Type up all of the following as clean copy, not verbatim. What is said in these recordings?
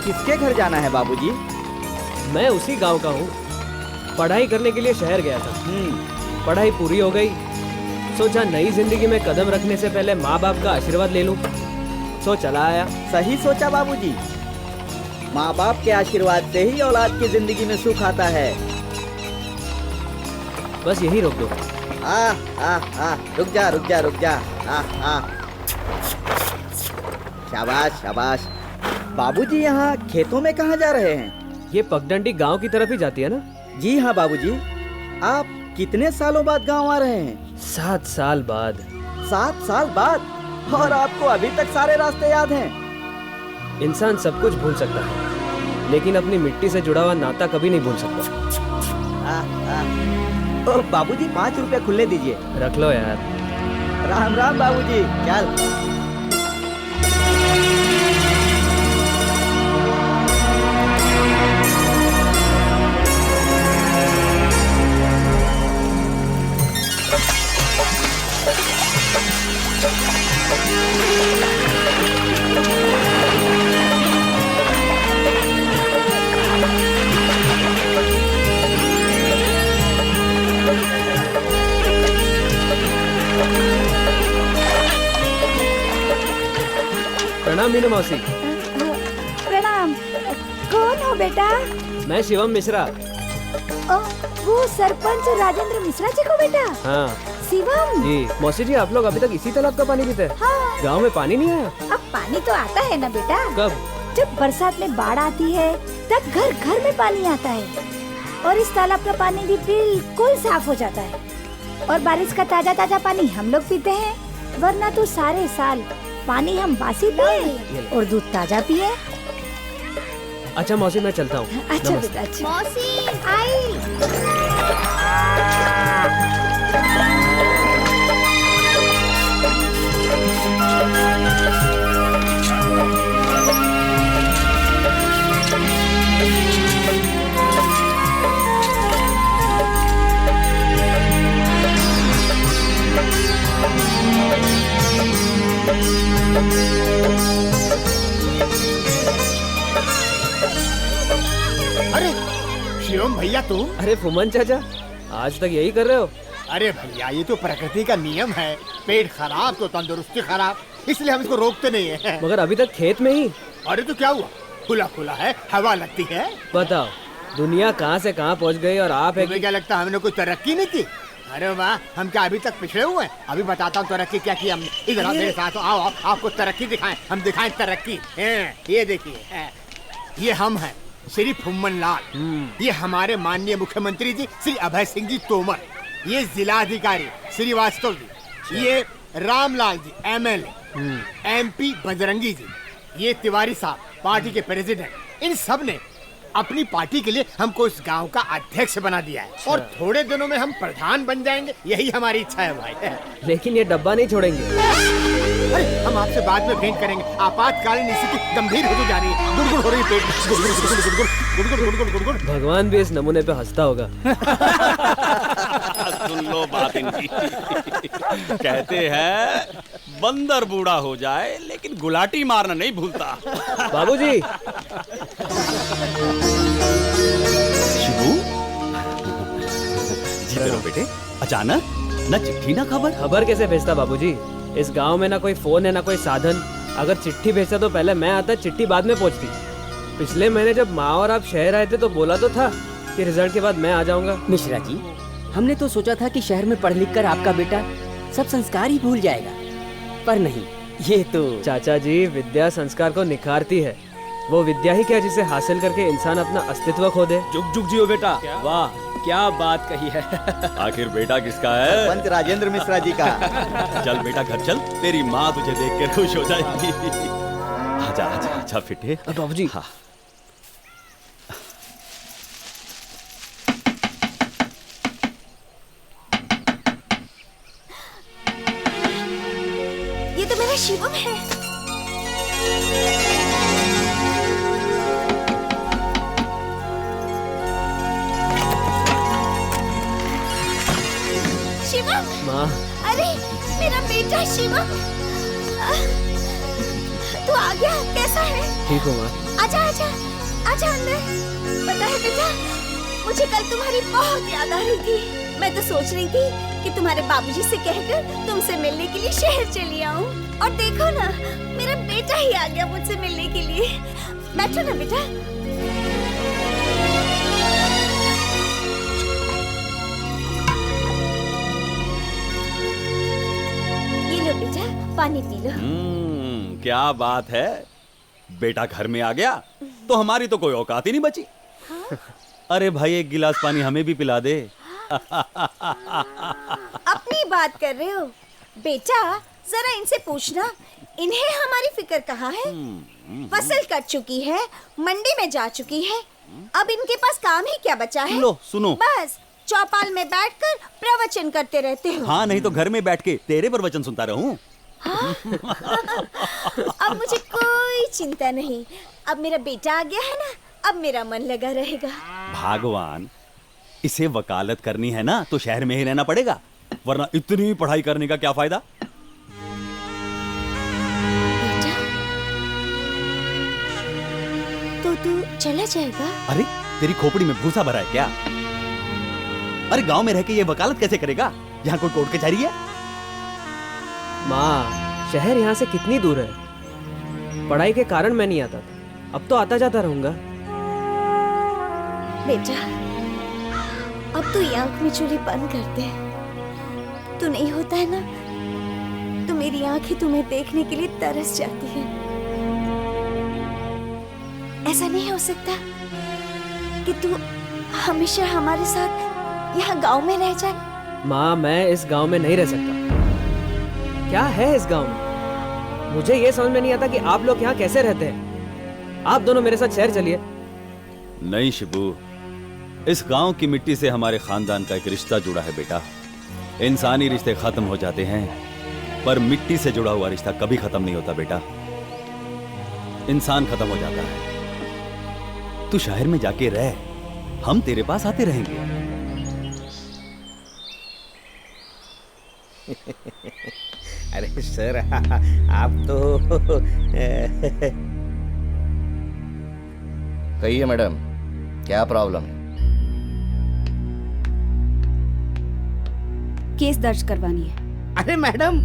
किसके घर जाना है बाबूजी? मैं उसी गांव का हूँ। पढ़ाई करने के लिए शहर गया था। पढ़ाई पूरी हो गई, सोचा नई जिंदगी में कदम रखने से पहले माँ बाप का आशीर्वाद ले लूं, सो चला आया। सही सोचा बाबूजी। माँ बाप के आशीर्वाद से ही औलाद की जिंदगी में सुख आता है। बस यही रोक दो। रुक जा। शाबाश शाबाश। बाबूजी यहाँ खेतों में कहाँ जा रहे हैं? ये पगडंडी गांव की तरफ ही जाती है ना? जी हाँ बाबूजी। आप कितने सालों बाद गांव आ रहे हैं? 7 साल बाद। 7 साल बाद? और आपको अभी तक सारे रास्ते याद हैं? इंसान सब कुछ भूल सकता है, लेकिन अपनी मिट्टी से जुड़ा हुआ नाता कभी नहीं भूल सकता। ओ बाबूजी 5 रुपए खुले दीजिए। रख लो यार। राम राम बाबूजी। चल। प्रणाम मीनू मौसी। प्रणाम। कौन हो बेटा? मैं शिवम मिश्रा। वो सरपंच राजेंद्र मिश्रा जी को बेटा? हाँ शिवम जी। मौसी जी, आप लोग अभी तक इसी तालाब का पानी पीते हैं? हाँ। गांव में पानी नहीं आया? अब पानी तो आता है ना बेटा। कब? जब बरसात में बाढ़ आती है तब घर घर में पानी आता है, और इस तालाब का पानी भी बिल्कुल साफ हो जाता है। और बारिश का ताजा ताजा पानी हम लोग पीते हैं, वरना तो सारे साल पानी हम बासी पिए और दूध ताजा पिए। अच्छा मौसी, मैं चलता हूँ। अच्छा बेटा। अच्छा मौसी आई। अरे शिवम भैया तुम? अरे फुमन चाचा, आज तक यही कर रहे हो? अरे भैया, ये तो प्रकृति का नियम है। पेट खराब तो तंदुरुस्ती खराब, इसलिए हम इसको रोकते नहीं है। मगर अभी तक खेत में ही। अरे तो क्या हुआ, खुला खुला है, हवा लगती है। बताओ, दुनिया कहाँ से कहाँ पहुँच गई और आप है तुम्हें क्या लगता है हमने कोई तरक्की नहीं की? अरे वाह, हम क्या अभी तक पिछड़े हुए हैं? अभी बताता हूँ तरक्की क्या की हमने। इधर आओ मेरे साथ, आओ आपको तरक्की दिखाएं। हम दिखाएं तरक्की। ये देखिए, ये हम हैं श्री फुम्मन लाल। ये हमारे माननीय मुख्यमंत्री जी श्री अभय सिंह जी तोमर। ये जिला अधिकारी श्रीवास्तव जी। ये रामलाल जी MLA। MP बजरंगी जी। ये तिवारी साहब पार्टी के प्रेसिडेंट। इन सब ने अपनी पार्टी के लिए हमको इस गांव का अध्यक्ष बना दिया है, और थोड़े दिनों में हम प्रधान बन जाएंगे। यही हमारी इच्छा है भाई। लेकिन ये डब्बा नहीं छोड़ेंगे। अरे हम आपसे बाद में भेंट करेंगे। आपातकालीन स्थिति गंभीर होती जा रही है। गुड़गुड़ हो रही है पेट में। गुड़गुड़ गुड़गुड़ गुड़गुड़ गुड़गुड़ गुड़गुड़ गुड़गुड़। भगवान भी इस नमूने पे हंसता होगा। सुन लो बात इनकी। कहते हैं बंदर बूढ़ा हो जाए लेकिन गुलाटी मारना नहीं भूलता। बाबूजी। शिबू, जीते रहो बेटे। अचानक न चिट्ठी न खबर। खबर कैसे भेजता बाबूजी? इस गांव में ना कोई फोन है ना कोई साधन। अगर चिट्ठी भेजता तो पहले मैं आता, चिट्ठी बाद में पहुंचती। पिछले महीने जब माँ और आप शहर आए थे तो बोला तो था कि रिजल्ट के बाद मैं आ जाऊंगा। मिश्रा जी, हमने तो सोचा था कि शहर में पढ़ लिख कर आपका बेटा सब संस्कार ही भूल जाएगा, पर नहीं, ये तो। चाचा जी, विद्या संस्कार को निखारती है। वो विद्या ही क्या जिसे हासिल करके इंसान अपना अस्तित्व खो दे। जुग जुग जियो बेटा। वाह, क्या बात कही है। आखिर बेटा किसका है? सरपंच राजेंद्र मिश्रा जी का। चल बेटा घर चल, तेरी माँ तुझे देख कर खुश हो जाएगी। आजा आजा आजा फिटे। बाबूजी। हाँ। ये तो मेरा शिवम है। शिवम। माँ। अरे मेरा बेटा शिवम, तू आ गया? कैसा है? ठीक हो माँ। आजा आजा आजा अंदर। पता है बेटा, मुझे कल तुम्हारी बहुत याद आ रही थी। मैं तो सोच रही थी कि तुम्हारे बाबूजी से कहकर तुमसे मिलने के लिए शहर चली आऊं। और देखो ना, मेरा बेटा ही आ गया मुझसे मिलने के लिए। बैठो ना बेटा। ये लो बेटा, पानी पी लो। क्या बात है, बेटा घर में आ गया तो हमारी तो कोई औकात ही नहीं बची। अरे भाई, एक गिलास पानी हमें भी पिला दे। अपनी बात कर रहे हो बेटा, जरा इनसे पूछना, इन्हें हमारी फिक्र कहाँ है? फसल कट चुकी है, मंडी में जा चुकी है, अब इनके पास काम ही क्या बचा है? लो सुनो, बस चौपाल में बैठकर प्रवचन करते रहते हो। हाँ, नहीं तो घर में बैठ के तेरे प्रवचन सुनता रहूं। अब मुझे कोई चिंता नहीं, अब मेरा बेटा आ गया है ना, अब मेरा मन लगा रहेगा। भगवान, इसे वकालत करनी है ना तो शहर में ही रहना पड़ेगा, वरना इतनी पढ़ाई करने का क्या फायदा। बेटा, तो तू चला जाएगा? अरे तेरी खोपड़ी में भूसा भरा है क्या? अरे गांव में रह के ये वकालत कैसे करेगा? यहाँ कोई कोर्ट कचहरी है? माँ, शहर यहाँ से कितनी दूर है? पढ़ाई के कारण मैं नहीं आता था, अब तो आता जाता रहूंगा। बेटा, अब तू ये आंख में चूड़ी बंद कर दे। तू नहीं होता है ना, तो मेरी आंखें तुम्हें देखने के लिए तरस जाती है। ऐसा नहीं हो सकता कि तू हमेशा हमारे साथ यहाँ गांव में रह जाए। माँ, मैं इस गांव में नहीं रह सकता। क्या है इस गांव में? मुझे ये समझ में नहीं आता कि आप लोग यहाँ कैसे रहते हैं। आप दोनों मेरे साथ शहर चलिए। नहीं शिबू, इस गांव की मिट्टी से हमारे खानदान का एक रिश्ता जुड़ा है बेटा। इंसानी रिश्ते खत्म हो जाते हैं, पर मिट्टी से जुड़ा हुआ रिश्ता कभी खत्म नहीं होता बेटा। इंसान खत्म हो जाता है। तू शहर में जाके रह, हम तेरे पास आते रहेंगे। अरे सर, आप तो कहिए मैडम, क्या प्रॉब्लम है? केस दर्ज करवानी है। अरे मैडम,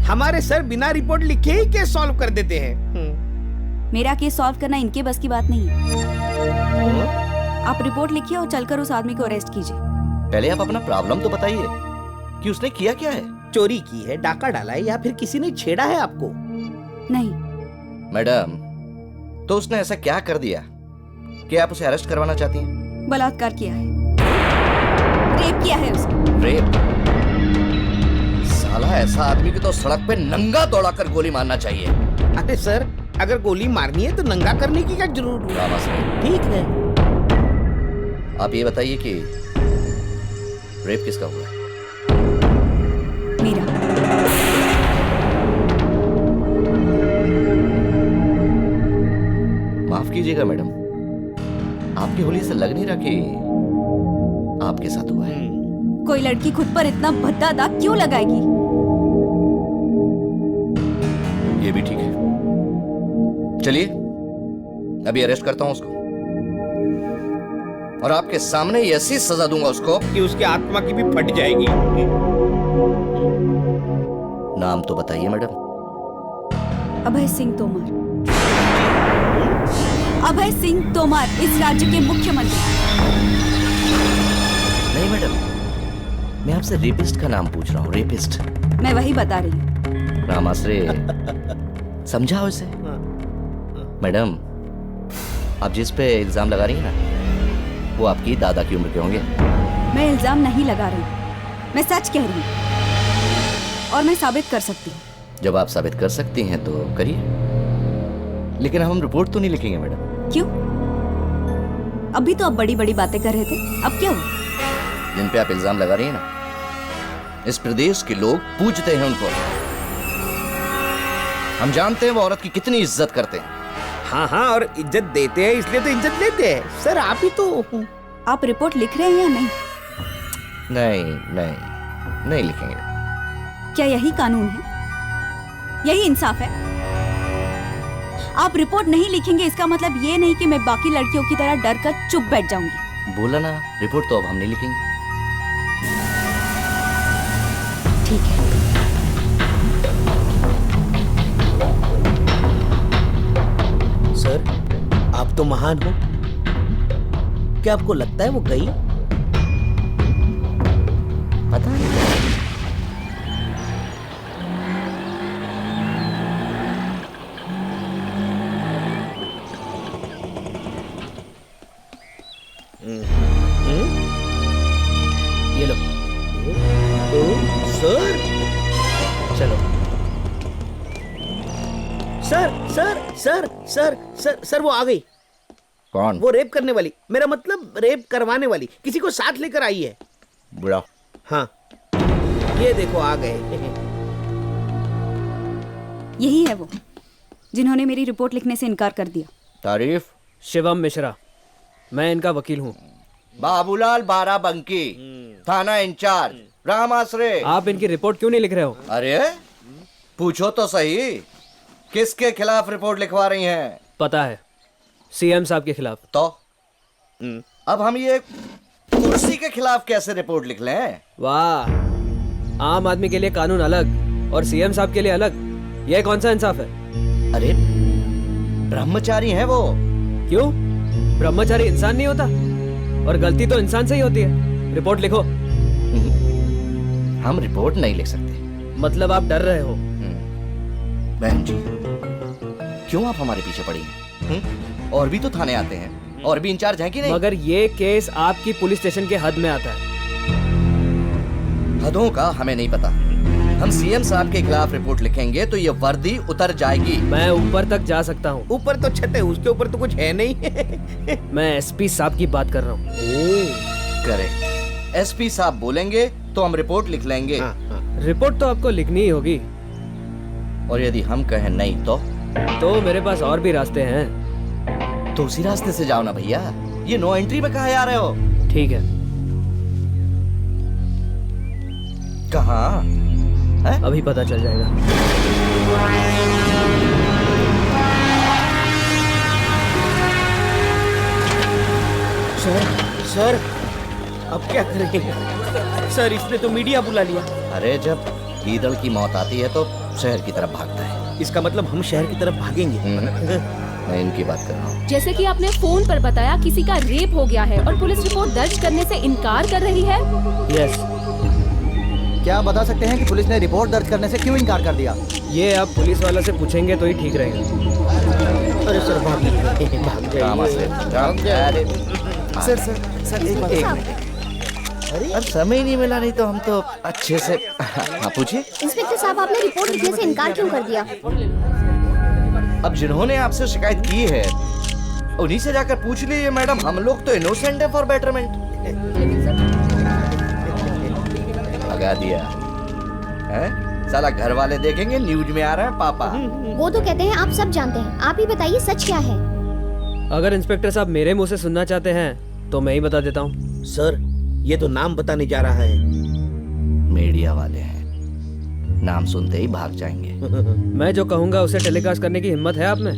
हमारे सर बिना रिपोर्ट लिखे ही केस सॉल्व कर देते हैं। मेरा केस सॉल्व करना इनके बस की बात नहीं है। आप रिपोर्ट लिखिए और चलकर उस आदमी को अरेस्ट कीजिए। पहले आप अपना प्रॉब्लम तो बताइए कि उसने किया क्या है। चोरी की है, डाका डाला है, या फिर किसी ने छेड़ा है आपको? नहीं। मैडम, तो उसने ऐसा क्या कर दिया कि आप उसे अरेस्ट करवाना चाहती हैं? बलात्कार किया है, रेप किया है उसने। रेप? साला, ऐसा आदमी की तो सड़क पे नंगा दौड़ाकर गोली मारना चाहिए। अरे सर, अगर गोली मारनी है तो नंगा करने की क्या जरूरत है? ठीक है। आप ये बताइए कि रेप किसका हुआ है? मेरा। माफ कीजिएगा मैडम, आपकी होली से लग नहीं रहा कि आपके साथ हुआ है। कोई लड़की खुद पर इतना भद्दा दाग क्यों लगाएगी? ये भी ठीक है। चलिए, अभी अरेस्ट करता हूं उसको, और आपके सामने ही ऐसी सजा दूंगा उसको कि उसकी आत्मा की भी फट जाएगी। नाम तो बताइए मैडम। अभय सिंह तोमर। अभय सिंह तोमर इस राज्य के मुख्यमंत्री। नहीं मैडम, मैं आपसे रेपिस्ट का नाम पूछ रहा हूँ। रेपिस्ट? मैं वही बता रही हूँ। रामाश्रे, समझाओ इसे। मैडम, आप जिस पे इल्जाम लगा रही हैं ना, वो आपकी दादा की उम्र के होंगे। मैं इल्जाम नहीं लगा रही, मैं सच कह रही हूँ, और मैं साबित कर सकती हूँ। जब आप साबित कर सकती हैं तो करिए, लेकिन हम रिपोर्ट तो नहीं लिखेंगे मैडम। क्यों? अभी तो आप बड़ी बड़ी बातें कर रहे थे, अब क्या हुआ? जिन पे आप इल्जाम लगा रही हैं ना, इस प्रदेश के लोग पूजते हैं उनको। हम जानते हैं वो औरत की कितनी इज्जत करते हैं। हाँ हाँ, और इज्जत देते हैं, इसलिए तो इज्जत लेते हैं। सर, आप ही तो। आप रिपोर्ट लिख रहे हैं या नहीं? नहीं नहीं, नहीं लिखेंगे। क्या यही कानून है? यही इंसाफ है? आप रिपोर्ट नहीं लिखेंगे इसका मतलब ये नहीं कि मैं बाकी लड़कियों की तरह डर कर चुप बैठ जाऊंगी। बोला ना, रिपोर्ट तो अब हम नहीं लिखेंगे। ठीक है। सर, आप तो महान हो। क्या आपको लगता है वो गई? पता नहीं। ये लो। सर, चलो। सर वो आ गई। कौन? वो रेप करने वाली, मेरा मतलब रेप करवाने वाली, किसी को साथ लेकर आई है। बुढ़ा। हाँ, ये देखो आ गए। यही है वो जिन्होंने मेरी रिपोर्ट लिखने से इनकार कर दिया। तारीफ? शिवम मिश्रा, मैं इनका वकील हूँ। बाबूलाल बाराबंकी, थाना इंचार्ज, रामाश्रय। आप इनकी रिपोर्ट क्यों नहीं लिख रहे हो? अरे पूछो तो सही, किसके खिलाफ रिपोर्ट लिखवा रही हैं? पता है, सीएम साहब के खिलाफ। तो अब हम ये कुर्सी के खिलाफ कैसे रिपोर्ट लिख लें? वाह, आम आदमी के लिए कानून अलग और सीएम साहब के लिए अलग, यह कौन सा इंसाफ है? अरे ब्रह्मचारी हैं वो। क्यों? ब्रह्मचारी इंसान नहीं होता? और गलती तो इंसान से ही होती है। रिपोर्ट लिखो। हम रिपोर्ट नहीं लिख सकते। मतलब आप डर रहे हो? बहन जी, क्यों आप हमारे पीछे पड़ी हैं? और भी तो थाने आते हैं, और भी इंचार्ज हैं कि नहीं? मगर ये केस आपकी पुलिस स्टेशन के हद में आता है। हदों का हमें नहीं पता। हम सीएम साहब के खिलाफ रिपोर्ट लिखेंगे तो ये वर्दी उतर जाएगी। मैं ऊपर तक जा सकता हूँ। ऊपर तो छत है, उसके ऊपर तो कुछ है नहीं। मैं एसपी साहब की बात कर रहा हूँ। करेक्ट, एसपी साहब बोलेंगे तो हम रिपोर्ट लिख लेंगे। रिपोर्ट तो आपको लिखनी ही होगी। और यदि हम कहें नहीं तो मेरे पास और भी रास्ते हैं। तो उसी रास्ते से जाओ ना भैया, ये नो एंट्री में कहाँ आ रहे हो? ठीक है। कहाँ? अभी पता चल जाएगा। सर, अब क्या करेंगे? सर, इसने तो मीडिया बुला लिया। अरे जब गीदड़ की मौत आती है तो शहर की तरफ भागता है। इसका मतलब हम शहर की तरफ भागेंगे। मैं इनकी बात कर रहा हूँ। जैसे कि आपने फोन पर बताया किसी का रेप हो गया है और पुलिस रिपोर्ट दर्ज करने से इनकार कर रही है। यस। क्या बता सकते हैं कि पुलिस ने रिपोर्ट दर्ज करने से क्यों इनकार कर दिया? ये आप पुलिस वाला से पूछेंगे तो ही ठीक रहेगा। अरे सर, भाग सर एक मिनट। अब समय नहीं मिला, नहीं तो हम तो अच्छे से। हाँ पूछिए। इंस्पेक्टर साहब, आपने रिपोर्ट लिखने से इनकार क्यों कर दिया? अब जिन्होंने आपसे शिकायत की है उन्हीं से जाकर पूछ लीजिए मैडम। हम लोग तो इनोसेंट है फॉर बेटरमेंट। लगा दिया है? साला घर वाले देखेंगे न्यूज में आ रहा है पापा। वो तो कहते हैं आप सब जानते हैं, आप ही बताइए सच क्या है? अगर इंस्पेक्टर साहब मेरे मुंह से सुनना चाहते हैं तो मैं ही बता देता हूँ। सर, ये तो नाम बताने जा रहा है। मीडिया वाले हैं, नाम सुनते ही भाग जाएंगे। मैं जो कहूँगा उसे टेलीकास्ट करने की हिम्मत है आप में?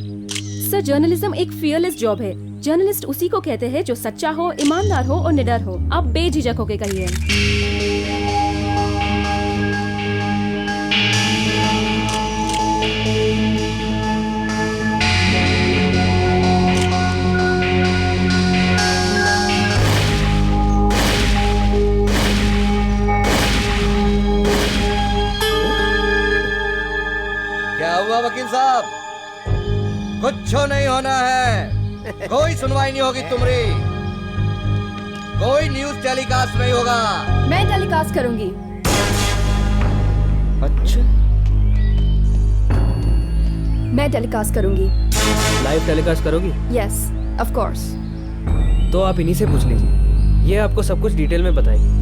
सर, जर्नलिज्म एक फियरलेस जॉब है। जर्नलिस्ट उसी को कहते हैं जो सच्चा हो, ईमानदार हो और निडर हो। आप बेझिझक होके कहिए। क्या हुआ वकील साहब? कुछ नहीं होना है। कोई सुनवाई नहीं होगी तुम्हारी। कोई न्यूज टेलीकास्ट नहीं होगा। मैं टेलीकास्ट करूंगी। अच्छा, मैं टेलीकास्ट करूंगी। लाइव टेलीकास्ट करोगी? Yes, of course. तो आप इन्हीं से पूछ लीजिए, ये आपको सब कुछ डिटेल में बताएगी।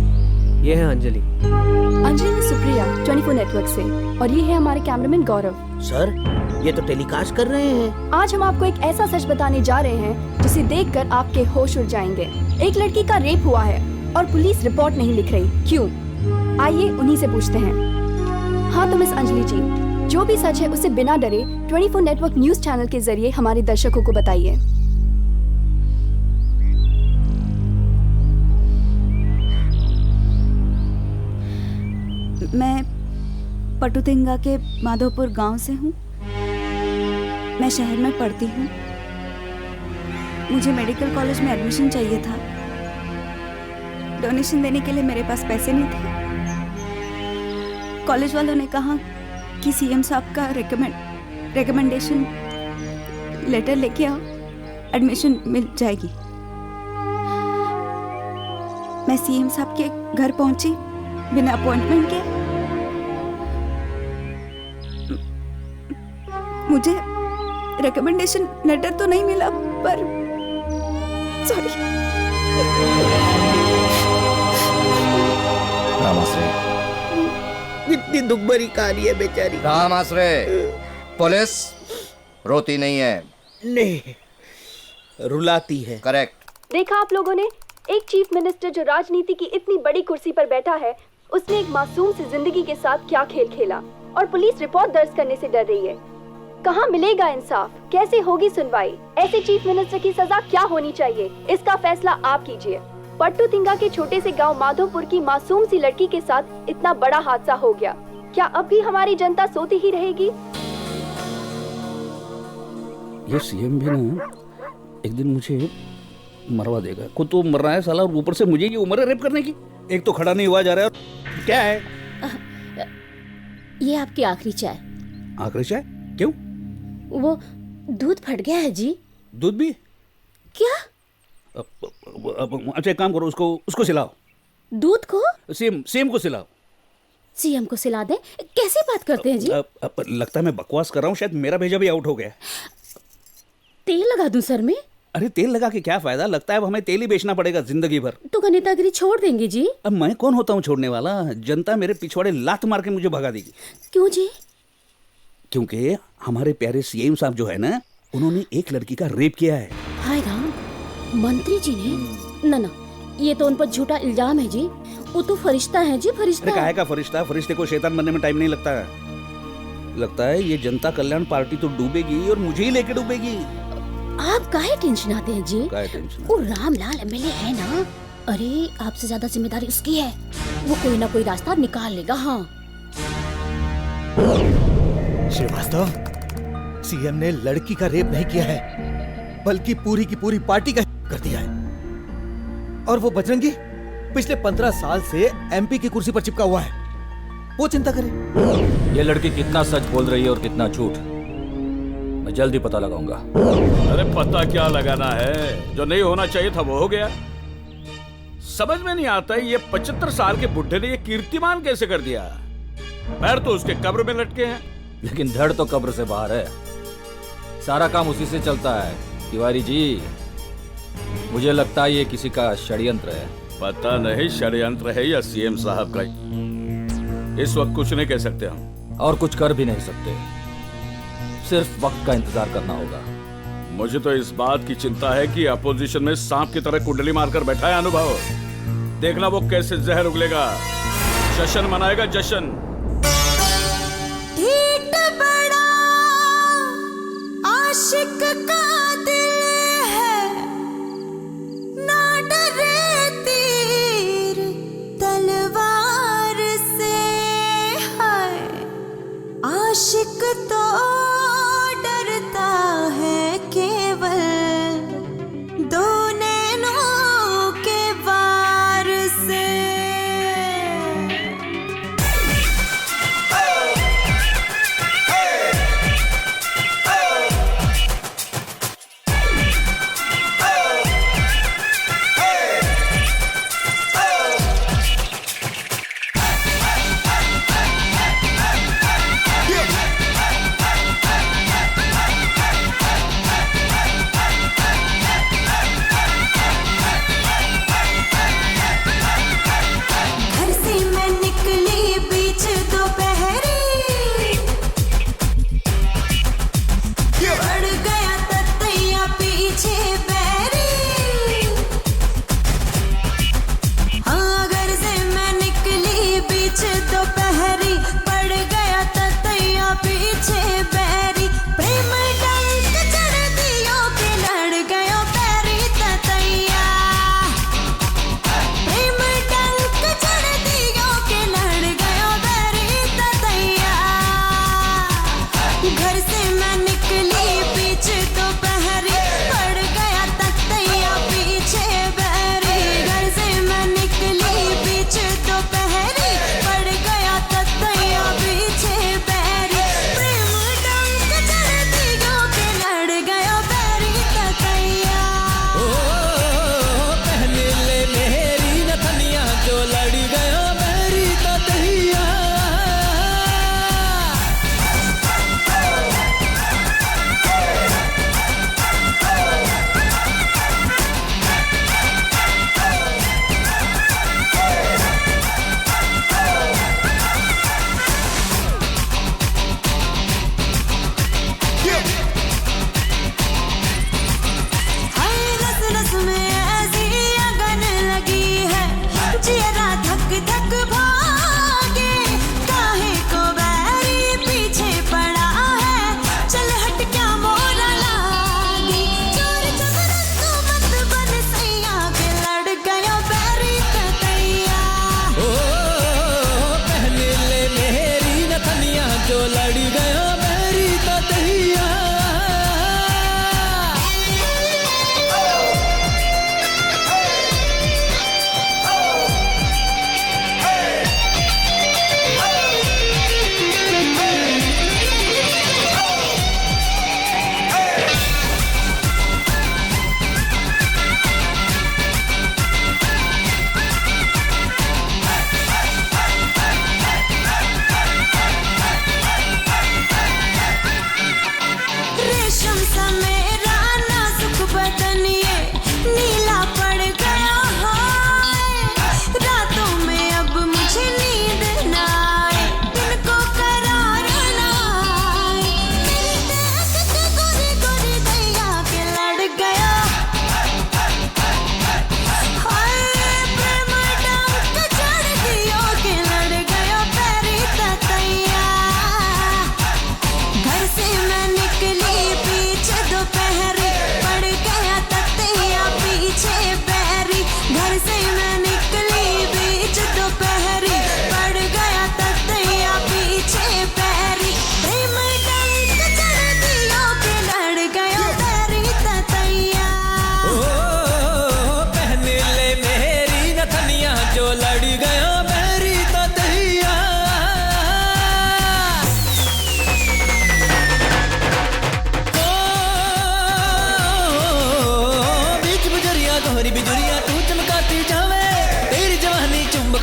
ये है अंजलि। अंजलि में सुप्रिया 24 नेटवर्क से, और ये है हमारे कैमरामैन गौरव। सर, ये तो टेलीकास्ट कर रहे हैं। आज हम आपको एक ऐसा सच बताने जा रहे हैं जिसे देखकर आपके होश उड़ जाएंगे। एक लड़की का रेप हुआ है और पुलिस रिपोर्ट नहीं लिख रही। क्यों? आइए उन्हीं से पूछते हैं। हाँ तो मिस अंजलि जी, जो भी सच है उसे बिना डरे 24 नेटवर्क न्यूज चैनल के जरिए हमारे दर्शकों को बताइए। मैं पटुतिंगा के माधोपुर गांव से हूँ। मैं शहर में पढ़ती हूँ। मुझे मेडिकल कॉलेज में एडमिशन चाहिए था। डोनेशन देने के लिए मेरे पास पैसे नहीं थे। कॉलेज वालों ने कहा कि सीएम साहब का रिकमेंडेशन लेटर लेके आओ, एडमिशन मिल जाएगी। मैं सीएम साहब के घर पहुंची बिना अपॉइंटमेंट के। मुझे रिकमेंडेशन लेटर तो नहीं मिला, पर सॉरी। रामाश्रय, इतनी दुख भरी कहानी है बेचारी। रामाश्रय, पुलिस रोती नहीं है। नहीं, रुलाती है। करेक्ट। देखा आप लोगों ने, एक चीफ मिनिस्टर जो राजनीति की इतनी बड़ी कुर्सी पर बैठा है, उसने एक मासूम से जिंदगी के साथ क्या खेल खेला, और पुलिस रिपोर्ट दर्ज करने से डर रही है। कहाँ मिलेगा इंसाफ? कैसे होगी सुनवाई? ऐसे चीफ मिनिस्टर की सजा क्या होनी चाहिए? इसका फैसला आप कीजिए। पट्टुतिंगा के छोटे से गांव माधोपुर की मासूम सी लड़की के साथ इतना बड़ा हादसा हो गया। क्या अब भी हमारी जनता सोती ही रहेगी? ये सीएम भी ना एक दिन मुझे मरवा देगा। खुद तो मर रहा है साला, और ऊपर से मुझे ये उम्र है रेप करने की। एक तो खड़ा नहीं हुआ जा रहा है। क्या है ये? आपकी आखिरी चाय। आखिरी चाय? क्यों? वो दूध फट गया है जी। दूध भी? क्या? अच्छा एक काम करो, उसको सिलाओ। दूध को? सीएम को सिलाओ। सीएम को सिला दे? कैसे बात करते हैं जी? लगता है मैं बकवास कर रहा हूँ, शायद मेरा भेजा भी आउट हो गया। तेल लगा दूं सर में? अरे तेल लगा के क्या फायदा, लगता है अब हमें तेल ही बेचना पड़ेगा जिंदगी भर। तो नेतागिरी छोड़ देंगे जी? अब मैं कौन होता हूँ छोड़ने वाला? जनता मेरे पिछवाड़े लात मार के मुझे भगा देगी। क्यों जी? क्योंकि हमारे प्यारे सीएम साहब जो है ना, उन्होंने एक लड़की का रेप किया है। हाय राम, मंत्री जी ने? ना, ये तो उन पर झूठा इल्जाम है जी। वो तो फरिश्ता है जी, फरिश्ता। काहे का फरिश्ता? फरिश्ते को शैतान बनने में टाइम नहीं लगता है। लगता है ये जनता कल्याण पार्टी तो डूबेगी और मुझे ही लेके डूबेगी। आप काहे टेंशन आते हैं जी? काहे टेंशन? वो रामलाल एमएलए है ना, अरे आपसे ज्यादा जिम्मेदारी उसकी है। वो कोई ना कोई रास्ता निकाल लेगा। हाँ श्रीवास्तव, सीएम ने लड़की का रेप नहीं किया है, बल्कि पूरी की पूरी पार्टी का कर दिया है। और वो बजरंगी पिछले 15 साल से एमपी की कुर्सी पर चिपका हुआ है। वो चिंता करे। ये लड़की कितना सच बोल रही है और कितना झूठ, मैं जल्दी पता लगाऊंगा। अरे पता क्या लगाना है, जो नहीं होना चाहिए था वो हो गया। समझ में नहीं आता है ये 75 साल के बुढ़े ने ये कीर्तिमान कैसे कर दिया। पैर तो उसके कब्र में लटके हैं, लेकिन धड़ तो कब्र से बाहर है। सारा काम उसी से चलता है। तिवारी जी, मुझे लगता है ये किसी का षड्यंत्र है। पता नहीं षड्यंत्र है या सीएम साहब का। इस वक्त कुछ नहीं कह सकते हम, और कुछ कर भी नहीं सकते। सिर्फ वक्त का इंतजार करना होगा। मुझे तो इस बात की चिंता है कि अपोजिशन में सांप की तरह कुंडली मारकर बैठा है अनुभव। देखना वो कैसे जहर उगलेगा। जश्न मनाएगा, जश्न। ढीठ बड़ा आशिक का दिल है, ना डरे तीर तलवार से। है आशिक तो डरता है केवल दो नैनों के वार से।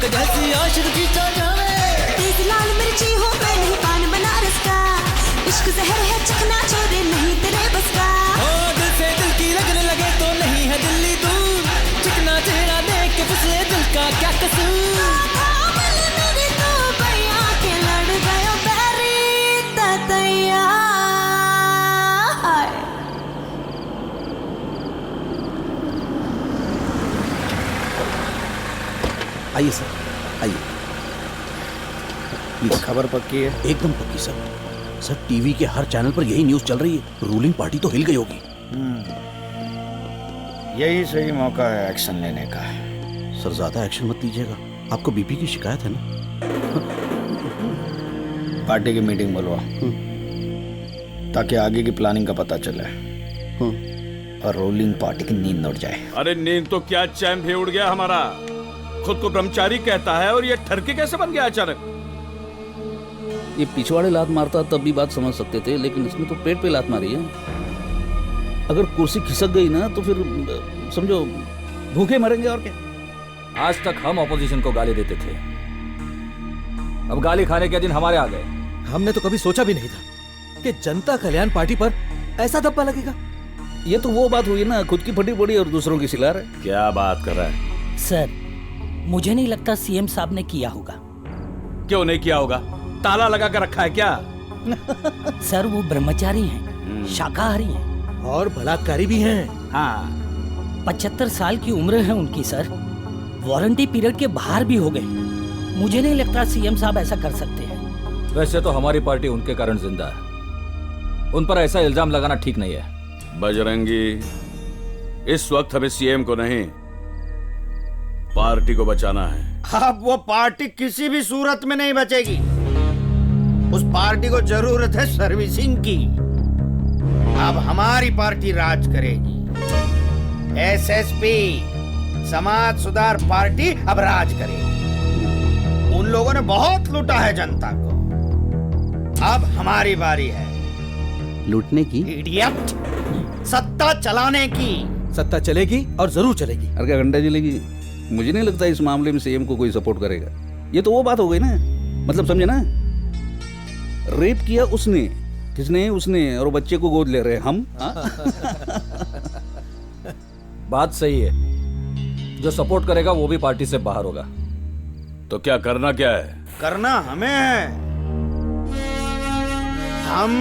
नमक जैसी आशिक जीता जावे। तेज लाल मिर्ची हो मैं नहीं पान बनारस का, इश्क जहर है चखना छोड़े नहीं तेरे बस का। ओ दिल से दिल की लगने लगे तो नहीं है दिल्ली दूर, चिकना चेहरा देख के फिसले दिल का क्या कसूर। मेरी तो भैया के लड़ गयो बैरी ततैया। आइए सर, आइए। खबर पक्की है? एकदम पक्की सर। सर टीवी के हर चैनल पर यही न्यूज़ चल रही है, रूलिंग पार्टी तो हिल गई होगी। यही सही मौका है एक्शन लेने का। सर ज्यादा एक्शन मत लीजिएगा, आपको बीपी की शिकायत है ना। पार्टी की मीटिंग बुलवा, ताकि आगे की प्लानिंग का पता चले और रूलिंग पार्टी की नींद उड़ जाए। अरे नींद तो क्या, चैन भी उड़ गया हमारा। खुद को ब्रह्मचारी कहता है और ये ठरके कैसे बन गया अचानक? ये पिछवाड़े लात मारता तब भी बात समझ सकते थे, लेकिन इसने तो पेट पे लात मारी है। अगर कुर्सी खिसक गई ना तो फिर समझो भूखे मरेंगे और क्या। आज तक हम ऑपोजिशन को गाली देते थे, अब गाली खाने के दिन हमारे आ गए। हमने तो कभी सोचा भी नहीं था कि जनता कल्याण पार्टी पर ऐसा धब्बा लगेगा। ये तो वो बात हुई ना, खुद की फटी पड़ी और दूसरों की सिला रहे। क्या बात कर रहा है? सर मुझे नहीं लगता सीएम साहब ने किया होगा। क्यों नहीं किया होगा? ताला लगा कर रखा है क्या? सर वो ब्रह्मचारी हैं, शाकाहारी हैं और बलात्कारी भी हैं। हाँ 75 साल की उम्र है उनकी सर, वारंटी पीरियड के बाहर भी हो गए। मुझे नहीं लगता सीएम साहब ऐसा कर सकते हैं। वैसे तो हमारी पार्टी उनके कारण जिंदा है, उन पर ऐसा इल्जाम लगाना ठीक नहीं है। बजरंगी, इस वक्त हमें सीएम को नहीं पार्टी को बचाना है। अब वो पार्टी किसी भी सूरत में नहीं बचेगी। उस पार्टी को जरूरत है सर्विसिंग की। अब हमारी पार्टी राज करेगी। एसएसपी समाज सुधार पार्टी अब राज करेगी। उन लोगों ने बहुत लूटा है जनता को, अब हमारी बारी है लूटने की। इडियट, सत्ता चलाने की। सत्ता चलेगी और जरूर चलेगी। अरे क्या घंटा जलेगी? मुझे नहीं लगता इस मामले में सीएम को कोई सपोर्ट करेगा। ये तो वो बात हो गई ना, मतलब समझे ना, रेप किया उसने, किसने? उसने, और बच्चे को गोद ले रहे हम। बात सही है, जो सपोर्ट करेगा वो भी पार्टी से बाहर होगा। तो क्या करना क्या है? करना हमें है। हम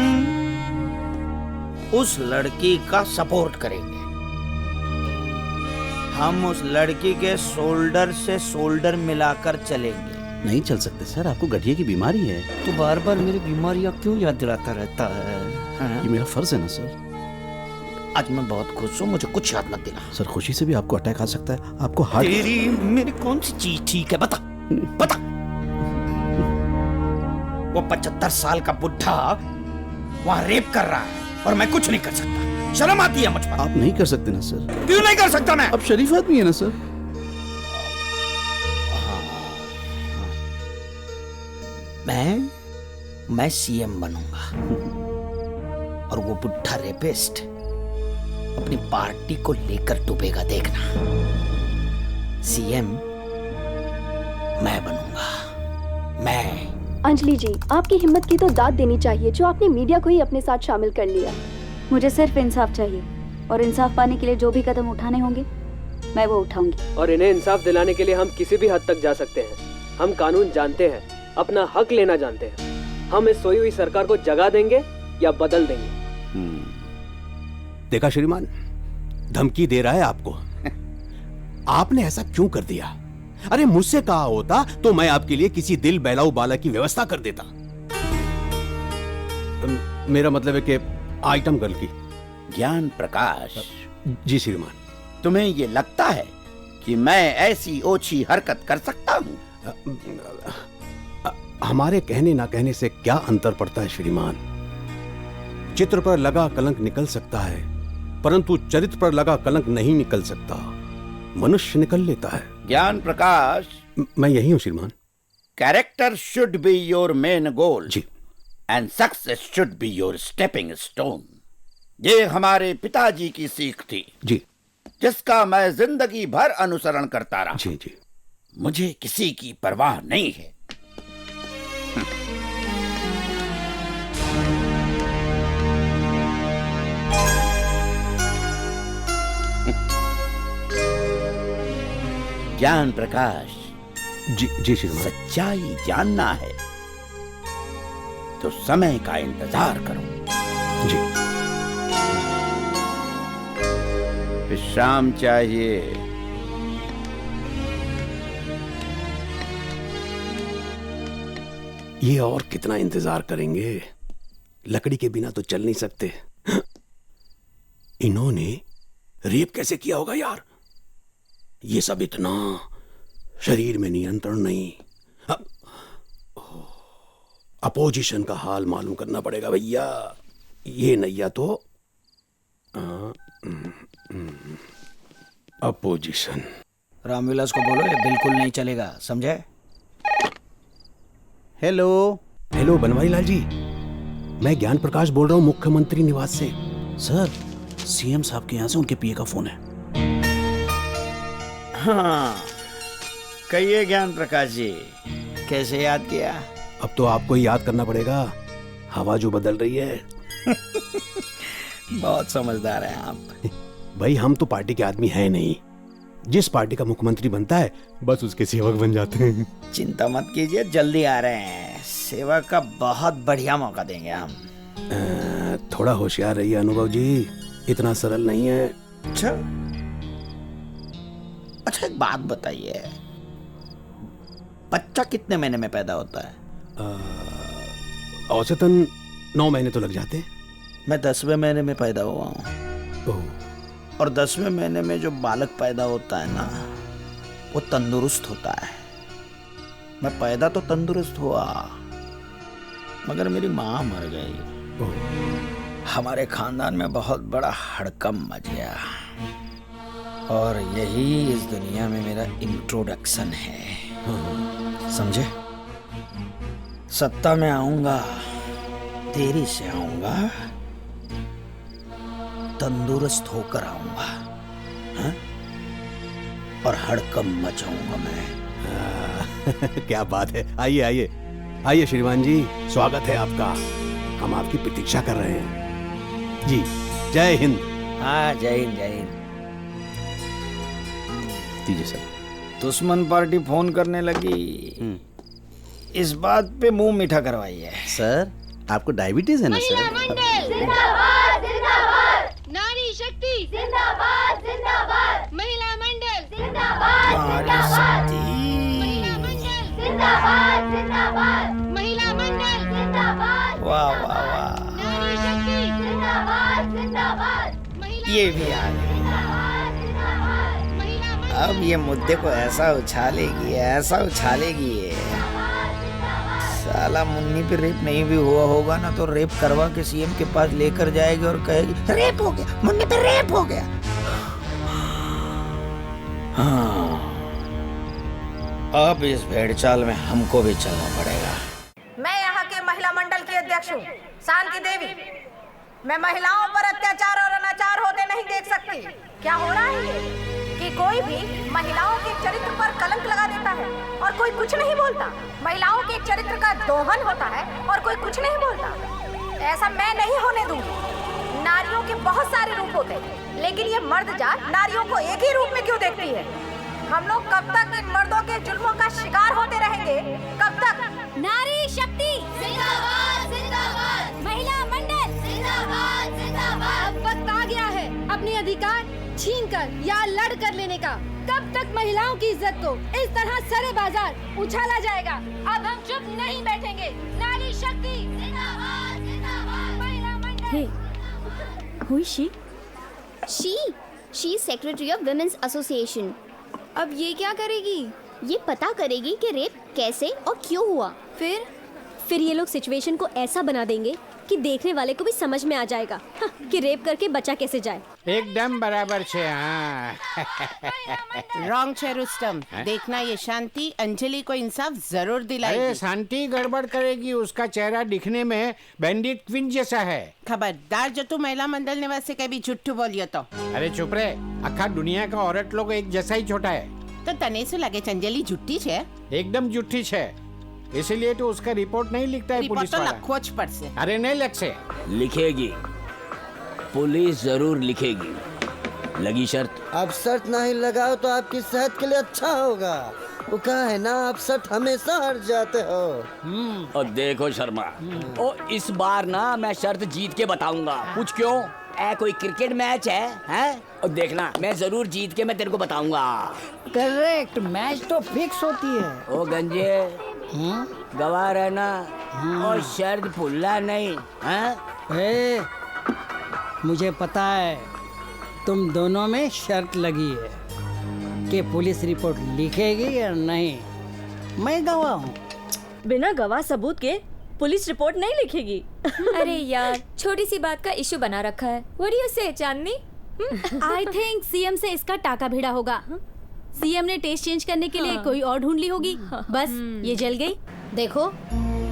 उस लड़की का सपोर्ट करेंगे। हम उस लड़की के शोल्डर से शोल्डर मिलाकर चलेंगे। नहीं चल सकते सर, आपको गठिया की बीमारी है। तो बार बार मेरी बीमारियां क्यों याद दिलाता रहता है? ये मेरा फर्ज है ना सर। आज मैं बहुत खुश हूँ, मुझे कुछ याद मत दिला। सर खुशी से भी आपको अटैक आ सकता है, आपको हार्ट। तेरी मेरी कौन सी चीज ठीक है? बता बता। वो 75 साल का बुढ़ा वहां रेप कर रहा है और मैं कुछ नहीं कर सकता। शर्म आती है मुझ पर। आप नहीं कर सकते ना सर। क्यों नहीं कर सकता मैं? आप शरीफ आदमी है ना सर। मैं सीएम बनूंगा और वो बुढ़ा रेपिस्ट अपनी पार्टी को लेकर डूबेगा, देखना। सीएम मैं बनूंगा, मैं। अंजलि जी, आपकी हिम्मत की तो दाद देनी चाहिए जो आपने मीडिया को ही अपने साथ शामिल कर लिया। मुझे सिर्फ इंसाफ चाहिए और इंसाफ पाने के लिए जो भी कदम उठाने होंगे मैं वो उठाऊंगी। और इन्हें इंसाफ दिलाने के लिए हम किसी भी हद तक जा सकते हैं। हम कानून जानते हैं, अपना हक लेना जानते हैं। हम इस सोई हुई सरकार को जगा देंगे या बदल देंगे। देखा श्रीमान, धमकी दे रहा है आपको। आपने ऐसा क्यों कर दिया? अरे मुझसे कहा होता तो मैं आपके लिए किसी दिल बहलाऊ बाला की व्यवस्था कर देता। मेरा मतलब है कि आइटम गर्ल की। ज्ञान प्रकाश जी श्रीमान। तुम्हें ये लगता है कि मैं ऐसी ओछी हरकत कर सकता हूँ? हमारे कहने ना कहने से क्या अंतर पड़ता है श्रीमान? चित्र पर लगा कलंक निकल सकता है, परंतु चरित्र पर लगा कलंक नहीं निकल सकता। मनुष्य निकल लेता है। ज्ञान प्रकाश, मैं यही हूं श्रीमान। Character should be your main goal जी, and success should be your stepping stone. ये हमारे पिताजी की सीख थी जी, जिसका मैं जिंदगी भर अनुसरण करता रहा। जी जी। मुझे किसी की परवाह नहीं है। ज्ञान प्रकाश, जी श्रीमान। सच्चाई जानना है तो समय का इंतजार करो। जी। विश्राम चाहिए। ये और कितना इंतजार करेंगे? लकड़ी के बिना तो चल नहीं सकते। इन्होंने रेप कैसे किया होगा यार? ये सब इतना शरीर में नियंत्रण नहीं। अपोजिशन का हाल मालूम करना पड़ेगा भैया। ये नैया तो अपोजिशन। रामविलास को बोलो ये बिल्कुल नहीं चलेगा, समझे? हेलो हेलो बनवारी लाल जी, मैं ज्ञान प्रकाश बोल रहा हूँ मुख्यमंत्री निवास से। सर, सीएम साहब के यहाँ से उनके पीए का फोन है। हाँ, कहिए ज्ञान प्रकाश जी, कैसे याद किया? अब तो आपको ही याद करना पड़ेगा, हवा जो बदल रही है। बहुत समझदार हैं आप। भाई हम तो पार्टी के आदमी हैं नहीं, जिस पार्टी का मुख्यमंत्री बनता है बस उसके सेवक बन जाते हैं। चिंता मत कीजिए, जल्दी आ रहे हैं। सेवा का बहुत बढ़िया मौका देंगे हम। थोड़ा होशियार रहिए अनुभव जी, इतना सरल नहीं है। अच्छा एक बात बताइए, बच्चा कितने महीने में पैदा होता है? औसतन 9 महीने तो लग जाते हैं। मैं 10वें महीने में पैदा हुआ हूँ, और 10वें महीने में जो बालक पैदा होता है ना, वो तंदुरुस्त होता है। मैं पैदा तो तंदुरुस्त हुआ, मगर मेरी माँ मर गई। हमारे खानदान में बहुत बड़ा हड़कंप मच गया, और यही इस दुनिया में मेरा इंट्रोडक्शन है, समझे? सत्ता में आऊंगा, देरी से आऊंगा, तंदुरुस्त होकर आऊंगा, हाँ? और हड़कंप मचाऊंगा मैं। क्या बात है, आइए आइए आइए श्रीमान जी, स्वागत है आपका। हम आपकी प्रतीक्षा कर रहे हैं जी। जय हिंद। हाँ, जय हिंद जय हिंद। दीजिए सर। दुश्मन पार्टी फोन करने लगी, इस बात पे मुंह मीठा करवाइए। सर, आपको डायबिटीज है ना सर? जिंदाबाद जिंदाबाद, नारी शक्ति जिंदाबाद जिंदाबाद, महिला मंडल जिंदाबाद जिंदाबाद, महिला मंडल जिंदाबाद जिंदाबाद, महिला मंडल जिंदाबाद। वाह वाह वाह, नारी शक्ति जिंदाबाद जिंदाबाद, ये भी आ गई। अब ये मुद्दे को ऐसा उछालेगी, ऐसा उछालेगी ये। साला मुन्नी पे रेप नहीं भी हुआ होगा ना, तो रेप करवा के सीएम के पास लेकर जाएगी और कहेगी रेप हो गया, मुन्नी पे रेप हो गया। हाँ, अब इस भेड़चाल में हमको भी चलना पड़ेगा। मैं यहाँ के महिला मंडल की अध्यक्ष हूँ, शांति देवी। मैं महिलाओं पर अत्याचार और अनाचार होते नहीं देख सकती। क्या हो रहा है कि कोई भी महिलाओं के चरित्र पर कलंक लगा देता है और कोई कुछ नहीं बोलता। महिलाओं के चरित्र का दोहन होता है और कोई कुछ नहीं बोलता। ऐसा मैं नहीं होने दूंगी। नारियों के बहुत सारे रूप होते हैं, लेकिन ये मर्द जात नारियों को एक ही रूप में क्यों देखती है? हम लोग कब तक इन मर्दों के जुल्मों का शिकार होते रहेंगे? कब तक? नारी शक्ति जिंदाबाद जिंदाबाद, महिला मंडल जिंदाबाद जिंदाबाद। अब वक्त आ गया है अपने अधिकार छीनकर या लड़ कर लेने का। कब तक महिलाओं की इज्जत को इस तरह सरे बाजार उछाला जाएगा? अब हम चुप नहीं बैठेंगे। नारी शक्ति जिंदाबाद जिंदाबाद, महिला मंडल। Hey, who is she? She is Secretary of Women's Association. अब ये क्या करेगी? ये पता करेगी कि रेप कैसे और क्यों हुआ। फिर ये लोग सिचुएशन को ऐसा बना देंगे कि देखने वाले को भी समझ में आ जाएगा कि रेप करके बचा कैसे जाए। एकदम बराबर छे। रॉन्ग छे रुस्तम। देखना ये शांति अंजलि को इंसाफ जरूर दिलाएगी। अरे शांति गड़बड़ करेगी, उसका चेहरा दिखने में बैंडिट क्वीन जैसा है। खबरदार जो तू महिला मंडल निवास से कभी झूठू बोलियो तो। अरे चुप रे, अखा दुनिया का औरत लोग एक जैसा ही छोटा है। तो तने से लगे अंजलि झुट्टी छे। एकदम झूठी है, इसीलिए तो उसका रिपोर्ट नहीं लिखता है रिपोर्ट पुलिस तो वाला। लखोच पर से। अरे नहीं लग से। लिखेगी, पुलिस जरूर लिखेगी। लगी शर्त? आप शर्त नहीं लगाओ तो आपकी सेहत के लिए अच्छा होगा। वो कहा है ना, आप शर्त हमेशा हार जाते हो। और देखो शर्मा, ओ इस बार ना मैं शर्त जीत के बताऊंगा। पूछ क्यों? कोई क्रिकेट मैच है, हैं? और देखना मैं जरूर जीत के मैं तेरे को बताऊंगा। करेक्ट, मैच तो फिक्स होती है। ओ गंजे, गवाह रहना और शर्त भूलना नहीं, हैं? मुझे पता है तुम दोनों में शर्त लगी है कि पुलिस रिपोर्ट लिखेगी या नहीं। मैं गवाह हूँ। बिना गवाह सबूत के पुलिस रिपोर्ट नहीं लिखेगी। अरे यार, छोटी सी बात का इशू बना रखा है। What do you say, Chandni? I think CM से इसका टाका भिड़ा होगा। सीएम ने टेस्ट चेंज करने के लिए कोई और ढूंढ ली होगी। बस ये जल गई। देखो,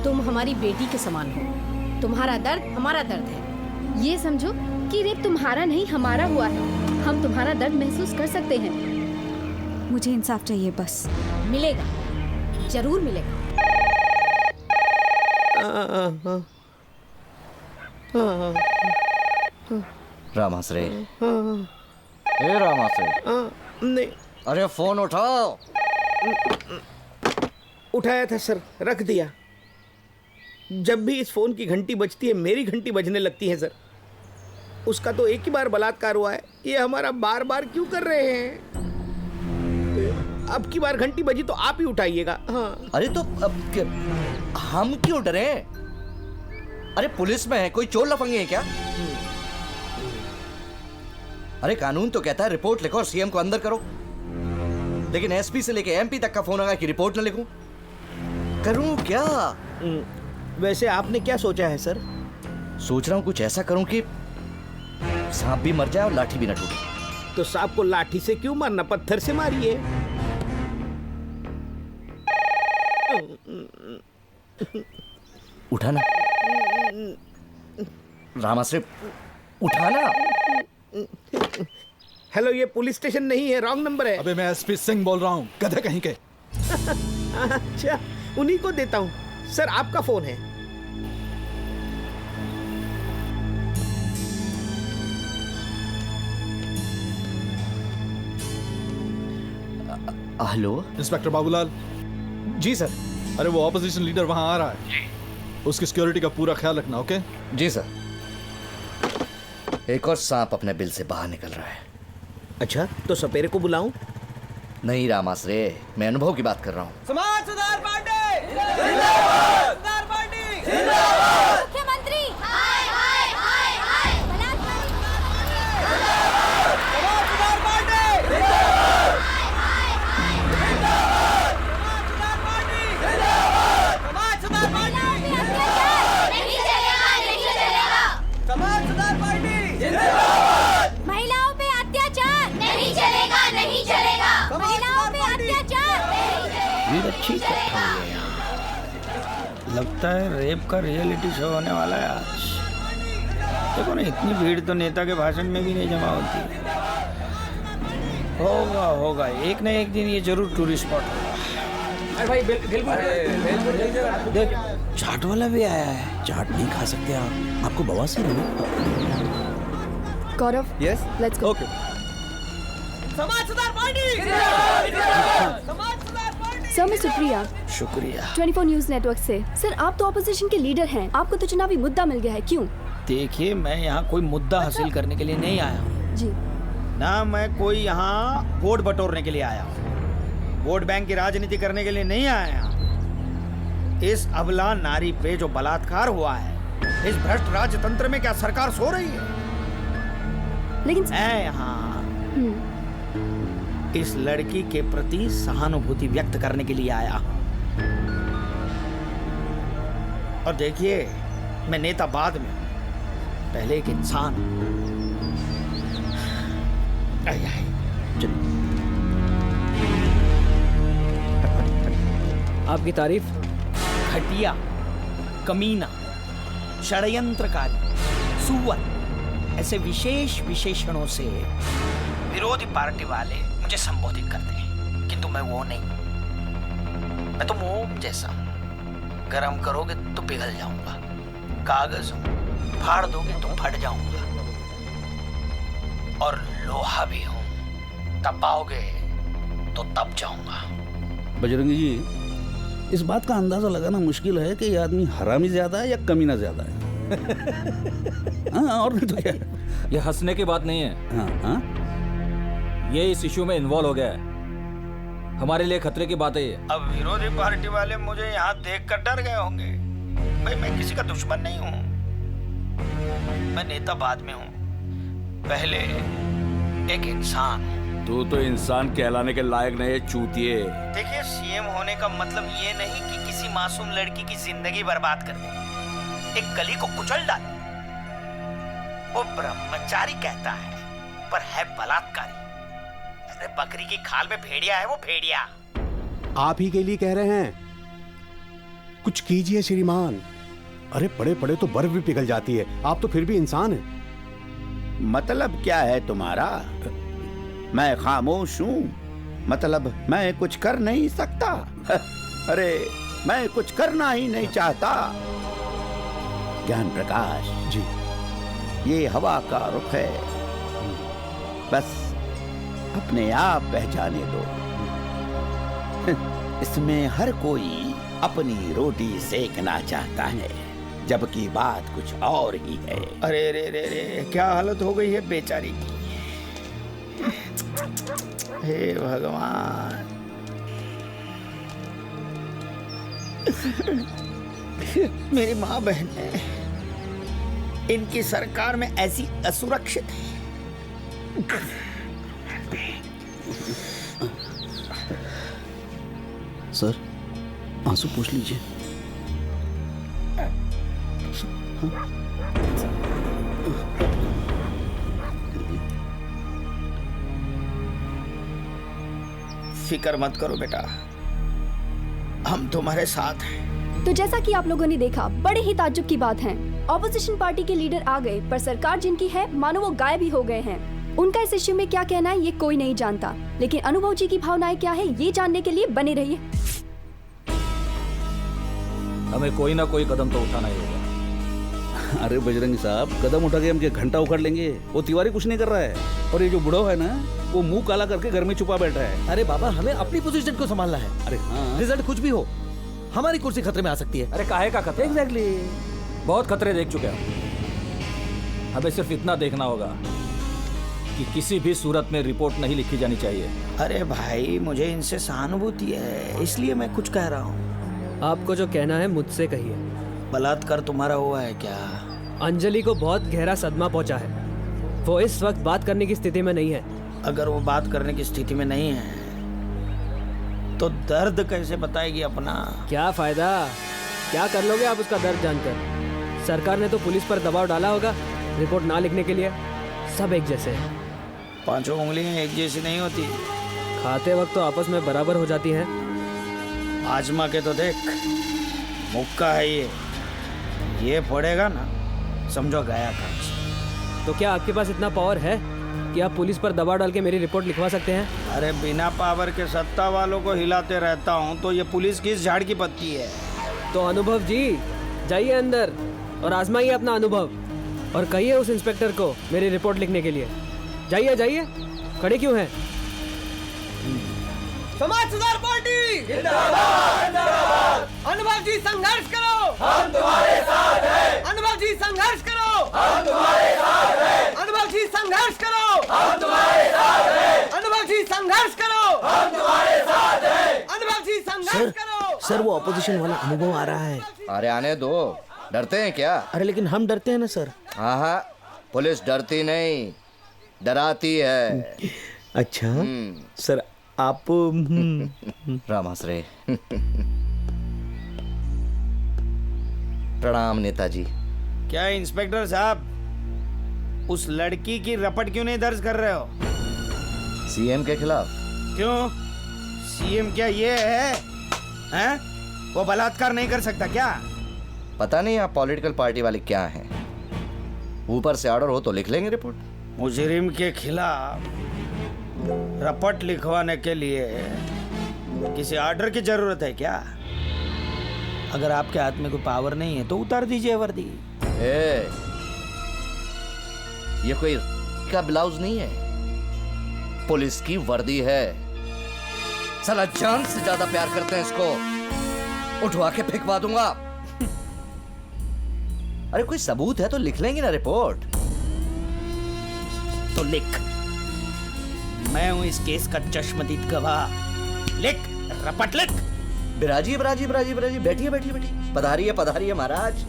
तुम हमारी बेटी के समान हो। तुम्हारा दर्द हमारा दर्द है। ये समझो कि रेप तुम्हारा नहीं हमारा हुआ है। हम तुम्हारा दर्द महसूस कर सकते हैं। मुझे इंसाफ चाहिए बस। मिलेगा, जरूर मिलेगा। रामाश्रे, ए रामाश्रे, नहीं। अरे फोन उठाओ। उठाया था सर, रख दिया। जब भी इस फोन की घंटी बजती है मेरी घंटी बजने लगती है सर। उसका तो एक ही बार बलात्कार हुआ है, ये हमारा बार बार क्यों कर रहे हैं? अब की बार घंटी बजी तो आप ही उठाइएगा। हाँ। अरे तो अब हम क्यों डरे? अरे पुलिस में है, कोई चोर लफंगे है क्या? अरे कानून तो कहता है रिपोर्ट लिखो और सीएम को अंदर करो, लेकिन एसपी से लेके एमपी तक का फोन आया कि रिपोर्ट न लिखूं। करूं क्या? वैसे आपने क्या सोचा है सर? सोच रहा हूं कुछ ऐसा करूं कि सांप भी मर जाए और लाठी भी न टूटे। तो सांप को लाठी से क्यों मारना, पत्थर से मारिए। उठाना रामाश्रे, उठाना। हेलो, ये पुलिस स्टेशन नहीं है, रॉन्ग नंबर है। अबे मैं एसपी सिंह बोल रहा हूँ, गधे कहीं के। अच्छा, उन्हीं को देता हूँ। सर आपका फोन है। Hello, inspector Babulal. जी सर। अरे वो ऑपोजिशन लीडर वहां आ रहा है, उसकी सिक्योरिटी का पूरा ख्याल रखना। ओके जी सर। एक और सांप अपने बिल से बाहर निकल रहा है। अच्छा, तो सपेरे को बुलाऊं? नहीं रामाश्रे, मैं अनुभव की बात कर रहा हूँ। समाज सुधार पार्टी जिंदाबाद, सुधार पार्टी जिंदाबाद। मुख्यमंत्री हाय हाय हाय हाय, समाज सुधार पार्टी जिंदाबाद, समाज सुधार पार्टी जिंदाबाद, समाज सुधार पार्टी नहीं चलेगा, नहीं चलेगा, समाज सुधार पार्टी जिंदाबाद। महिलाओं पे अत्याचार नहीं चलेगा, नहीं चलेगा, महिलाओं पे अत्याचार। भीड़ अच्छी इकट्ठा हुई है यहाँ। लगता है रेप का रियलिटी शो होने वाला है आज। देखो ना, इतनी भीड़ तो नेता के भाषण में भी नहीं जमा होती। होगा होगा, एक न एक दिन ये जरूर टूरिस्ट स्पॉट होगा। अरे भाई बिल्कुल देख, चाट वाला भी आया है। चाट नहीं खा सकते आप, आपको बवासीर है। गौरव, यस, लेट्स गो। ओके। समाज सुधार पार्टी जिंदाबाद, समाज सुधार पार्टी। सर, मैं सुप्रिया, शुक्रिया। 24 न्यूज नेटवर्क से। सर, आप तो ऑपोजिशन के लीडर हैं, आपको तो चुनावी मुद्दा मिल गया है, क्यों? देखिए, मैं यहाँ कोई मुद्दा हासिल करने के लिए नहीं आया हूँ जी। ना मैं कोई यहाँ वोट बटोरने के लिए आया हूँ, वोट बैंक की राजनीति करने के लिए नहीं आया हूँ। इस अबला नारी पे जो बलात्कार हुआ है, इस भ्रष्ट राजतंत्र में क्या सरकार सो रही है? लेकिन मैं यहाँ इस लड़की के प्रति सहानुभूति व्यक्त करने के लिए आया हूँ। और देखिए, मैं नेता बाद में हूँ, पहले एक इंसान हूँ। आपकी तारीफ? घटिया, कमीना, षड्यंत्रकारी, सुअर, ऐसे विशेष विशेषणों से विरोधी पार्टी वाले मुझे संबोधित करते हैं कि किंतु मैं वो नहीं, मैं तो मोम जैसा हूं। गरम करोगे तो पिघल जाऊंगा, कागज हूं, फाड़ दोगे तो फट जाऊंगा, और लोहा भी हूं, तपाओगे तो तप जाऊंगा। बजरंगी जी, इस बात का अंदाजा लगाना मुश्किल है कि ये आदमी हरामी ज्यादा है या कमीना ज्यादा है। हाँ, और नहीं तो क्या। ये हंसने की बात नहीं है। हाँ, हाँ? ये इस इश्यू में इन्वॉल्व हो गया है, हमारे लिए खतरे की बात है ये। अब विरोधी पार्टी वाले मुझे यहाँ देखकर डर गए होंगे। भाई मैं किसी का दुश्मन नहीं हूँ, मैं नेता बाद में हूँ, पहले एक इंसान हूँ। तू तो इंसान कहलाने के लायक नहीं है, चूतिए। देखिए, सीएम होने का मतलब ये नहीं कि किसी मासूम लड़की की जिंदगी बर्बाद कर दे, एक गली को कुचल डाले। वो ब्रह्मचारी कहता है पर है बलात्कारी। अरे बकरी की खाल में भेड़िया है वो, भेड़िया। आप ही के लिए कह रहे हैं, कुछ कीजिए श्रीमान। अरे पड़े पड़े तो बर्फ भी पिघल जाती है, आप तो फिर भी इंसान हैं। मतलब क्या है तुम्हारा? मैं खामोश हूँ, मतलब मैं कुछ कर नहीं सकता? अरे मैं कुछ करना ही नहीं चाहता। ज्ञान प्रकाश जी, ये हवा का रुख है, बस अपने आप पहचाने दो। इसमें हर कोई अपनी रोटी सेकना चाहता है, जबकि बात कुछ और ही है। अरे रे रे रे, क्या हालत हो गई है बेचारी की। हे भगवान, मेरी माँ बहन है, इनकी सरकार में ऐसी असुरक्षित है। सर, आंसू पूछ लीजिए। फिक्र मत करो बेटा, हम तुम्हारे साथ हैं। तो जैसा कि आप लोगों ने देखा, बड़े ही ताज्जुब की बात है, ऑपोजिशन पार्टी के लीडर आ गए, पर सरकार जिनकी है मानो वो गायब ही हो गए हैं। उनका इस इश्यू में क्या कहना है ये कोई नहीं जानता, लेकिन अनुभव जी की भावनाएं क्या है ये जानने के लिए बने रहिए। हमें कोई ना कोई कदम तो उठाना ही होगा। अरे बजरंगी साहब, कदम उठा के हम क्या घंटा उखाड़ लेंगे? वो तिवारी कुछ नहीं कर रहा है, और ये जो बुढ़ा है ना, वो मुंह काला करके घर में छुपा बैठा है। अरे बाबा, हमें अपनी पोजीशन को संभालना है। अरे हाँ, रिजल्ट कुछ भी हो, हमारी कुर्सी खतरे में आ सकती है। अरे काहे का खतरा? एग्जैक्टली, बहुत खतरे देख चुके हैं। हमें सिर्फ इतना देखना होगा कि किसी भी सूरत में रिपोर्ट नहीं लिखी जानी चाहिए। अरे भाई, मुझे इनसे सहानुभूति है, इसलिए मैं कुछ कह रहा हूँ। आपको जो कहना है मुझसे कहिए। बलात्कार तुम्हारा हुआ है क्या? अंजलि को बहुत गहरा सदमा पहुंचा है, वो इस वक्त बात करने की स्थिति में नहीं है। अगर वो बात करने की स्थिति में नहीं है तो दर्द कैसे बताएगी अपना? क्या फायदा, क्या कर लोगे आप उसका दर्द जानकर? सरकार ने तो पुलिस पर दबाव डाला होगा रिपोर्ट ना लिखने के लिए। सब एक जैसे हैं। पांचों उंगलियां एक जैसी नहीं होती, खाते वक्त तो आपस में बराबर हो जाती हैं। आजमा के तो देख, मुक्का है ये पड़ेगा ना, समझो गया काम। तो क्या आपके पास इतना पावर है कि आप पुलिस पर दबाव डाल के मेरी रिपोर्ट लिखवा सकते हैं? अरे बिना पावर के सत्ता वालों को हिलाते रहता हूँ तो ये पुलिस किस झाड़ की पत्ती है? तो अनुभव जी, जाइए अंदर और आजमाइए अपना अनुभव, और कहिए उस इंस्पेक्टर को मेरी रिपोर्ट लिखने के लिए। जाइए जाइए, खड़े क्यों हैं? समाज सुधार पार्टी जिंदाबाद जिंदाबाद। अनुभव जी संघर्ष करो, हम तुम्हारे साथ हैं। अनुभव जी संघर्ष करो, हम तुम्हारे साथ हैं। अनुभव जी संघर्ष करो, हम तुम्हारे साथ हैं। अनुभव जी संघर्ष करो, हम तुम्हारे साथ हैं। अनुभव जी संघर्ष करो। सर, वो ऑपोजिशन वाला अनुभव आ रहा है। अरे आने दो, डरते हैं क्या? अरे लेकिन हम डरते हैं ना सर। हाँ हाँ, पुलिस डरती नहीं, डराती है। अच्छा सर, आप रामाश्रय। प्रणाम नेताजी। क्या इंस्पेक्टर साहब, उस लड़की की रपट क्यों नहीं दर्ज कर रहे हो? सीएम के खिलाफ। क्यों? सीएम क्या ये है? हैं? वो बलात्कार नहीं कर सकता क्या? पता नहीं आप पॉलिटिकल पार्टी वाले क्या हैं, ऊपर से ऑर्डर हो तो लिख लेंगे रिपोर्ट। मुजरिम के खिलाफ रपट लिखवाने के लिए किसी ऑर्डर की जरूरत है क्या? अगर आपके हाथ में कोई पावर नहीं है तो उतार दीजिए वर्दी। ये कोई का ब्लाउज नहीं है, पुलिस की वर्दी है। साला जान से ज्यादा प्यार करते हैं इसको, उठवा के फेंकवा दूंगा। अरे कोई सबूत है तो लिख लेंगे ना रिपोर्ट। तो लिख, मैं हूं इस केस का चश्मदीद गवाह। लिख, रपट लिख। बिराजी बिराजी बिराजी बिराजी, बैठिए बैठिए बैठिए, पधारिए महाराज।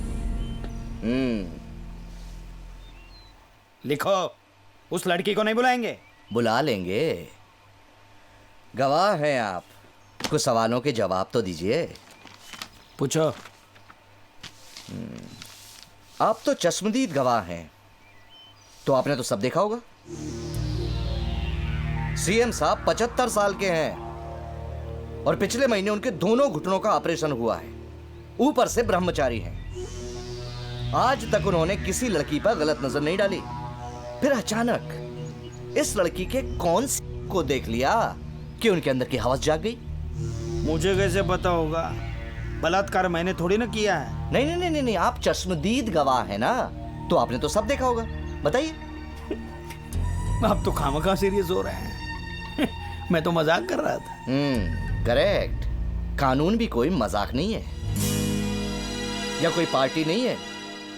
लिखो। उस लड़की को नहीं बुलाएंगे? बुला लेंगे, गवाह हैं आप, कुछ सवालों के जवाब तो दीजिए। पूछो। आप तो चश्मदीद गवाह हैं, तो आपने तो सब देखा होगा। सीएम साहब 75 साल के हैं और पिछले महीने उनके दोनों घुटनों का ऑपरेशन हुआ है, ऊपर से ब्रह्मचारी हैं। आज तक उन्होंने किसी लड़की पर गलत नजर नहीं डाली, फिर अचानक इस लड़की के कौन सी को देख लिया कि उनके अंदर की हवस जाग गई। मुझे कैसे पता होगा? बलात्कार मैंने थोड़ी ना किया है। नहीं नहीं नहीं नहीं, आप चश्मदीद गवाह है ना, तो आपने तो सब देखा होगा। बताइए। आप तो खामखा सीरियस हो रहे हैं। मैं तो मजाक कर रहा था। करेक्ट। कानून भी कोई मजाक नहीं है, या कोई पार्टी नहीं है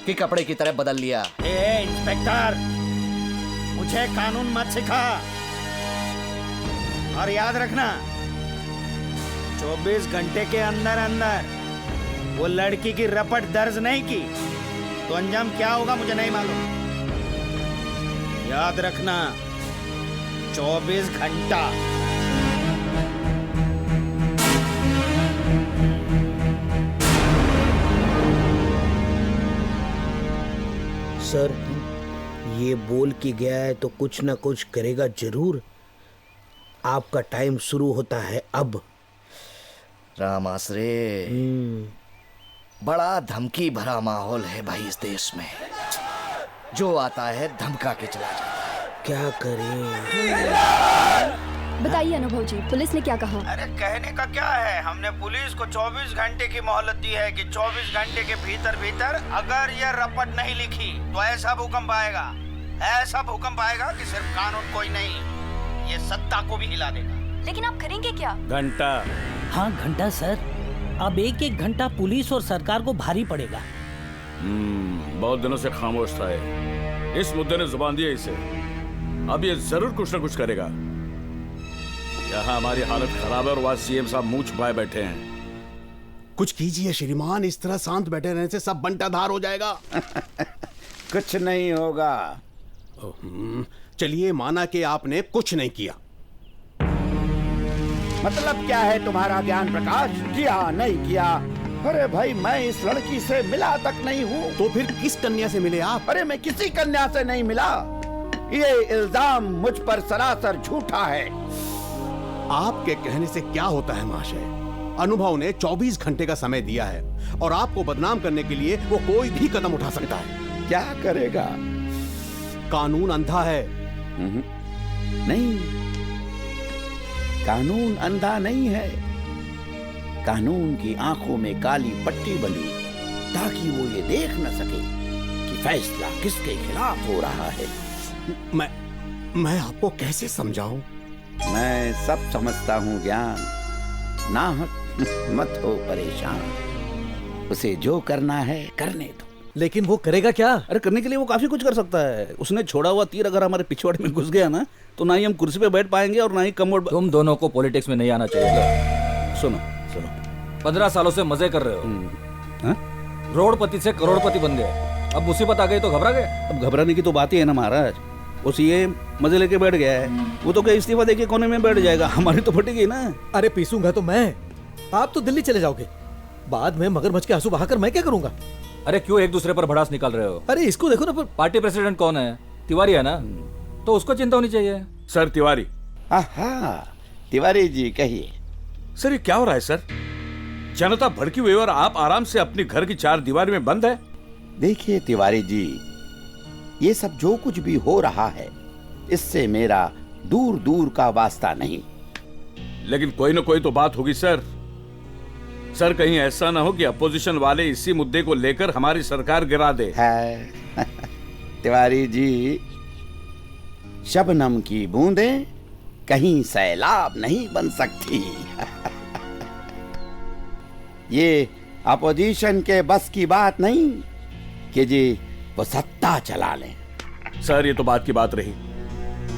कि कपड़े की तरह बदल लिया। इंस्पेक्टर, मुझे कानून मत सिखा। और याद रखना, 24 घंटे के अंदर अंदर वो लड़की की रपट दर्ज नहीं की तो अंजाम क्या होगा मुझे नहीं मालूम। याद रखना, 24 घंटा। सर, ये बोल के गया है तो कुछ ना कुछ करेगा जरूर। आपका टाइम शुरू होता है अब। राम आसरे, बड़ा धमकी भरा माहौल है भाई इस देश में। जो आता है धमका के चला जाता है। क्या करें? बताइए अनुभव जी, पुलिस ने क्या कहा? अरे कहने का क्या है, हमने पुलिस को 24 घंटे की मोहलत दी है कि 24 घंटे के भीतर भीतर अगर ये रपट नहीं लिखी तो ऐसा भूकंप आएगा, ऐसा भूकंप आएगा कि सिर्फ कानून कोई नहीं, ये सत्ता को भी हिला देगा। लेकिन आप करेंगे क्या? घंटा। हाँ घंटा सर, अब एक घंटा पुलिस और सरकार को भारी पड़ेगा। बहुत दिनों से खामोश था ये। इस मुद्दे ने जुबान दी है इसे, अब ये जरूर कुछ न कुछ करेगा। यहाँ हमारी हालत खराब है और वहाँ सीएम साहब मुंह छुपाए बैठे हैं। कुछ कीजिए श्रीमान, इस तरह शांत बैठे रहने से सब बंटाधार हो जाएगा। कुछ नहीं होगा। चलिए, माना कि आपने कुछ नहीं किया। मतलब क्या है तुम्हारा ज्ञान प्रकाश? किया नहीं किया? अरे भाई, मैं इस लड़की से मिला तक नहीं हूँ। तो फिर किस कन्या से मिले आप? अरे मैं किसी कन्या से नहीं मिला। ये इल्जाम मुझ पर सरासर झूठा है। आपके कहने से क्या होता है महाशय? अनुभव ने 24 घंटे का समय दिया है और आपको बदनाम करने के लिए वो कोई भी कदम उठा सकता है। क्या करेगा? कानून अंधा है। नहीं, कानून अंधा नहीं है। कानून की आंखों में काली पट्टी बनी ताकि वो ये देख न सके कि फैसला किसके खिलाफ हो रहा है। मैं आपको कैसे समझाऊं? मैं सब समझता हूँ ज्ञान, नाहक मत हो परेशान। उसे जो करना है करने दो। लेकिन वो करेगा क्या? अरे करने के लिए वो काफी कुछ कर सकता है। उसने छोड़ा हुआ तीर अगर हमारे पिछवाड़े में घुस गया ना, तो ना ही हम कुर्सी पे बैठ पाएंगे और ना ही कमोड। तुम दोनों को पॉलिटिक्स में नहीं आना चाहिए। सुनो सुनो, 15 सालों से मजे कर रहे हो, रोडपति से करोड़पति बन गए, अब मुसीबत आ गई तो घबरा गए। अब घबराने की तो बात ही है ना महाराज। वो ये मजे लेके बैठ गया है, वो तो क्या इस्तीफा देके कोने में बैठ जाएगा, हमारी तो फटेगी ना। अरे पीसूंगा तो मैं, आप तो दिल्ली चले जाओगे, बाद में मगरमच्छ के आंसू बहाकर मैं क्या करूंगा? अरे क्यों एक दूसरे पर भड़ास निकाल रहे हो? अरे इसको देखो ना। पार्टी प्रेसिडेंट कौन है? तिवारी है ना, तो उसको चिंता होनी चाहिए। सर तिवारी। तिवारी जी कहिए। सर ये क्या हो रहा है सर? जनता भड़की हुई और आप आराम से अपनी घर की 4 दीवार में बंद है। देखिए तिवारी जी, ये सब जो कुछ भी हो रहा है इससे मेरा दूर दूर का वास्ता नहीं। लेकिन कोई ना कोई तो बात होगी सर। सर कहीं ऐसा ना हो कि अपोजिशन वाले इसी मुद्दे को लेकर हमारी सरकार गिरा दे। है तिवारी जी, शबनम की बूंदें कहीं सैलाब नहीं बन सकती। ये अपोजिशन के बस की बात नहीं कि जी वो सत्ता चला लें। सर ये तो बात की बात रही,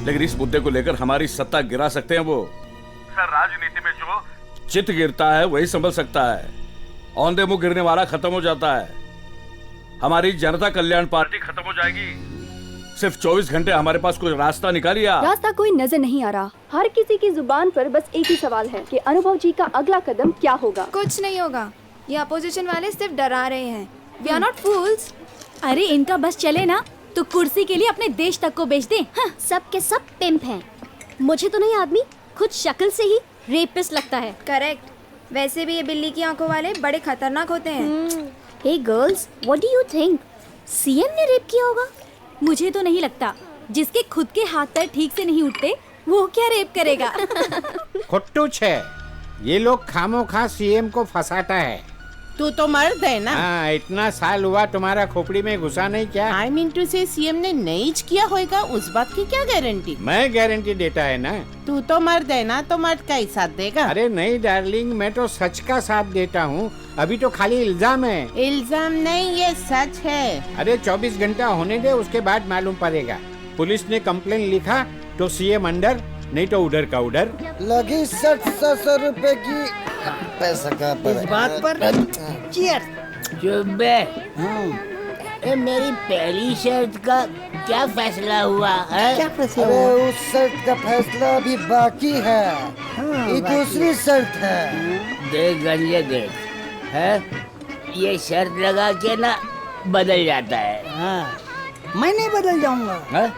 लेकिन इस मुद्दे को लेकर हमारी सत्ता गिरा सकते हैं वो। सर राजनीति में जो चित गिरता है वही संभल सकता है। औंधे मुंह गिरने वाला खत्म हो जाता है। हमारी जनता कल्याण पार्टी खत्म हो जाएगी। सिर्फ 24 घंटे हमारे पास कोई रास्ता निकालिए। रास्ता कोई नजर नहीं आ रहा। हर किसी की जुबान पर बस एक ही सवाल है कि अनुभव जी का अगला कदम क्या होगा। कुछ नहीं होगा, ये अपोजिशन वाले सिर्फ डरा रहे हैं। वी आर नॉट फूल्स। अरे इनका बस चले ना तो कुर्सी के लिए अपने देश तक को बेच दें। हाँ, सब के सब पिंप हैं। मुझे तो नहीं आदमी खुद शक्ल से ही रेपिस्ट लगता है। करेक्ट। वैसे भी ये बिल्ली की आंखों वाले बड़े खतरनाक होते हैं। Hey girls, what do you think? CM ने रेप किया होगा? मुझे तो नहीं लगता। जिसके खुद के हाथ पैर ठीक से नहीं उठते वो क्या रेप करेगा? खुट्टू छे, ये लोग खामोखा सीएम को फंसाता है। तू तो मर्द है ना। हाँ, इतना साल हुआ तुम्हारा खोपड़ी में घुसा नहीं क्या? आई मीन टू से सीएम ने नहीं किया होगा, उस बात की क्या गारंटी? मैं गारंटी देता है ना। तू तो मर्द है ना, तो मर्द का ही साथ देगा। अरे नहीं डार्लिंग, मैं तो सच का साथ देता हूँ। अभी तो खाली इल्जाम है। इल्जाम नहीं, ये सच है। अरे 24 घंटा होने दे, उसके बाद मालूम पड़ेगा। पुलिस ने कंप्लेन लिखा तो सीएम अंडर, नहीं तो उधर का उधर। लगी 60-700 रुपए की पैसा का इस बात पर चीयर्स। ए, मेरी पहली शर्त का क्या फैसला हुआ है? क्या फैसला अरे हुआ? उस शर्त का फैसला अभी बाकी है। ये दूसरी शर्त है। देख गंजे देख, है ये शर्त लगा के ना बदल जाता है। हाँ, मैं नहीं बदल जाऊंगा। है?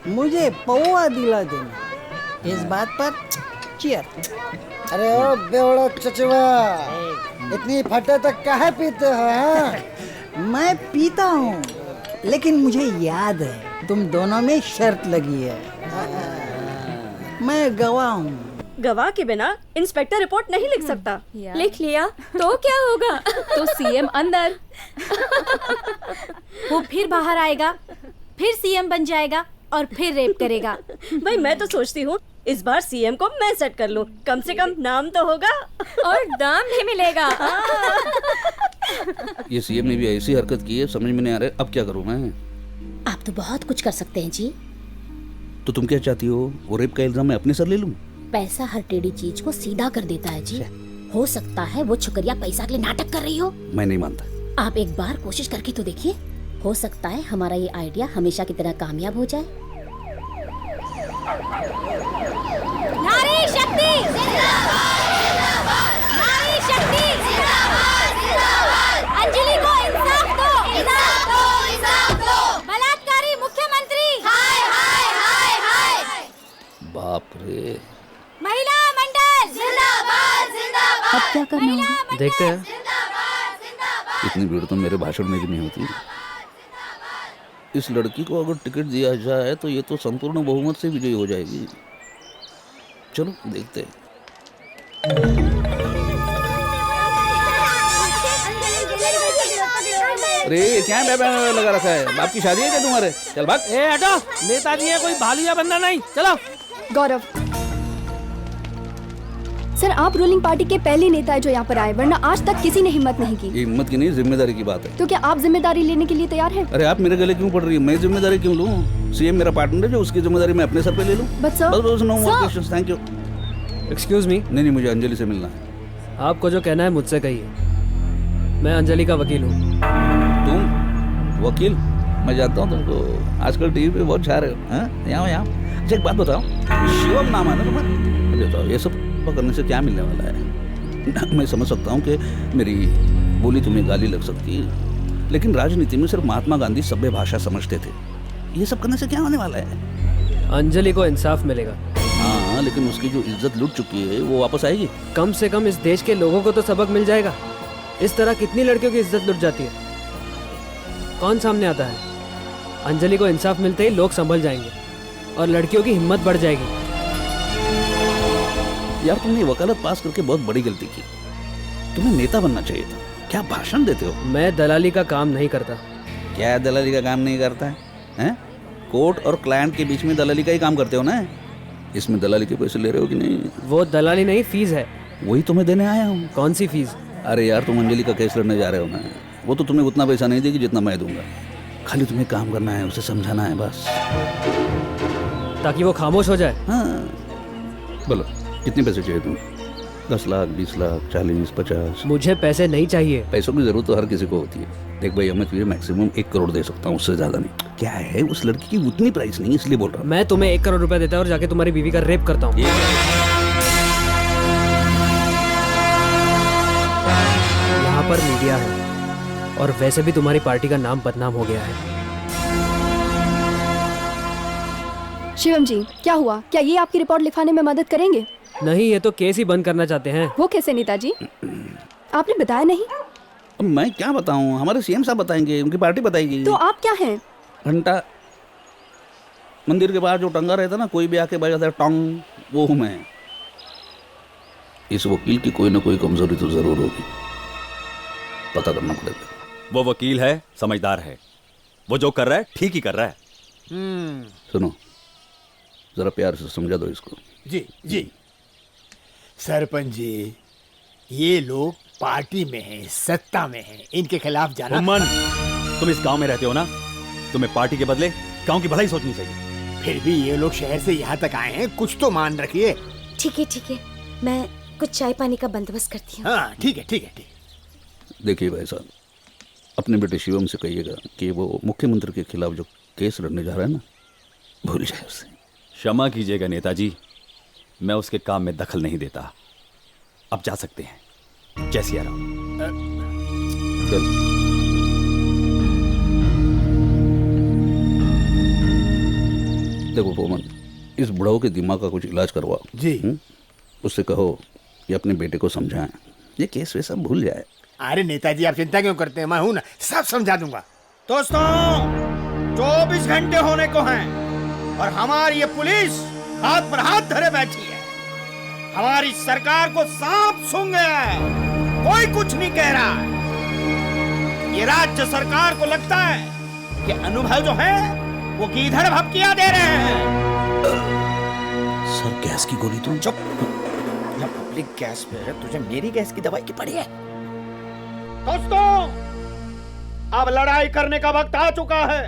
मुझे पौवा दिला देना। इस बात पर चीयर। अरे ओ बेवड़ा चचवा, इतनी फटा तक काहे पीते हो? हाँ? मैं पीता हूँ, लेकिन मुझे याद है तुम दोनों में शर्त लगी है। मैं गवाह हूँ। गवाह के बिना इंस्पेक्टर रिपोर्ट नहीं लिख सकता। लिख लिया तो क्या होगा? तो सीएम अंदर। वो फिर बाहर आएगा, फिर सीएम बन जाएगा और फिर रेप करेगा। भाई मैं तो सोचती हूँ इस बार सीएम को मैं सेट कर लूँ, कम से कम नाम तो होगा और दाम भी मिलेगा। ये सीएम ने भी ऐसी हरकत की है, समझ में नहीं आ रहा है अब क्या करूँ मैं। आप तो बहुत कुछ कर सकते हैं जी। तो तुम क्या चाहती हो, वो रेप का इल्जाम मैं अपने सर ले लूं? पैसा हर टेढ़ी चीज को सीधा कर देता है जी। हो सकता है वो छुकरिया पैसा के लिए नाटक कर रही हो। मैं नहीं मानता। आप एक बार कोशिश करके तो देखिए, हो सकता है हमारा ये आइडिया हमेशा की तरह कामयाब हो जाए। नारी शक्ति जिंदाबाद, जिंदाबाद। नारी शक्ति जिंदाबाद, जिंदाबाद। अंजलि को इंसाफ दो, इंसाफ दो, इंसाफ दो। बलात्कारी मुख्यमंत्री हाय हाय हाय हाय। बाप रे। महिला मंडल जिंदाबाद, जिंदाबाद। अब क्या करना होगा? देखते हैं। इतनी भीड़ तो मेरे भाषण में भी नहीं होती। इस लड़की को अगर टिकट दिया जाए तो ये तो संपूर्ण बहुमत से विजयी हो जाएगी। चलो देखते हैं। अरे क्या बैनर लगा रखा है? बाप की शादी है क्या तुम्हारे? चल भाग। ए हटो, नेताजी है कोई भालू बंदा नहीं। चलो। गौरव सर, आप रूलिंग पार्टी के पहले नेता है जो यहाँ पर आए, वरना आज तक किसी ने हिम्मत नहीं की। ये हिम्मत की नहीं, जिम्मेदारी की बात है। तो क्या आप जिम्मेदारी लेने के लिए तैयार हैं? अरे आप मेरे गले क्यों पड़ रही है? मैं जिम्मेदारी क्यों लूं? सीएम मेरा पार्टनर है, जो उसकी जिम्मेदारी मैं अपने सर पे ले लूं। बस no more questions, thank you. Excuse me. नहीं, मुझे अंजलि से मिलना है। आपको जो कहना है मुझसे कहिए। मैं अंजलि का वकील हूँ। तुम वकील? मैं जानता हूँ तुमको, आजकल टीवी पे बहुत छा रहे हो। यहाँ अच्छा एक बात बताओ, शिवम नाम है ना तुम्हारा? बताओ ये सब करने से क्या मिलने वाला है? मैं समझ सकता हूँ कि मेरी बोली तुम्हें गाली लग सकती है, लेकिन राजनीति में सिर्फ महात्मा गांधी सभ्य भाषा समझते थे। ये सब करने से क्या होने वाला है? अंजलि को इंसाफ मिलेगा। हाँ, लेकिन उसकी जो इज्जत लुट चुकी है वो वापस आएगी। कम से कम इस देश के लोगों को तो सबक मिल जाएगा। इस तरह कितनी लड़कियों की इज्जत लुट जाती है। कौन सामने आता है? अंजलि को इंसाफ मिलते ही लोग संभल जाएंगे और लड़कियों की हिम्मत बढ़ जाएगी। यार तुमने वकालत पास करके बहुत बड़ी गलती की। तुम्हें नेता बनना चाहिए था। क्या भाषण देते हो? मैं दलाली का काम नहीं करता। क्या दलाली का काम नहीं करता है, हैं? कोर्ट और क्लाइंट के बीच में दलाली का ही काम करते हो ना? इसमें दलाली के पैसे ले रहे हो कि नहीं? वो दलाली नहीं, फीस है। वही तुम्हें देने आया हूँ। कौन सी फीस? अरे यार तुम अंजलि का केस लड़ने जा रहे हो ना, वो तो तुम्हें उतना पैसा नहीं देगी जितना मैं दूंगा। खाली तुम्हें काम करना है, उसे समझाना है बस, ताकि वो खामोश हो जाए। हाँ बोलो कितने पैसे चाहिए तुम्हें? 10 लाख, 20 लाख, 40, 50? मुझे पैसे नहीं चाहिए। पैसों की जरूरत तो हर किसी को होती है। देख भाई, मैं तुझे मैक्सिमम 1 करोड़ दे सकता हूँ, उससे ज्यादा नहीं। क्या है, उस लड़की की उतनी प्राइस नहीं, इसलिए बोल रहा हूँ। मैं तुम्हें 1 करोड़ रुपए देता हूँ और जाके तुम्हारी बीवी का रेप करता हूँ। यहाँ पर मीडिया है और वैसे भी तुम्हारी पार्टी का नाम बदनाम हो गया है। शिवम जी, क्या हुआ? क्या ये आपकी रिपोर्ट लिखवाने में मदद करेंगे? नहीं, ये तो केस ही बंद करना चाहते हैं। वो कैसे नेताजी? आपने बताया नहीं। अब मैं क्या बताऊं, हमारे सीएम साहब बताएंगे, उनकी पार्टी बताएगी। तो आप क्या हैं? घंटा मंदिर के बाहर जो टंगा रहता ना, कोई भी आके बजाता है टोंग, वो हूं मैं। इस वकील की कोई ना कोई कमजोरी तो जरूर होगी, पता करना पड़ेगा। वो वकील है, समझदार है, वो जो कर रहा है ठीक ही कर रहा है। सुनो, जरा प्यार से समझा दो इसको। जी जी सरपंच जी, ये लोग पार्टी में हैं, सत्ता में हैं, इनके खिलाफ जाना। उमन, तुम इस गांव में रहते हो ना, तुम्हें पार्टी के बदले गांव की भलाई सोचनी चाहिए। फिर भी ये लोग शहर से यहाँ तक आए हैं, कुछ तो मान रखिए। ठीक है, मैं कुछ चाय पानी का बंदोबस्त करती हूँ। हाँ ठीक है। देखिए भाई साहब, अपने बेटे शिवम से कहिएगा कि वो मुख्यमंत्री के खिलाफ जो केस लड़ने जा रहा है ना, भूल जाए उसे। क्षमा कीजिएगा नेताजी, मैं उसके काम में दखल नहीं देता। अब जा सकते हैं। जय सिया राम। देखो पोमन, इस बुढ़ाऊ के दिमाग का कुछ इलाज करवाओ जी। उससे कहो कि अपने बेटे को समझाएं, ये केस वे सब भूल जाए। अरे नेताजी, आप चिंता क्यों करते हैं, मैं हूं ना, सब समझा दूंगा। दोस्तों, 24 घंटे होने को हैं और हमारी ये पुलिस हाथ पर हाथ धरे बैठी है। हमारी सरकार को सांप सूंघ गया है, कोई कुछ नहीं कह रहा है। ये राज्य सरकार को लगता है कि अनुभव जो है वो गीधड़ भपकियां दे रहे हैं। सर, गैस की गोली तुम चुप। जब पब्लिक गैस पे है, तुझे मेरी गैस की दवाई की पड़ी है। दोस्तों, अब लड़ाई करने का वक्त आ चुका है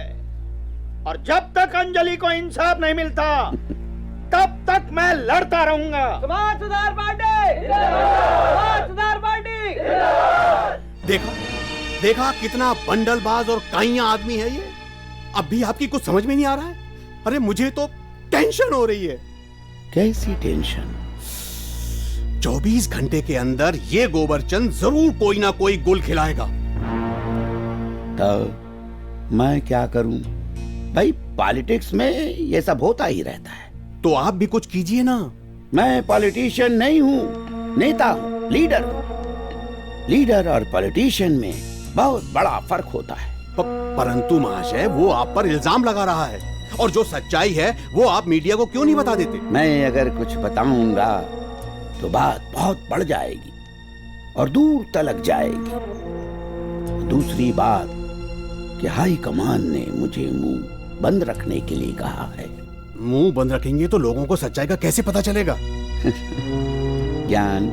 और जब तक अंजलि को इंसाफ नहीं मिलता तब तक मैं लड़ता रहूंगा। समाज सुधार पार्टी, समाज सुधार पार्टी। देखा कितना बंडलबाज और काइया आदमी है ये। अब भी आपकी कुछ समझ में नहीं आ रहा है? अरे मुझे तो टेंशन हो रही है। कैसी टेंशन? 24 घंटे के अंदर ये गोबरचंद जरूर कोई ना कोई गुल खिलाएगा। तो मैं क्या करूं भाई, पॉलिटिक्स में ये सब होता ही रहता है। तो आप भी कुछ कीजिए ना। मैं पॉलिटिशियन नहीं हूँ, नेता हूँ, लीडर हूँ। लीडर और पॉलिटिशियन में बहुत बड़ा फर्क होता है। परंतु महाशय, वो आप पर इल्जाम लगा रहा है और जो सच्चाई है वो आप मीडिया को क्यों नहीं बता देते? मैं अगर कुछ बताऊंगा तो बात बहुत बढ़ जाएगी और दूर तलक जाएगी। दूसरी बात कि हाई कमान ने मुझे मुंह बंद रखने के लिए कहा है। मुंह बंद रखेंगे तो लोगों को सच्चाई का कैसे पता चलेगा? ज्ञान,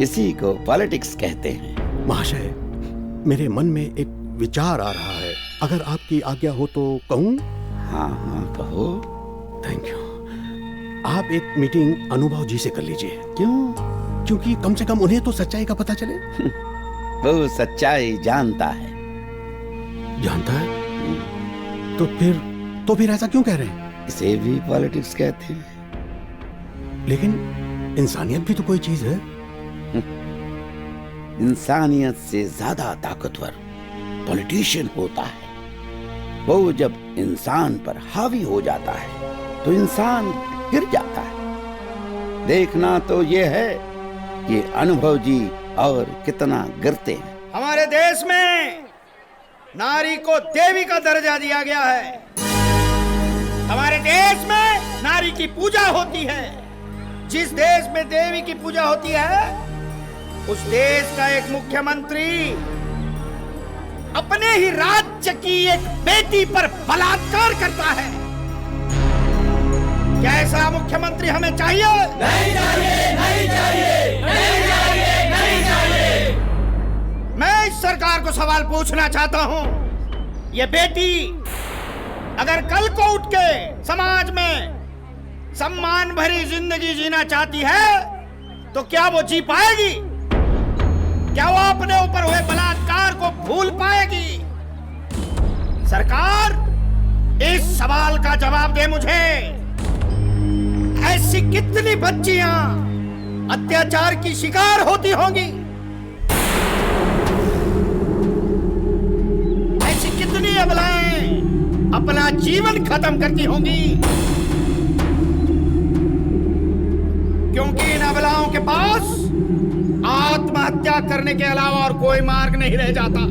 इसी को पॉलिटिक्स कहते हैं। महाशय, मेरे मन में एक विचार आ रहा है, अगर आपकी आज्ञा हो तो कहूं? हाँ कहो। Thank you. आप एक मीटिंग अनुभव जी से कर लीजिए। क्यों? क्योंकि कम से कम उन्हें तो सच्चाई का पता चले। वो सच्चाई जानता है। जानता है? तो फिर ऐसा क्यों कह रहे हैं? इसे भी पॉलिटिक्स कहते हैं। लेकिन इंसानियत भी तो कोई चीज है। इंसानियत से ज्यादा ताकतवर पॉलिटिशियन होता है। वो जब इंसान पर हावी हो जाता है तो इंसान गिर जाता है। देखना तो ये है कि अनुभव जी और कितना गिरते हैं। हमारे देश में नारी को देवी का दर्जा दिया गया है। हमारे देश में नारी की पूजा होती है। जिस देश में देवी की पूजा होती है, उस देश का एक मुख्यमंत्री अपने ही राज्य की एक बेटी पर बलात्कार करता है। क्या ऐसा मुख्यमंत्री हमें चाहिए? नहीं चाहिए, नहीं चाहिए, नहीं चाहिए, नहीं चाहिए। मैं इस सरकार को सवाल पूछना चाहता हूं, ये बेटी अगर कल को उठ के समाज में सम्मान भरी जिंदगी जीना चाहती है तो क्या वो जी पाएगी? क्या वो अपने ऊपर हुए बलात्कार को भूल पाएगी? सरकार इस सवाल का जवाब दे मुझे। ऐसी कितनी बच्चियां अत्याचार की शिकार होती होंगी? ऐसी कितनी अबलाएं अपना जीवन खत्म करती होंगी? क्योंकि इन अबलाओं के पास आत्महत्या करने के अलावा और कोई मार्ग नहीं रह जाता।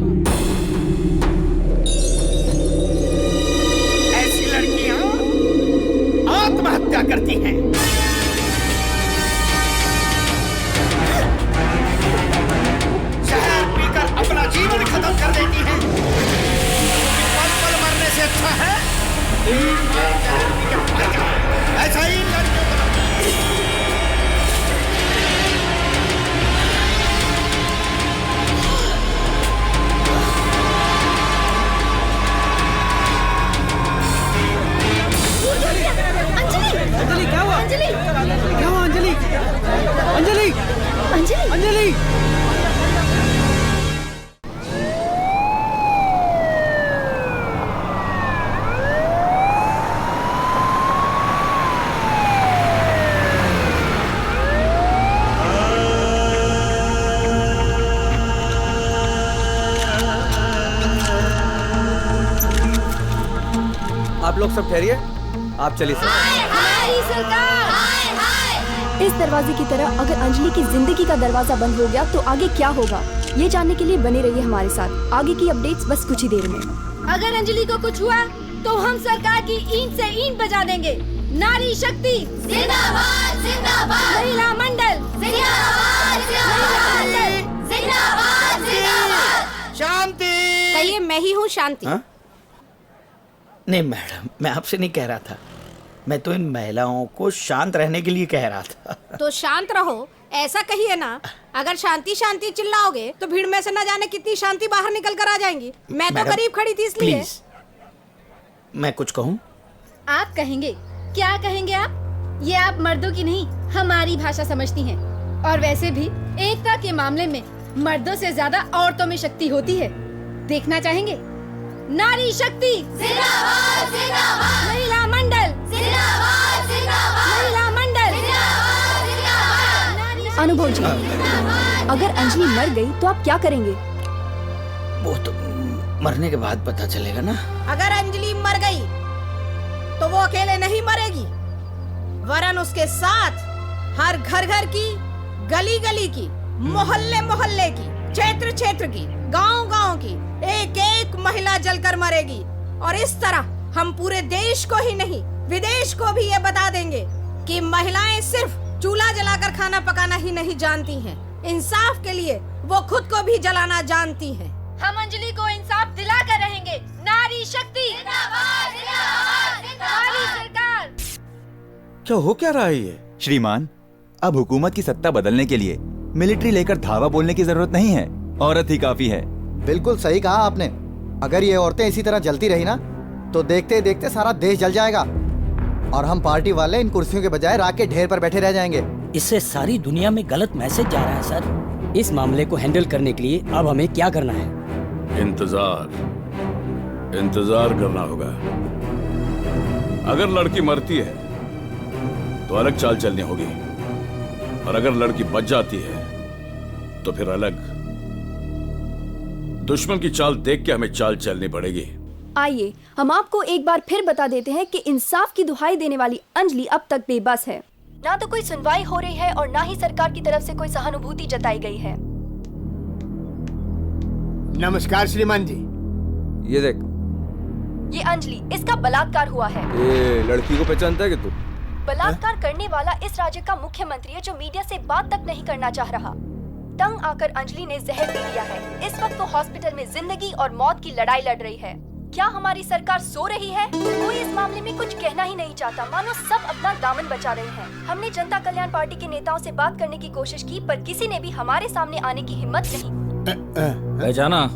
ऐसी लड़कियां आत्महत्या करती हैं। शहर पीकर अपना जीवन खत्म कर देती हैं। पल पल मरने से अच्छा है ऐसा ही लड़कियों को अंजलि क्या हुआ? अंजलि क्या हुआ? अंजलि अंजलि अंजलि अंजलि आप लोग सब ठहरिए, आप चलिए इस दरवाजे की तरह अगर अंजलि की जिंदगी का दरवाजा बंद हो गया तो आगे क्या होगा, ये जानने के लिए बने रहिए हमारे साथ। आगे की अपडेट्स बस कुछ ही देर में। अगर अंजलि को कुछ हुआ तो हम सरकार की ईंट से ईंट बजा देंगे। नारी शक्ति जिंदाबाद, जिंदाबाद। महिला मंडल जिंदाबाद, जिंदाबाद, जिंदाबाद। शांति। कहिए, मैं ही हूँ शांति। नहीं मैडम, मैं आपसे नहीं कह रहा था, मैं तो इन महिलाओं को शांत रहने के लिए कह रहा था। तो शांत रहो, ऐसा कहिए ना। अगर शांति शांति चिल्लाओगे तो भीड़ में से न जाने कितनी शांति बाहर निकल कर आ जाएंगी। मैं तो करीब खड़ी थी इसलिए। प्लीज, मैं कुछ कहूँ? आप कहेंगे? क्या कहेंगे आप? ये आप मर्दों की नहीं हमारी भाषा समझती हैं। और वैसे भी एकता के मामले में मर्दों से ज्यादा औरतों में शक्ति होती है। देखना चाहेंगे? नारी शक्ति जिंदाबाद, जिंदाबाद। महिला मंडल जिंदाबाद, जिंदाबाद। महिला मंडल जिंदाबाद, जिंदाबाद। अनुभव जी, अगर अंजलि मर गई तो आप क्या करेंगे? वो तो मरने के बाद पता चलेगा ना। अगर अंजलि मर गई तो वो अकेले नहीं मरेगी, वरन उसके साथ हर घर घर की, गली गली की, मोहल्ले मोहल्ले की, क्षेत्र क्षेत्र की, गांव गांव की एक एक महिला जलकर मरेगी। और इस तरह हम पूरे देश को ही नहीं विदेश को भी ये बता देंगे कि महिलाएं सिर्फ चूल्हा जलाकर खाना पकाना ही नहीं जानती हैं, इंसाफ के लिए वो खुद को भी जलाना जानती हैं। हम अंजलि को इंसाफ दिला कर रहेंगे। नारी शक्ति जिंदाबाद, जिंदाबाद, जिंदाबाद। सरकार क्या हो क्या रहा है ये? श्रीमान, अब हुकूमत की सत्ता बदलने के लिए मिलिट्री लेकर धावा बोलने की जरूरत नहीं है, औरत ही काफी है। बिल्कुल सही कहा आपने। अगर ये औरतें इसी तरह जलती रही ना तो देखते देखते सारा देश जल जाएगा और हम पार्टी वाले इन कुर्सियों के बजाय राख के ढेर पर बैठे रह जाएंगे। इससे सारी दुनिया में गलत मैसेज जा रहा है सर। इस मामले को हैंडल करने के लिए अब हमें क्या करना है? इंतजार करना होगा। अगर लड़की मरती है तो अलग चाल चलनी होगी, और अगर लड़की बच जाती है तो फिर अलग। दुश्मन की चाल देख के हमें चाल चलनी पड़ेगी। आइए हम आपको एक बार फिर बता देते हैं कि इंसाफ की दुहाई देने वाली अंजलि अब तक बेबस है। ना तो कोई सुनवाई हो रही है और ना ही सरकार की तरफ से कोई सहानुभूति जताई गई है। नमस्कार श्रीमान जी। ये देख, ये अंजलि, इसका बलात्कार हुआ है। ये लड़की को पहचानता है कि तू? बलात्कार करने वाला इस राज्य का मुख्यमंत्री है जो मीडिया से बात तक नहीं करना चाह रहा। तंग आकर अंजलि ने जहर पी लिया है। इस वक्त वो हॉस्पिटल में जिंदगी और मौत की लड़ाई लड़ रही है। क्या हमारी सरकार सो रही है? कोई इस मामले में कुछ कहना ही नहीं चाहता, मानो सब अपना दामन बचा रहे हैं। हमने जनता कल्याण पार्टी के नेताओं से बात करने की कोशिश की, पर किसी ने भी हमारे सामने आने की हिम्मत नहीं। पहचाना?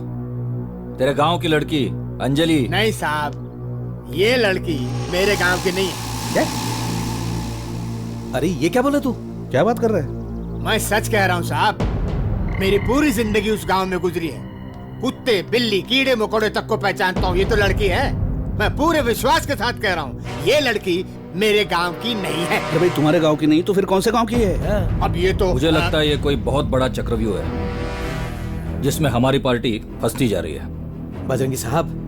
तेरे गांव की लड़की अंजलि? नहीं साहब, ये लड़की मेरे गांव की नहीं है। अरे ये क्या बोला तू? क्या बात कर रहा है? मैं सच कह रहा हूँ साहब, मेरी पूरी जिंदगी उस गांव में गुजरी है। कुत्ते, बिल्ली, कीड़े मकोड़े तक को पहचानता हूँ। ये तो लड़की है। मैं पूरे विश्वास के साथ कह रहा हूँ, ये लड़की मेरे गांव की नहीं है। अरे भाई तुम्हारे गांव की नहीं तो फिर कौन से गांव की है? अब ये तो मुझे लगता है ये कोई बहुत बड़ा चक्रव्यूह है जिसमें हमारी पार्टी फंसती जा रही है। बजरंगी साहब,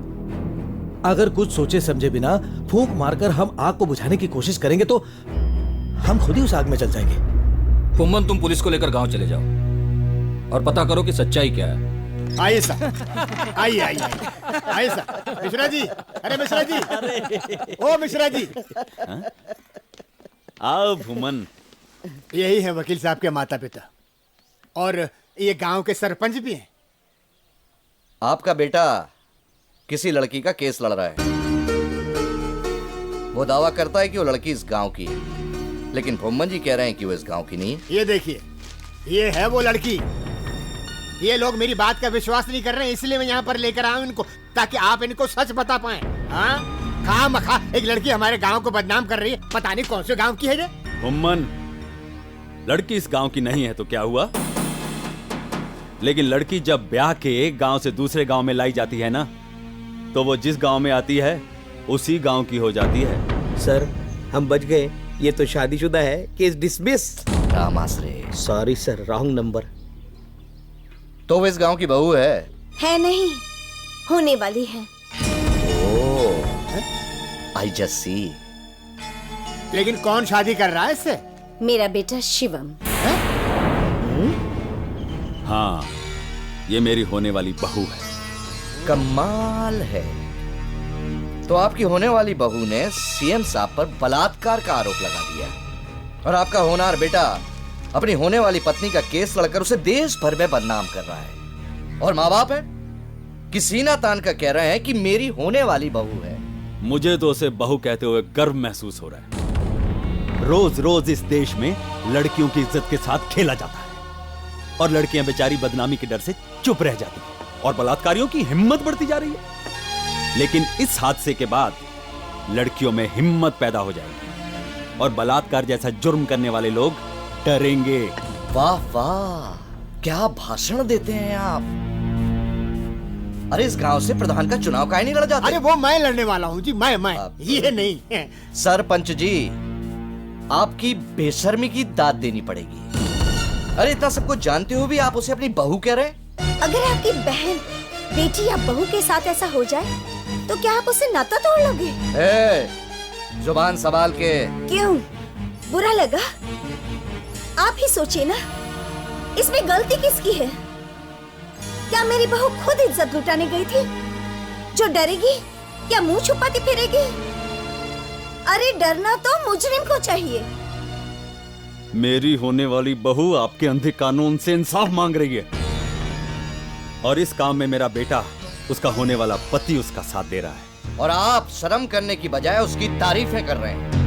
अगर कुछ सोचे समझे बिना फूंक मारकर हम आग को बुझाने की कोशिश करेंगे तो हम खुद ही उस आग में चल जाएंगे। फुम्मन, तुम पुलिस को लेकर गांव चले जाओ और पता करो कि सच्चाई क्या है। आइए साहब, आइए आइए आइए साहब। मिश्रा जी, अरे मिश्रा जी, ओ मिश्रा जी। आओ भूमन। यही है वकील साहब के माता पिता और ये गांव के सरपंच भी हैं। आपका बेटा किसी लड़की का केस लड़ रहा है। वो दावा करता है कि वो लड़की इस गांव की है, लेकिन भूमन जी कह रहे हैं कि वो इस गांव की नहीं है। ये देखिए, ये है वो लड़की। ये लोग मेरी बात का विश्वास नहीं कर रहे हैं, इसलिए मैं यहाँ पर लेकर आया हूँ इनको, ताकि आप इनको सच बता पाएं। हाँ, खामखा एक लड़की हमारे गांव को बदनाम कर रही है। पता नहीं कौन से गांव की है ये। भूमन, लड़की इस गांव की नहीं है तो क्या हुआ? लेकिन लड़की जब ब्याह के गांव से दूसरे गांव में लाई जाती है ना, तो वो जिस गांव में आती है उसी गांव की हो जाती है। सर, हम बच गए। ये तो शादीशुदा है। Case dismiss. Ramashray, sorry sir, wrong number. तो वो इस गांव की बहू है? है नहीं, होने वाली है। I just see. लेकिन कौन शादी कर रहा है इससे? मेरा बेटा शिवम। हाँ, ये मेरी होने वाली बहू है। कमाल है। तो आपकी होने वाली बहू ने सीएम साहब पर बलात्कार का आरोप लगा दिया और आपका होनहार बेटा अपनी होने वाली पत्नी का केस लड़कर उसे देश भर में बदनाम कर रहा है। और माँ बाप है कि सीना तान कर कह रहे हैं कि मेरी होने वाली बहू है। मुझे तो उसे बहू कहते हुए गर्व महसूस हो रहा है। रोज रोज इस देश में लड़कियों की इज्जत के साथ खेला जाता है और लड़कियां बेचारी बदनामी के डर से चुप रह जाती हैं और बलात्कारियों की हिम्मत बढ़ती जा रही है। लेकिन इस हादसे के बाद लड़कियों में हिम्मत पैदा हो जाएगी और बलात्कार जैसा जुर्म करने वाले लोग डरेंगे। वाह वाह, क्या भाषण देते हैं आप। अरे इस गांव से प्रधान का चुनाव काहे नहीं लड़ जाता? अरे वो मैं लड़ने वाला हूँ जी, मैं ये नहीं है। सरपंच जी, आपकी बेशर्मी की दाद देनी पड़ेगी। अरे इतना सब कुछ जानते हो भी आप उसे अपनी बहू कह रहे हैं? अगर आपकी बहन, बेटी या बहू के साथ ऐसा हो जाए तो क्या आप उससे नाता तोड़ लोगे? जुबान संभाल के। क्यों, बुरा लगा? आप ही सोचिए ना, इसमें गलती किसकी है? क्या मेरी बहू खुद इज्जत लुटाने गई थी जो डरेगी या मुंह छुपाती फिरेगी? अरे डरना तो मुजरिम को चाहिए। मेरी होने वाली बहू आपके अंधे कानून से इंसाफ मांग रही है और इस काम में मेरा बेटा, उसका होने वाला पति उसका साथ दे रहा है। और आप शर्म करने की बजाय उसकी तारीफें कर रहे हैं।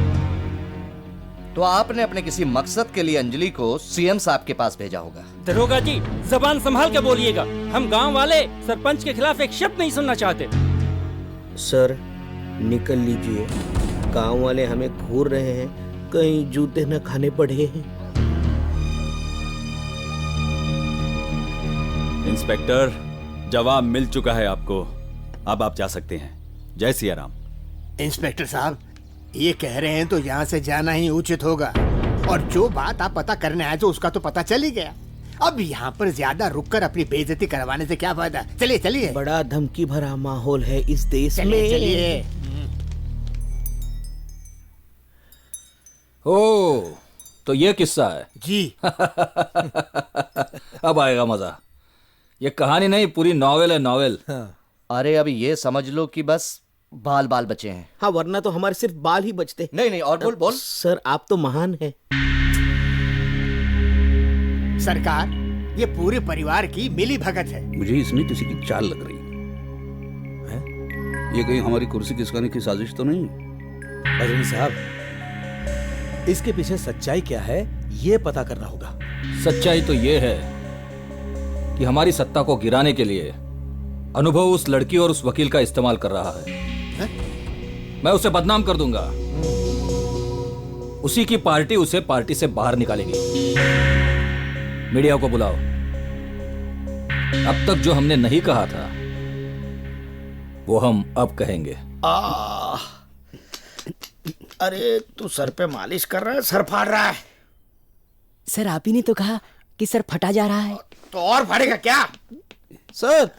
तो आपने अपने किसी मकसद के लिए अंजलि को सीएम साहब के पास भेजा होगा। दरोगा जी, जबान संभाल के बोलिएगा। हम गांव वाले सरपंच के खिलाफ एक शब्द नहीं सुनना चाहते। सर, निकल लीजिए। गांव वाले हमें घूर रहे हैं, कहीं जूते न खाने पड़े हैं। इंस्पेक्टर, जवाब मिल चुका है आपको। अब आप जा सकते हैं। जय सिया राम। इंस्पेक्टर साहब, ये कह रहे हैं तो यहाँ से जाना ही उचित होगा। और जो बात आप पता करने आए तो उसका तो पता चल ही गया। अब यहाँ पर ज्यादा रुककर अपनी बेइज्जती करवाने से क्या फायदा। चलिए चलिए। बड़ा धमकी भरा माहौल है इस देश में। चलिए। ओ, तो ये किस्सा है जी। अब आएगा मजा। ये कहानी नहीं, पूरी नॉवेल है, नॉवेल। अरे अभी ये समझ लो कि बस बाल बाल बचे हैं। हाँ, वरना तो हमारे सिर्फ बाल ही बचते। नहीं नहीं, और बोल बोल। सर आप तो महान हैं। सरकार, ये पूरे परिवार की मिली भगत है। मुझे इसमें किसी की चाल लग रही है। ये कहीं हमारी कुर्सी खिसकाने की साजिश तो नहीं? बजरंगी साहब, इसके पीछे सच्चाई क्या है ये पता करना होगा। सच्चाई तो ये है कि हमारी सत्ता को गिराने के लिए अनुभव उस लड़की और उस वकील का इस्तेमाल कर रहा है। मैं उसे बदनाम कर दूंगा। उसी की पार्टी उसे पार्टी से बाहर निकालेगी। मीडिया को बुलाओ। अब तक जो हमने नहीं कहा था वो हम अब कहेंगे। अरे तू सर पे मालिश कर रहा है, सर फाड़ रहा है। सर आप ही ने तो कहा कि सर फटा जा रहा है। तो और फाड़ेगा क्या? सर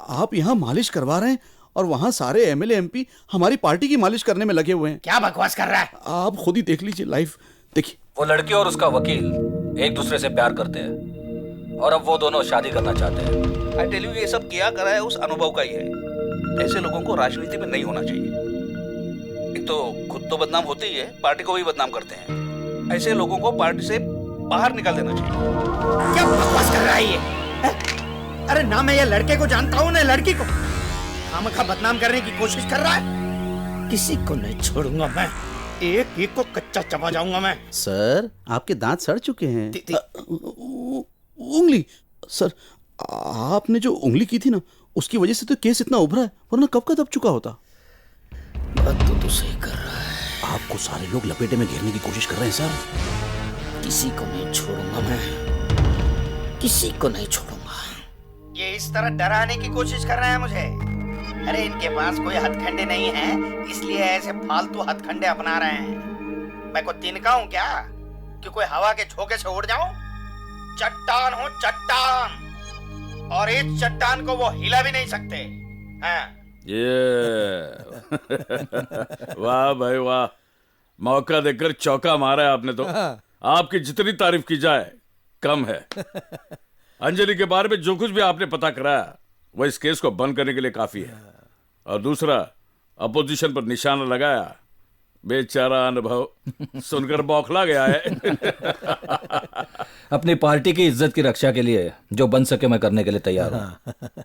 आप यहाँ मालिश करवा रहे हैं और वहाँ सारे एमएलए एमपी हमारी पार्टी की मालिश करने में लगे हुए हैं। क्या बकवास कर रहा है? आप खुद ही देख लीजिए, लाइव देखिए। वो लड़की और उसका वकील एक दूसरे से प्यार करते हैं और अब वो दोनों शादी करना चाहते हैं। आई टेल यू, ये सब किया करा है उस अनुभव का ही है। ऐसे लोगों को राजनीति में नहीं होना चाहिए। एक तो खुद तो बदनाम होते ही है, पार्टी को भी बदनाम करते हैं। ऐसे लोगों को पार्टी से बाहर निकाल देना चाहिए। क्या बकवास कर रहा है ये? अरे ना मैं ये लड़के को जानता हूँ ना लड़की को। खामखा बदनाम करने की कोशिश कर रहा है। किसी को नहीं छोड़ूंगा मैं। एक एक को कच्चा चबा जाऊंगा मैं। सर आपके दांत सड़ चुके हैं। उंगली सर, आपने जो उंगली की थी ना, उसकी वजह से तो केस इतना उभरा है, वरना कब का दब चुका होता। बात तो सही कर रहा है। आपको सारे लोग लपेटे में घेरने की कोशिश कर रहे हैं सर। किसी को नहीं छोड़ूंगा मैं, किसी को नहीं छोड़ूंगा। ये इस तरह डराने की कोशिश कर रहे हैं मुझे। अरे इनके पास कोई हथकंडे नहीं है, इसलिए ऐसे फालतू हथकंडे अपना रहे हैं। मैं कोई तिनका हूँ क्या कि कोई हवा के झोंके से उड़ जाऊं? चट्टान हूँ चट्टान, और इस चट्टान को वो हिला भी नहीं सकते। हाँ। ये वाह भाई वाह, मौका देकर चौका मारा है आपने तो। आपकी जितनी तारीफ की जाए कम है। अंजलि के बारे में जो कुछ भी आपने पता कराया वो इस केस को बंद करने के लिए काफी है। और दूसरा, अपोजिशन पर निशाना लगाया, बेचारा अनुभव सुनकर बौखला गया है। अपनी पार्टी की इज्जत की रक्षा के लिए जो बन सके मैं करने के लिए तैयार हूं।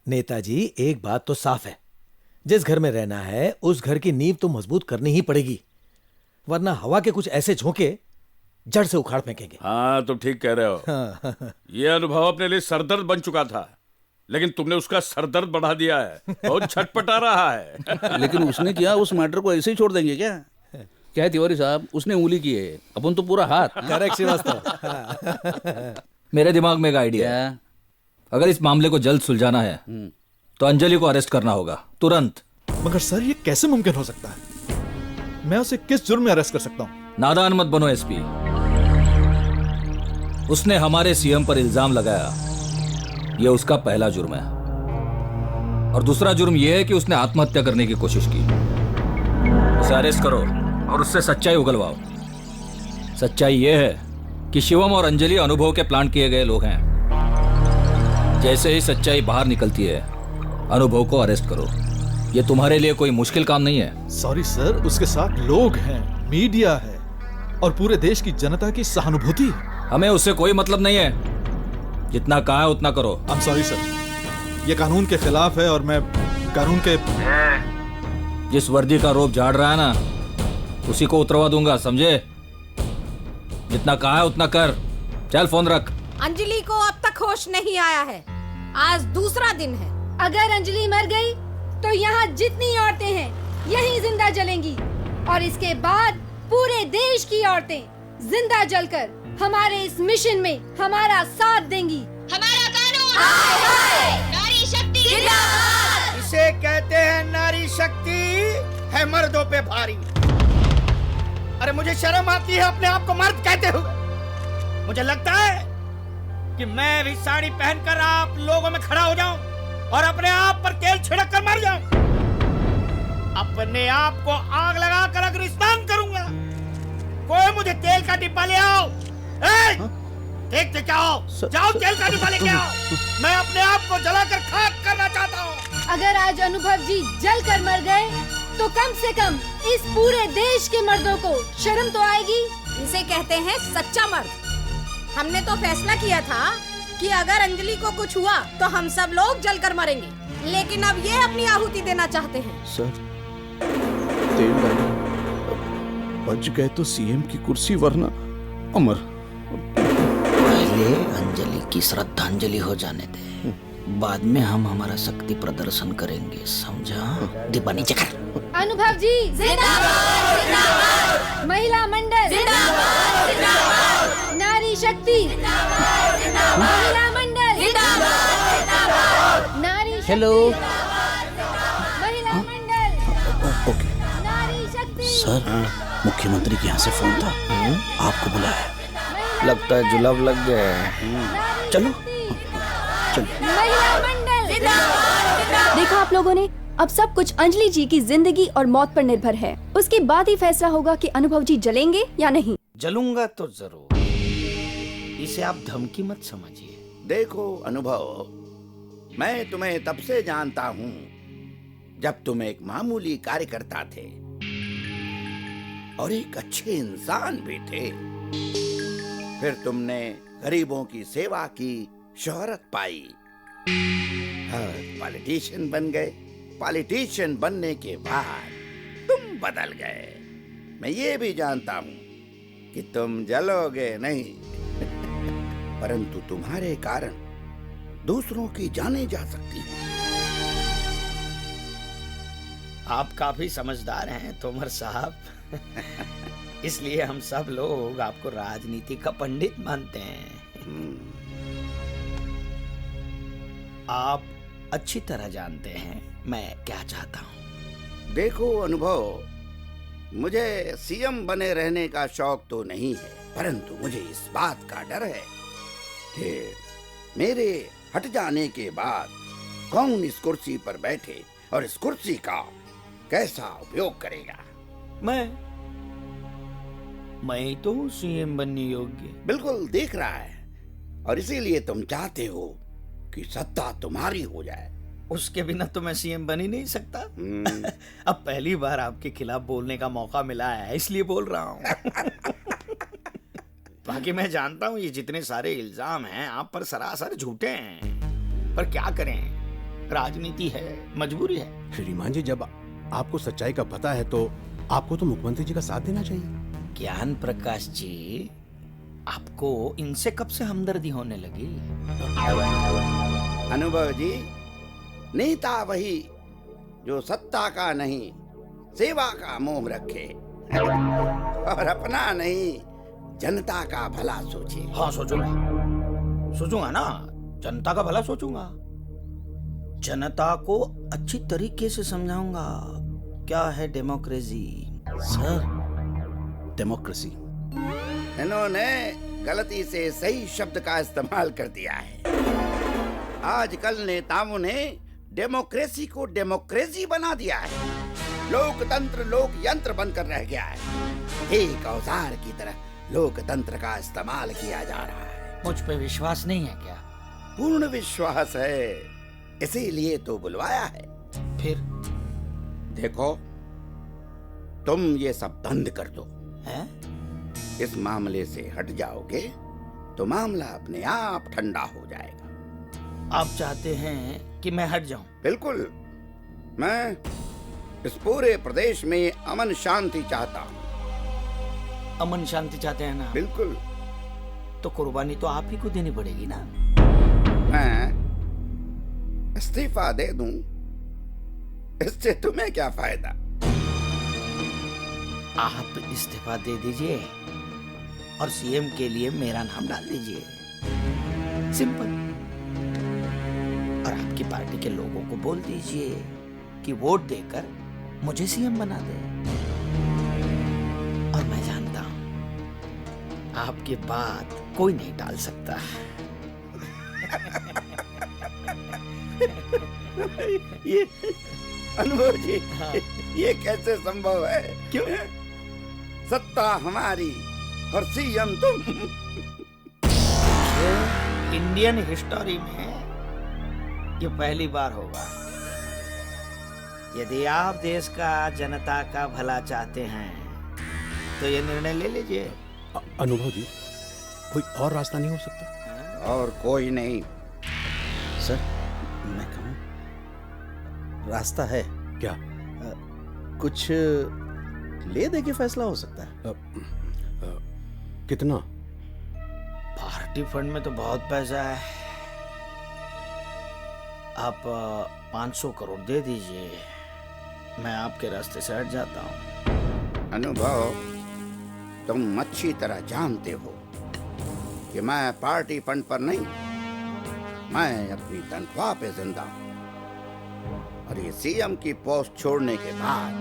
नेताजी, एक बात तो साफ है, जिस घर में रहना है उस घर की नींव तो मजबूत करनी ही पड़ेगी, वरना हवा के कुछ ऐसे झोंके जड़ से उखाड़ फेंकेंगे। हाँ तुम ठीक कह रहे हो। ये अनुभव अपने लिए सरदर्द बन चुका था, लेकिन तुमने उसका सरदर्द बढ़ा दिया है। बहुत छटपटा रहा है। लेकिन उसने किया, उस मैटर को ऐसे ही छोड़ देंगे क्या? क्या है तिवारी साहब, उसने उंगली की है, अपन तो पूरा हाथ। करेक्ट श्रीवास्तव। मेरे दिमाग में एक आइडिया है। अगर इस मामले को जल्द सुलझाना है तो अंजलि को अरेस्ट करना होगा तुरंत। मगर सर ये कैसे मुमकिन हो सकता है? मैं उसे किस जुर्म में अरेस्ट कर सकता हूँ? नादान मत बनो एसपी। उसने हमारे सीएम पर इल्जाम लगाया, यह उसका पहला जुर्म है। और दूसरा जुर्म यह है कि उसने आत्महत्या करने की कोशिश की। उसे अरेस्ट करो और उससे सच्चाई उगलवाओ। सच्चाई यह है कि शिवम और अंजलि अनुभव के प्लान किए गए लोग हैं। जैसे ही सच्चाई बाहर निकलती है, अनुभव को अरेस्ट करो। यह तुम्हारे लिए कोई मुश्किल काम नहीं है। सॉरी सर, उसके साथ लोग हैं, मीडिया है और पूरे देश की जनता की सहानुभूति है। हमें उससे कोई मतलब नहीं है। जितना कहा है उतना करो। I'm sorry सर, ये कानून के खिलाफ है और मैं कानून के... जिस वर्दी का रोप झाड़ रहा है ना, उसी को उतरवा दूंगा, समझे? जितना कहा है उतना कर। चल फोन रख। अंजलि को अब तक होश नहीं आया है। आज दूसरा दिन है। अगर अंजलि मर गई तो यहाँ जितनी औरतें हैं यहीं जिंदा जलेंगी, और इसके बाद पूरे देश की औरतें जिंदा जलकर हमारे इस मिशन में हमारा साथ देंगी। हमारा कानून नारी शक्ति जिंदाबाद। इसे कहते हैं नारी शक्ति है मर्दों पे भारी। अरे मुझे शर्म आती है अपने आप को मर्द कहते हुए। मुझे लगता है कि मैं भी साड़ी पहनकर आप लोगों में खड़ा हो जाऊं और अपने आप पर तेल छिड़क कर मर जाऊं। अपने आप को आग लगाकर अग्निस्नान करूंगा। कोई मुझे तेल का डिब्बा ले आओ। देखते क्या हो, जाओ तेल का डिब्बा लेके आओ। मैं अपने आप को जलाकर खाक करना चाहता हूँ। अगर आज अनुभव जी जल कर मर गए तो कम से कम इस पूरे देश के मर्दों को शर्म तो आएगी। इसे कहते हैं सच्चा मर्द। हमने तो फैसला किया था कि अगर अंजलि को कुछ हुआ तो हम सब लोग जलकर मरेंगे, लेकिन अब ये अपनी आहुति देना चाहते हैं। सर, तेल डालो। बच गए तो सीएम की कुर्सी, वरना अमर। पहले अंजलि की श्रद्धांजलि हो जाने दे, बाद में हम हमारा शक्ति प्रदर्शन करेंगे, समझा? डिब्बा नीचे कर। अनुभव जी जिंदाबाद, जिंदाबाद। महिला मंडल जिंदाबाद, जिंदाबाद। नारी शक्ति जिंदाबाद, जिंदाबाद। महिला मंडल जिंदाबाद, जिंदाबाद। नारी हेलो। महिला मंडल। ओके नारी शक्ति। सर, मुख्यमंत्री के यहाँ से फोन था, आपको बुलाया। लगता है जुलाब लग गया है। चलो महिला मंडल जिंदाबाद, जिंदाबाद। देखा आप लोगों ने, अब सब कुछ अंजलि जी की जिंदगी और मौत पर निर्भर है। उसके बाद ही फैसला होगा कि अनुभव जी जलेंगे या नहीं। जलूंगा तो जरूर, इसे आप धमकी मत समझिए। देखो अनुभव, मैं तुम्हें तब से जानता हूँ जब तुम एक मामूली कार्यकर्ता थे और एक अच्छे इंसान भी थे। फिर तुमने गरीबों की सेवा की, शोहरत पाई, पॉलिटिशियन बन गए। पॉलिटिशियन बनने के बाद तुम बदल गए। मैं ये भी जानता हूँ कि तुम जलोगे नहीं, परंतु तुम्हारे कारण दूसरों की जाने जा सकती है। आप काफी समझदार हैं तोमर साहब। इसलिए हम सब लोग आपको राजनीति का पंडित मानते हैं। आप अच्छी तरह जानते हैं मैं क्या चाहता हूँ। देखो अनुभव, मुझे सीएम बने रहने का शौक तो नहीं है, परंतु मुझे इस बात का डर है कि मेरे हट जाने के बाद कौन इस कुर्सी पर बैठे और इस कुर्सी का कैसा उपयोग करेगा। मैं तो सीएम बनने योग्य। बिल्कुल दिख रहा है, और इसीलिए तुम चाहते हो कि सत्ता तुम्हारी हो जाए। उसके बिना तो मैं सीएम बन ही नहीं सकता। अब पहली बार आपके खिलाफ बोलने का मौका मिला है, इसलिए बोल रहा हूँ। बाकी मैं जानता हूँ ये जितने सारे इल्जाम हैं आप पर सरासर झूठे हैं, पर क्या करें, राजनीति है, मजबूरी है। श्रीमान जी, जब आपको सच्चाई का पता है तो आपको तो मुख्यमंत्री जी का साथ देना चाहिए। ज्ञान प्रकाश जी, आपको इनसे कब से हमदर्दी होने लगी? अनुभव जी, नेता वही जो सत्ता का नहीं, सेवा का मोह रखे और अपना नहीं, जनता का भला सोचे। हाँ, सोचूंगा ना, जनता का भला सोचूंगा। जनता को अच्छी तरीके से समझाऊंगा क्या है डेमोक्रेसी। सर, डेमोक्रेसी इन्होंने गलती से सही शब्द का इस्तेमाल कर दिया है। आजकल नेताओं ने डेमोक्रेसी को डेमोक्रेसी बना दिया है। लोकतंत्र लोक यंत्र बनकर रह गया है। एक औजार की तरह लोकतंत्र का इस्तेमाल किया जा रहा है। मुझ पे विश्वास नहीं है क्या? पूर्ण विश्वास है, इसीलिए तो बुलवाया है। फिर देखो, तुम ये सब बंद कर दो। है? इस मामले से हट जाओगे तो मामला अपने आप ठंडा हो जाएगा। आप चाहते हैं कि मैं हट जाऊं? बिल्कुल, मैं इस पूरे प्रदेश में अमन शांति चाहता हूँ। अमन शांति चाहते हैं ना? बिल्कुल। तो कुर्बानी तो आप ही को देनी पड़ेगी ना। मैं इस्तीफा दे दूं, इससे तुम्हें क्या फायदा? आप इस्तीफा दे दीजिए और सीएम के लिए मेरा नाम डाल दीजिए, सिंपल। और आपकी पार्टी के लोगों को बोल दीजिए कि वोट देकर मुझे सीएम बना दे। और मैं जानता हूं आपकी बात कोई नहीं टाल सकता। ये अनुभव जी, ये कैसे संभव है? क्यों? सत्ता हमारी और सीएम तुम। इंडियन हिस्टोरी में ये पहली बार होगा यदि आप देश का जनता का भला चाहते हैं तो ये निर्णय ले लीजिए। अनुभव जी, कोई और रास्ता नहीं हो सकता? और कोई नहीं। सर मैं कहूँ रास्ता है क्या? कुछ ले दे के फैसला हो सकता है। कितना? पार्टी फंड में तो बहुत पैसा है। आप 500 करोड़ दे दीजिए, मैं आपके रास्ते से हट जाता हूँ। अनुभव, तुम अच्छी तरह जानते हो कि मैं पार्टी फंड पर नहीं, मैं अपनी तनख्वाह पे जिंदा हूँ। और ये सीएम की पोस्ट छोड़ने के बाद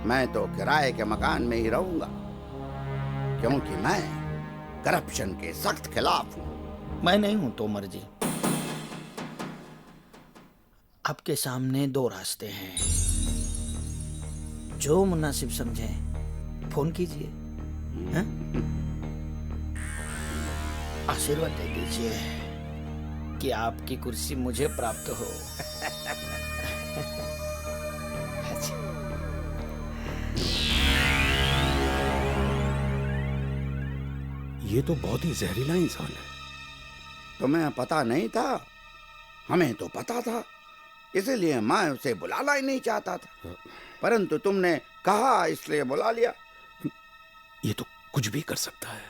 मैं तो किराए के मकान में ही रहूंगा, क्योंकि मैं करप्शन के सख्त खिलाफ हूँ। मैं नहीं हूं तोमर जी। आपके सामने दो रास्ते हैं, जो मुनासिब समझे फोन कीजिए, हैं? आशीर्वाद दे दीजिए कि आपकी कुर्सी मुझे प्राप्त हो। ये तो बहुत ही जहरीला इंसान है। तुम्हें पता नहीं था? हमें तो पता था, इसलिए मैं उसे बुलाना ही नहीं चाहता था, परंतु तुमने कहा इसलिए बुला लिया। ये तो कुछ भी कर सकता है।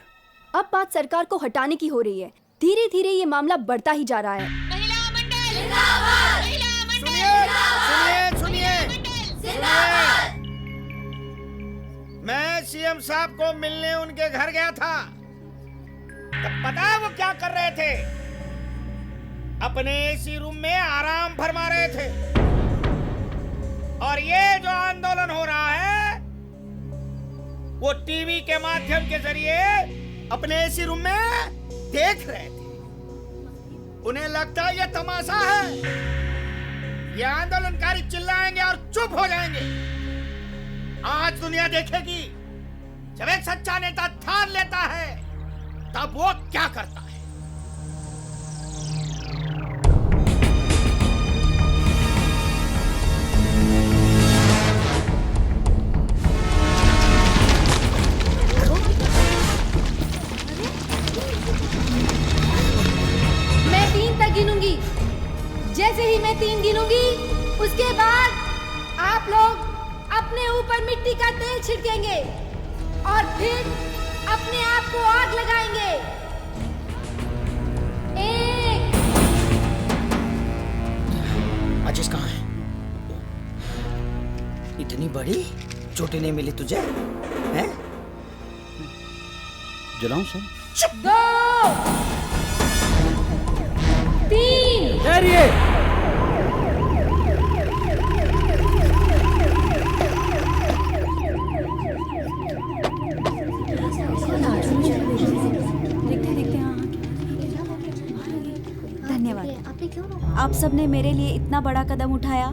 अब बात सरकार को हटाने की हो रही है। धीरे धीरे ये मामला बढ़ता ही जा रहा है। सुनिए, मैं सीएम साहब को मिलने उनके घर गया था, तब पता है वो क्या कर रहे थे? अपने एसी रूम में आराम फरमा रहे थे। और ये जो आंदोलन हो रहा है वो टीवी के माध्यम के जरिए अपने एसी रूम में देख रहे थे। उन्हें लगता है ये तमाशा है, ये आंदोलनकारी चिल्लाएंगे और चुप हो जाएंगे। आज दुनिया देखेगी, जब एक सच्चा नेता ठान लेता है तब वो क्या करता है। मैं 3 तक गिनूंगी। जैसे ही मैं 3 गिनूंगी, उसके बाद आप लोग अपने ऊपर मिट्टी का तेल छिड़केंगे और फिर अपने आप को आग लगाएंगे। 1। माचिस कहाँ है? इतनी बड़ी चोटी नहीं मिली तुझे, हैं? जलाऊं सर? 2 3 ठहरिए। धन्यवाद। आप सबने मेरे लिए इतना बड़ा कदम उठाया,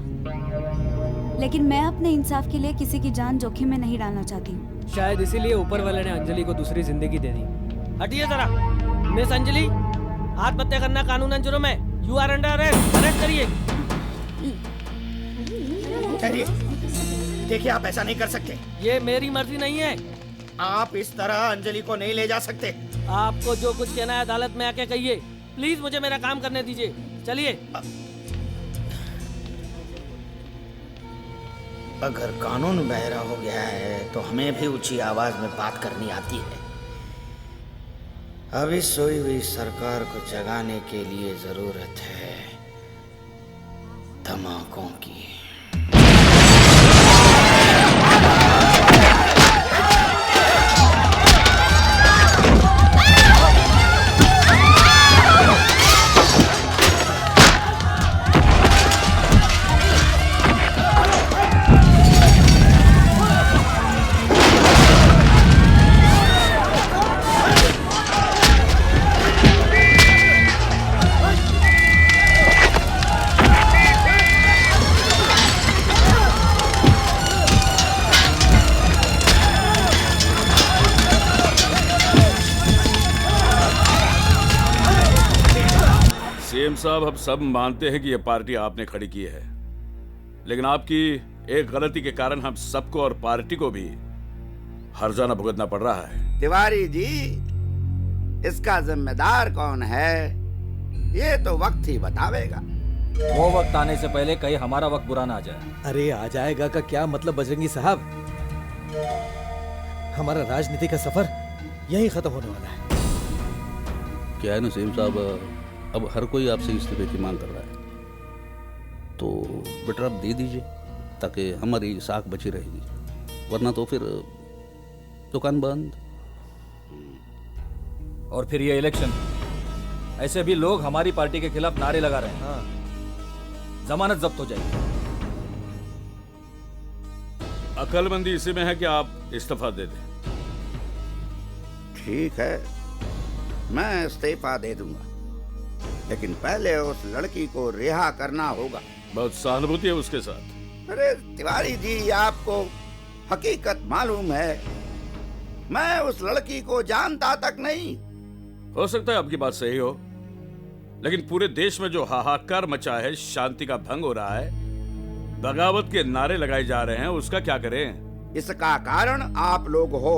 लेकिन मैं अपने इंसाफ के लिए किसी की जान जोखिम में नहीं डालना चाहती हूँ। शायद इसीलिए ऊपर वाले ने अंजलि को दूसरी जिंदगी दे दी। हटिए जरा। मिस अंजलि, आत्महत्या करना कानूनन जुर्म है। You are under arrest. Arrest करिए। देखिए, आप ऐसा नहीं कर सकते। ये मेरी मर्जी नहीं है। आप इस तरह अंजलि को नहीं ले जा सकते। आपको जो कुछ कहना है अदालत में आके कहिए। प्लीज मुझे मेरा काम करने दीजिए। चलिए। अगर कानून बहरा हो गया है तो हमें भी ऊंची आवाज में बात करनी आती है। अभी सोई हुई सरकार को जगाने के लिए जरूरत है धमाकों की। सीएम साहब, अब सब मानते हैं कि यह पार्टी आपने खड़ी की है, लेकिन आपकी एक गलती के कारण हम सबको और पार्टी को भी हर्जाना भुगतना पड़ रहा है। तिवारी जी, इसका जिम्मेदार कौन है ये तो वक्त ही बतावेगा। वो वक्त आने से पहले कहीं हमारा वक्त बुरा ना आ जाए। अरे आ जाएगा का क्या मतलब बजरंगी साहब, हमारा राजनीति का सफर यहीं खत्म होने वाला है। क्या है ना सीएम साहब, अब हर कोई आपसे इस्तीफे की मांग कर रहा है, तो बेटर आप दे दीजिए ताकि हमारी साख बची रहेगी, वरना तो फिर दुकान बंद। और फिर ये इलेक्शन, ऐसे भी लोग हमारी पार्टी के खिलाफ नारे लगा रहे हैं। जमानत जब्त हो जाएगी। अकलमंदी इसी में है कि आप इस्तीफा दे दें। ठीक है, मैं इस्तीफा दे दूंगा, लेकिन पहले उस लड़की को रिहा करना होगा। बहुत सहानुभूति है उसके साथ। अरे तिवारी जी, आपको हकीकत मालूम है, मैं उस लड़की को जानता तक नहीं। हो सकता है आपकी बात सही हो, लेकिन पूरे देश में जो हाहाकार मचा है, शांति का भंग हो रहा है, बगावत के नारे लगाए जा रहे हैं, उसका क्या करें? इसका कारण आप लोग हो।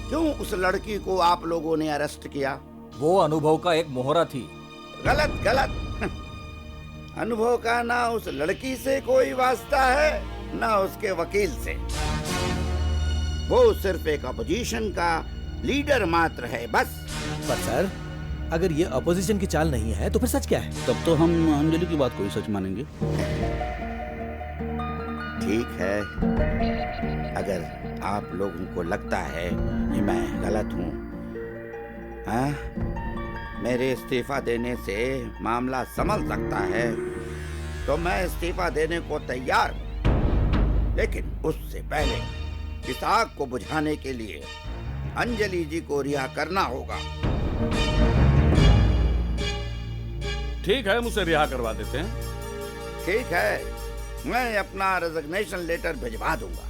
क्यों उस लड़की को आप लोगों ने अरेस्ट किया? वो अनुभव का एक मोहरा थी। गलत गलत। अनुभव का ना उस लड़की से कोई वास्ता है ना उसके वकील से। वो सिर्फ एक अपोजिशन का लीडर मात्र है, बस। पर सर, अगर ये अपोजिशन की चाल नहीं है तो फिर सच क्या है? तब तो हम अंजलि की बात को ही सच मानेंगे। ठीक है, अगर आप लोगों को लगता है कि मैं गलत हूँ, मेरे इस्तीफा देने से मामला संभल सकता है, तो मैं इस्तीफा देने को तैयार हूँ। लेकिन उससे पहले इस आग को बुझाने के लिए अंजलि जी को रिहा करना होगा। ठीक है, मुझे रिहा करवा देते हैं। ठीक है, मैं अपना रेजिग्नेशन लेटर भिजवा दूंगा।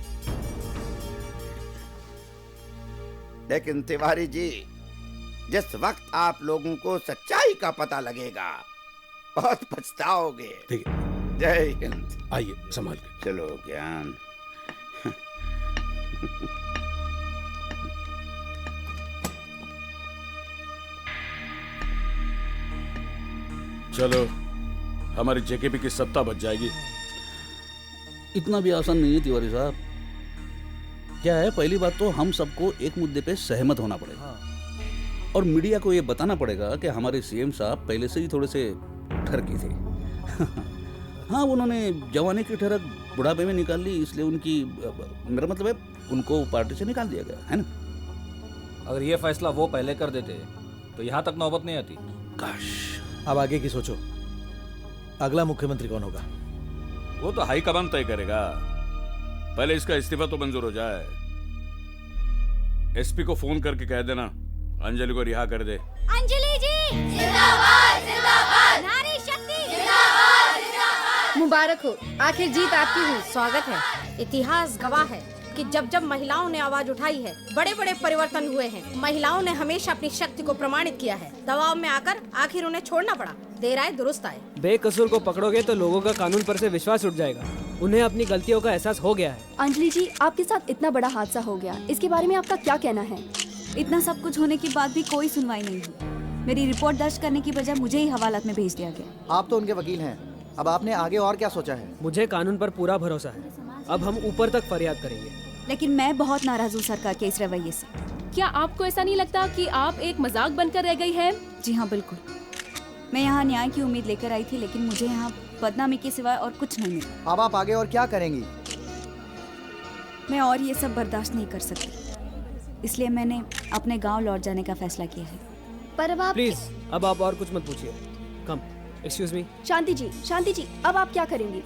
लेकिन तिवारी जी, जिस वक्त आप लोगों को सच्चाई का पता लगेगा, बहुत पछताओगे। ठीक है, जय हिंद। आइए संभाल के। चलो ज्ञान। चलो, हमारी जेकेपी की सत्ता बच जाएगी। इतना भी आसान नहीं है तिवारी साहब। क्या है, पहली बात तो हम सबको एक मुद्दे पे सहमत होना पड़ेगा, और मीडिया को ये बताना पड़ेगा कि हमारे सीएम साहब पहले से ही थोड़े से ठरकी थे। हाँ, उन्होंने जवानी की ठरक बुढ़ापे में निकाल ली, इसलिए उनकी, मेरा मतलब है, उनको पार्टी से निकाल दिया गया है ना। अगर ये फैसला वो पहले कर देते तो यहाँ तक नौबत नहीं आती। काश। अब आगे की सोचो, अगला मुख्यमंत्री कौन होगा? वो तो हाईकमान तय करेगा। पहले इसका इस्तीफा तो मंजूर हो जाए। एसपी को फोन करके कह देना अंजलि को रिहा कर दे। अंजलि जी जिंदाबाद, जिंदाबाद। नारी शक्ति जिंदाबाद, जिंदाबाद। मुबारक हो, आखिर जीत आपकी हुई। स्वागत है। इतिहास गवाह है कि जब जब महिलाओं ने आवाज उठाई है, बड़े बड़े परिवर्तन हुए हैं। महिलाओं ने हमेशा अपनी शक्ति को प्रमाणित किया है। दबाव में आकर आखिर उन्हें छोड़ना पड़ा। देर आए दुरुस्त आए। बेकसूर को पकड़ोगे तो लोगों का कानून पर से विश्वास उठ जाएगा। उन्हें अपनी गलतियों का एहसास हो गया है। अंजलि जी, आपके साथ इतना बड़ा हादसा हो गया, इसके बारे में आपका क्या कहना है? इतना सब कुछ होने के बाद भी कोई सुनवाई नहीं हुई। मेरी रिपोर्ट दर्ज करने की बजाय मुझे ही हवालात में भेज दिया गया। आप तो उनके वकील हैं, अब आपने आगे और क्या सोचा है? मुझे कानून पर पूरा भरोसा है। अब हम ऊपर तक फरियाद करेंगे। लेकिन मैं बहुत नाराज हूँ सरकार के इस रवैये से। क्या आपको ऐसा नहीं लगता कि आप एक मजाक बनकर रह गई हैं? जी हाँ, बिल्कुल। मैं यहाँ न्याय की उम्मीद लेकर आई थी, लेकिन मुझे यहाँ बदनामी के सिवाय और कुछ नहीं मिला। अब आप आगे और क्या करेंगी? मैं और ये सब बर्दाश्त नहीं कर सकती, इसलिए मैंने अपने गांव लौट जाने का फैसला किया है। पर अब आप प्लीज, अब आप और कुछ मत पूछिए। कम, एक्सक्यूज मी। शांति जी, अब आप क्या करेंगी?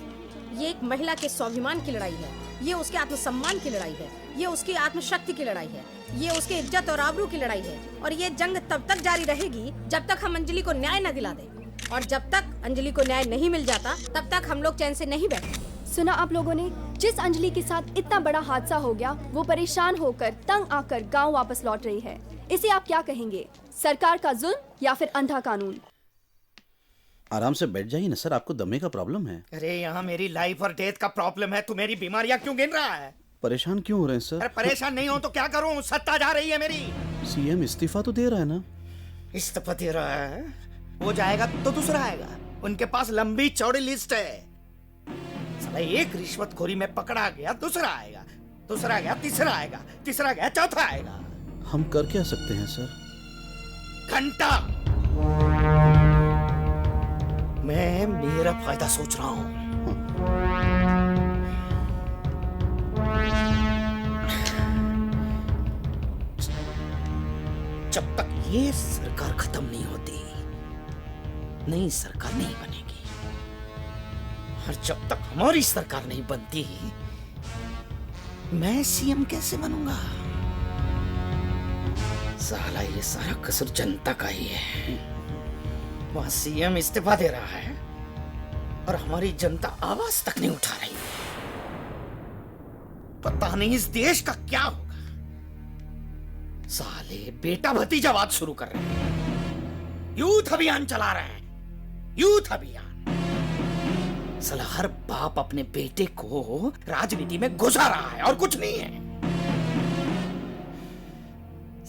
ये एक महिला के स्वाभिमान की लड़ाई है, ये उसके आत्मसम्मान की लड़ाई है, ये उसकी आत्मशक्ति की लड़ाई है, ये उसके इज्जत और आबरू की लड़ाई है। और ये जंग तब तक जारी रहेगी जब तक हम अंजलि को न्याय न दिला दें। और जब तक अंजलि को न्याय नहीं मिल जाता, तब तक हम लोग चैन से नहीं बैठेंगे। सुना आप लोगों ने, जिस अंजलि के साथ इतना बड़ा हादसा हो गया, वो परेशान होकर तंग आकर गांव वापस लौट रही है। इसे आप क्या कहेंगे? सरकार का जुल्म या फिर अंधा कानून? आराम से बैठ जाइए ना सर, आपको दमे का प्रॉब्लम है। अरे यहाँ मेरी लाइफ और डेथ का प्रॉब्लम है, तू मेरी बीमारियां क्यों गिन रहा है? परेशान क्यों हो रहे हैं सर? अरे परेशान नहीं हो तो क्या करूं, सत्ता जा रही है मेरी। सीएम इस्तीफा तो दे रहा है ना? इस्तीफा दे रहा है, वो जाएगा तो दूसरा आएगा। उनके पास लंबी चौड़ी लिस्ट है। साला एक रिश्वतखोरी में पकड़ा गया, दूसरा आएगा, दूसरा गया, तीसरा आएगा, तीसरा गया, चौथा आएगा। हम कर क्या सकते हैं सर? घंटा मैं मेरा फायदा सोच रहा हूं। जब तक ये सरकार खत्म नहीं होती, नई सरकार नहीं बनेगी। और जब तक हमारी सरकार नहीं बनती, मैं सीएम कैसे बनूंगा? साला ये सारा कसूर जनता का ही है। वहां सीएम इस्तीफा दे रहा है और हमारी जनता आवाज तक नहीं उठा रही है। पता नहीं इस देश का क्या होगा। साले बेटा भतीजावाद शुरू कर रहे हैं, यूथ अभियान चला रहे हैं, यूथ अभियान। साला हर बाप अपने बेटे को राजनीति में घुसा रहा है और कुछ नहीं है।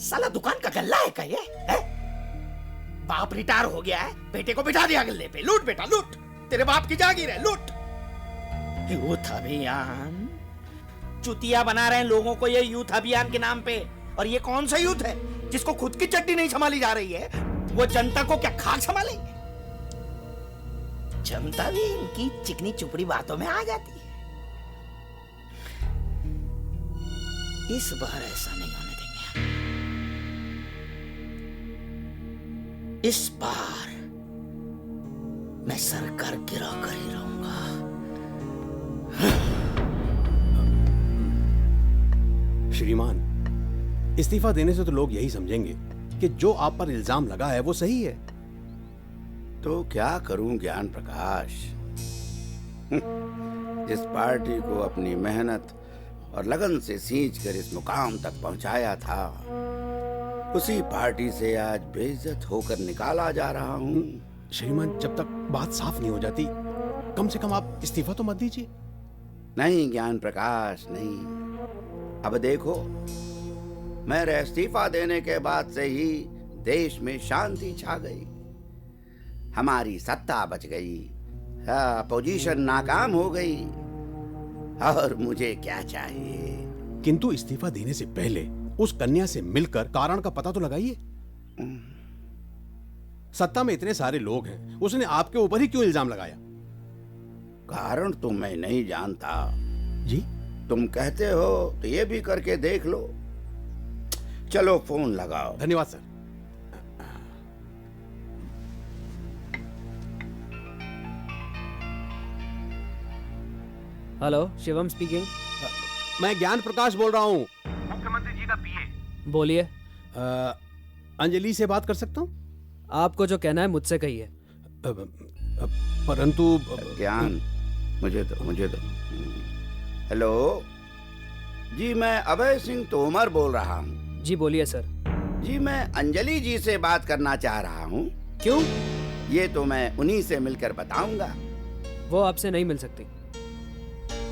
साला दुकान का गल्ला है क्या ये? बाप रिटायर हो गया है, बेटे को बिठा दिया गल्ले पे, लूट बेटा लूट, तेरे बाप की जागीर है, लूट। यूथ अभियान, चुतिया बना रहे हैं लोगों को ये यूथ अभियान के नाम पे। और ये कौन सा यूथ है जिसको खुद की चट्टी नहीं संभाली जा रही है? वो जनता को क्या खाक संभालेंगे? जनता भी इनकी चिकनी चुपड़ी बातों में आ जाती है। इस बार ऐसा नहीं होने देंगे। इस बार मैं सरकार गिरा कर ही रहूंगा। श्रीमान, इस्तीफा देने से तो लोग यही समझेंगे कि जो आप पर इल्जाम लगा है वो सही है। तो क्या करूं ज्ञान प्रकाश? जिस पार्टी को अपनी मेहनत और लगन से सींचकर इस मुकाम तक पहुंचाया था, उसी पार्टी से आज बेइज्जत होकर निकाला जा रहा हूं। श्रीमान, जब तक बात साफ नहीं हो जाती, कम से कम आप इस्तीफा तो मत दीजिए। नहीं ज्ञान प्रकाश, नहीं। अब देखो, मेरे इस्तीफा देने के बाद से ही देश में शांति छा गई, हमारी सत्ता बच गई, अपोजिशन नाकाम हो गई, और मुझे क्या चाहिए? किंतु इस्तीफा देने से पहले उस कन्या से मिलकर कारण का पता तो लगाइए। सत्ता में इतने सारे लोग हैं, उसने आपके ऊपर ही क्यों इल्जाम लगाया? कारण तो मैं नहीं जानता जी। तुम कहते हो तो ये भी करके देख लो। चलो फोन लगाओ। धन्यवाद सर। Hello, Shivam speaking. मैं ज्ञान प्रकाश बोल रहा हूँ, मुख्यमंत्री जी का पीए। बोलिए। अंजलि से बात कर सकता हूँ? आपको जो कहना है मुझसे कहिए। परंतु ज्ञान, मुझे तो हेलो जी, मैं अभय सिंह तोमर बोल रहा हूँ। जी बोलिए सर। जी मैं अंजलि जी से बात करना चाह रहा हूँ। क्यों? ये तो मैं उन्हीं से मिलकर बताऊंगा। वो आपसे नहीं मिल सकती,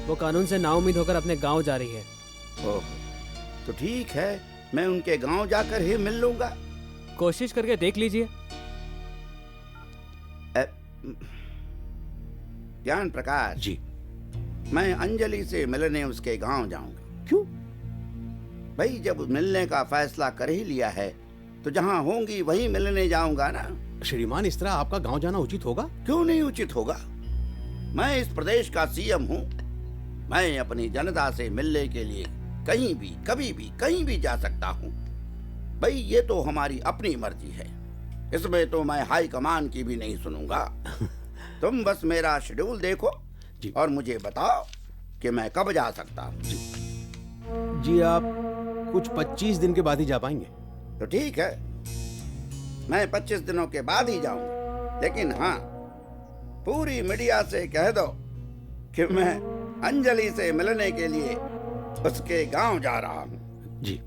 वो कानून से नाउम्मीद होकर अपने गांव जा रही है। ओह, तो ठीक है, मैं उनके गांव जाकर ही मिल लूंगा। कोशिश करके देख लीजिए। ज्ञान प्रकाश जी, मैं अंजलि से मिलने उसके गांव जाऊंगा। क्यों? भाई, जब मिलने का फैसला कर ही लिया है तो जहां होंगी वहीं मिलने जाऊंगा ना। श्रीमान, इस तरह आपका गांव जाना उचित होगा? क्यों नहीं उचित होगा? मैं इस प्रदेश का सीएम हूँ। मैं अपनी जनता से मिलने के लिए कहीं भी, कभी भी, कहीं भी जा सकता हूँ। भाई, ये तो हमारी अपनी मर्जी है, इसमें तो मैं हाई कमान की भी नहीं सुनूंगा। तुम बस मेरा शेड्यूल देखो और मुझे बताओ कि मैं कब जा सकता हूँ। जी, आप कुछ 25 दिन के बाद ही जा पाएंगे। तो ठीक है, मैं 25 दिनों के बाद ही जाऊंगा। लेकिन हाँ, पूरी मीडिया से कह दो कि मैं अंजलि से मिलने के लिए उसके गांव जा रहा हूं। जी।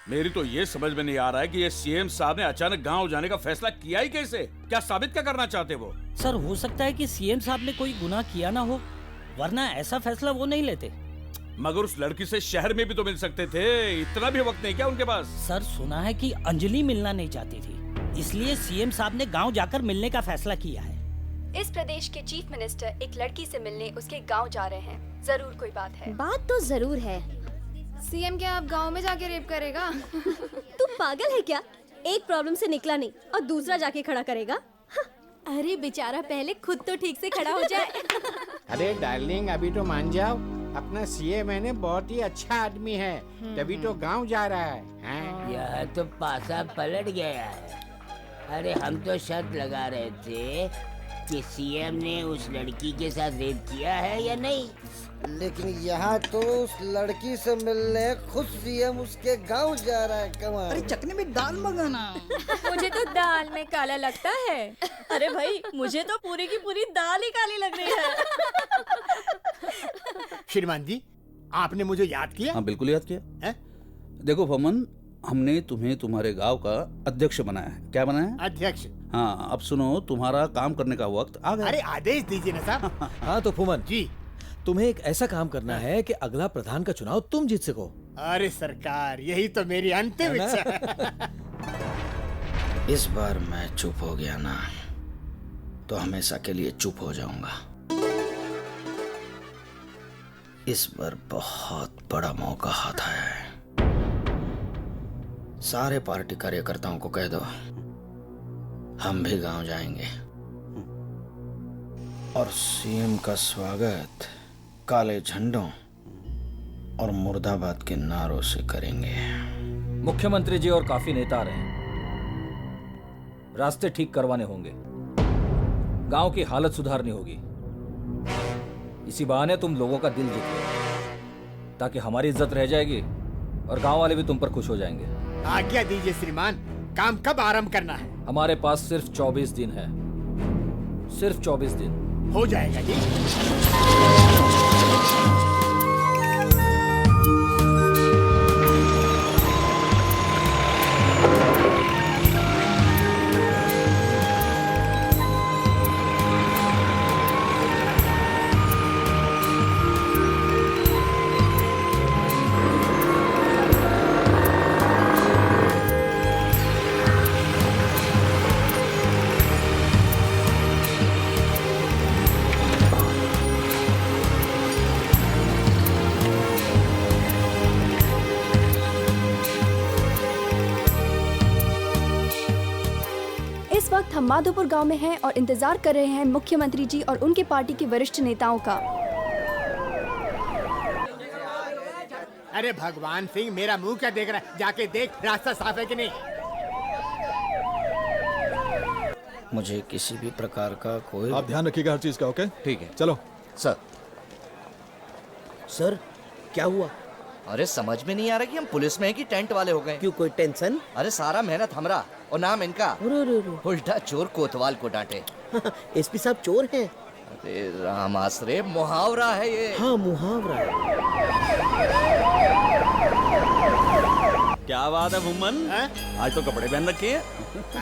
मेरी तो ये समझ में नहीं आ रहा है कि ये सीएम साहब ने अचानक गांव जाने का फैसला किया ही कैसे? क्या साबित क्या करना चाहते वो? सर हो सकता है कि सीएम साहब ने कोई गुनाह किया ना हो, वरना ऐसा फैसला वो नहीं लेते। मगर उस लड़की से शहर में भी तो मिल सकते थे, इतना भी वक्त नहीं क्या उनके पास? सर सुना है कि अंजलि मिलना नहीं चाहती थी, इसलिए सीएम साहब ने गांव जाकर मिलने का फैसला किया है। इस प्रदेश के चीफ मिनिस्टर एक लड़की से मिलने उसके गांव जा रहे हैं। जरूर कोई बात है। बात तो जरूर है। सीएम क्या अब गांव में जाके रेप करेगा? तू पागल है क्या? एक प्रॉब्लम से निकला नहीं और दूसरा जाके खड़ा करेगा? अरे बेचारा पहले खुद तो ठीक से खड़ा हो जाए। अरे डार्लिंग अभी तो मान जाओ, अपना सीएम है बहुत ही अच्छा आदमी है, तभी तो गांव जा रहा है। यह तो पासा पलट गया है। अरे हम तो शर्त लगा रहे थे कि सीएम ने उस लड़की के साथ रेप किया है या नहीं, लेकिन यहाँ तो उस लड़की से मिलने खुद सीएम उसके गांव जा रहा है। कमाल। अरे चटनी में दाल मंगाना। मुझे तो दाल में काला लगता है। अरे भाई मुझे तो पूरी की पूरी दाल ही काली लग रही है। श्रीमान जी आपने मुझे याद किया? हाँ बिल्कुल याद किया। देखो फमन, हमने तुम्हें तुम्हारे गांव का अध्यक्ष बनाया है। क्या बनाया है? अध्यक्ष। हाँ अब सुनो, तुम्हारा काम करने का वक्त आ गया। अरे आदेश दीजिए ना साहब। हाँ तो फुमन जी, तुम्हें एक ऐसा काम करना है कि अगला प्रधान का चुनाव तुम जीत सको। अरे सरकार यही तो मेरी अंतिम इच्छा है। इस बार मैं चुप हो गया ना तो हमेशा के लिए चुप हो जाऊंगा। इस बार बहुत बड़ा मौका हाथ आया है। सारे पार्टी कार्यकर्ताओं को कह दो हम भी गांव जाएंगे और सीएम का स्वागत काले झंडों और मुर्दाबाद के नारों से करेंगे। मुख्यमंत्री जी और काफी नेता आ रहे हैं, रास्ते ठीक करवाने होंगे, गांव की हालत सुधारनी होगी। इसी बहाने तुम लोगों का दिल जीत लो, ताकि हमारी इज्जत रह जाएगी और गांव वाले भी तुम पर खुश हो जाएंगे। आज्ञा दीजिए श्रीमान, काम कब आरंभ करना है? हमारे पास सिर्फ 24 दिन है, सिर्फ 24 दिन। हो जाएगा जी। इस वक्त हम माधोपुर गांव में हैं और इंतजार कर रहे हैं मुख्यमंत्री जी और उनके पार्टी के वरिष्ठ नेताओं का। अरे भगवान सिंह, मेरा मुंह क्या देख रहा है? जाके देख रास्ता साफ है कि नहीं। मुझे किसी भी प्रकार का कोई। आप ध्यान रखिएगा हर चीज का। ओके ठीक है चलो। सर क्या हुआ? अरे समझ में नहीं आ रहा कि हम पुलिस में है कि टेंट वाले हो गए। क्यों, कोई टेंशन? अरे सारा मेहनत हमरा और नाम इनका। उल्टा चोर कोतवाल को डांटे। एसपी साहब चोर हैं। अरे राम आश्रय, मुहावरा है ये। हाँ मुहावरा है। क्या बात है भूमन, आज तो कपड़े पहन रखे हैं।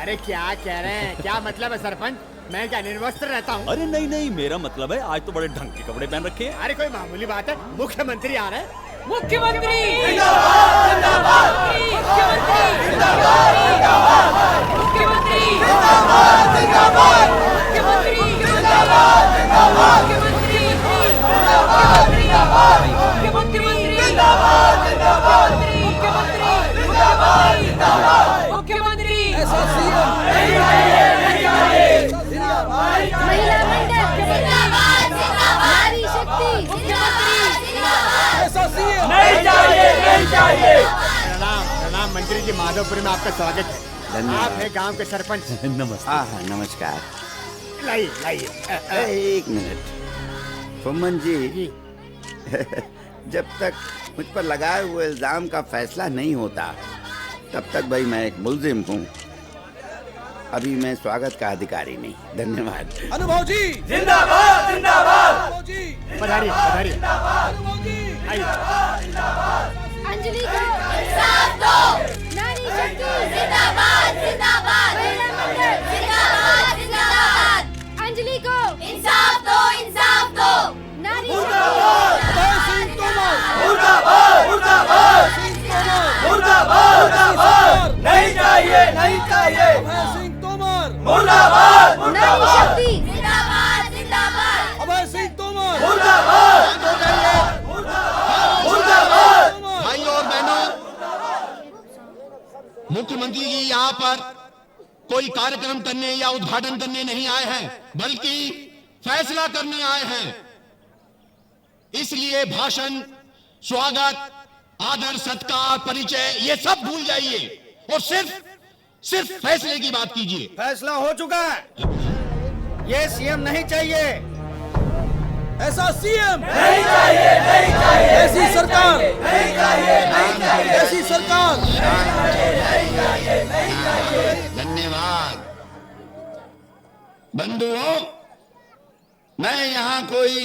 अरे क्या कह रहे हैं? क्या मतलब है सरपंच? मैं क्या निर्वस्त्र रहता हूँ? अरे नहीं नहीं, मेरा मतलब है आज तो बड़े ढंग के कपड़े पहन रखे हैं। अरे कोई मामूली बात है, मुख्यमंत्री आ रहे हैं। मुख्यमंत्री जिंदाबाद, जिंदाबाद, मुख्यमंत्री जिंदाबाद, जिंदाबाद, मुख्यमंत्री जिंदाबाद, जिंदाबाद, मुख्यमंत्री जिंदाबाद, जिंदाबाद, मुख्यमंत्री जिंदाबाद, जिंदाबाद, मुख्यमंत्री जिंदाबाद, जिंदाबाद, मुख्यमंत्री जिंदाबाद, जिंदाबाद, मुख्यमंत्री ऐसा सीएम नहीं चाहिए, नहीं चाहिए। महिला मंडल जिंदाबाद, जिंदाबाद, नारी शक्ति जिंदाबाद, जिंदाबाद, ऐसा सीएम नहीं चाहिए, नहीं चाहिए। प्रणाम प्रणाम मंत्री जी, माधोपुर में आपका स्वागत है। आप है गांव के सरपंच। नमस्कार। हाँ नमस्कार। लाइए लाइए। एक मिनट फुम्मन जी, जब तक मुझ पर लगाए हुए इल्जाम का फैसला नहीं होता तब तक भाई मैं एक मुल्जिम हूँ। अभी मैं स्वागत का अधिकारी नहीं। धन्यवाद। अनुभव जी जिंदाबाद, जिंदाबाद, पधारिए पधारिए। अंजलि को इंसाफ दो। नारी शक्ति जिंदाबाद जिंदाबाद। महिला मंडल जिंदाबाद जिंदाबाद। अंजलि को इंसाफ दो इंसाफ दो। नारी मुर्दाबाद मुर्दाबाद। नहीं चाहिए नहीं चाहिए। अभय सिंह तोमर मुर्दाबाद नारी शक्ति जिंदाबाद जिंदाबाद। अभय सिंह तोमर मुर्दाबाद मुर्दाबाद। भाइयों और बहनों, मुख्यमंत्री जी यहाँ पर कोई कार्यक्रम करने या उद्घाटन करने नहीं आए हैं, बल्कि फैसला करने आए हैं। इसलिए भाषण, स्वागत, आदर, सत्कार, परिचय ये सब भूल जाइए और सिर्फ फैसले की बात कीजिए। फैसला हो चुका है। ये सीएम नहीं चाहिए। ऐसा सीएम नहीं चाहिए नहीं चाहिए। ऐसी सरकार नहीं चाहिए नहीं चाहिए। ऐसी सरकार नहीं चाहिए नहीं चाहिए। धन्यवाद। बंधुओं, मैं यहाँ कोई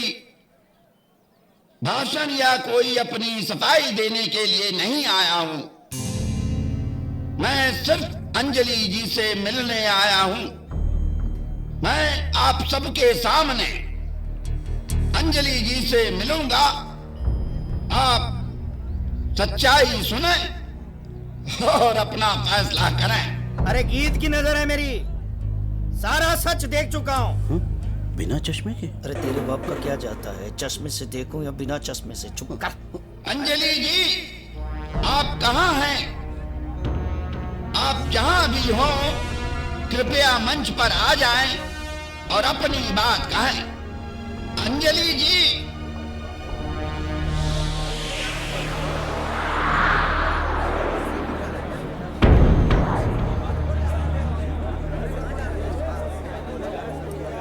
भाषण या कोई अपनी सफाई देने के लिए नहीं आया हूं। मैं सिर्फ अंजलि जी से मिलने आया हूं। मैं आप सबके सामने अंजलि जी से मिलूंगा। आप सच्चाई सुने और अपना फैसला करें। अरे गीत की नजर है मेरी, सारा सच देख चुका हूँ। बिना चश्मे के? अरे तेरे बाप का क्या जाता है, चश्मे से देखूं या बिना चश्मे से? चुप कर। अंजलि जी, आप कहाँ हैं? आप जहां भी हो, कृपया मंच पर आ जाएं और अपनी बात कहें। अंजलि जी।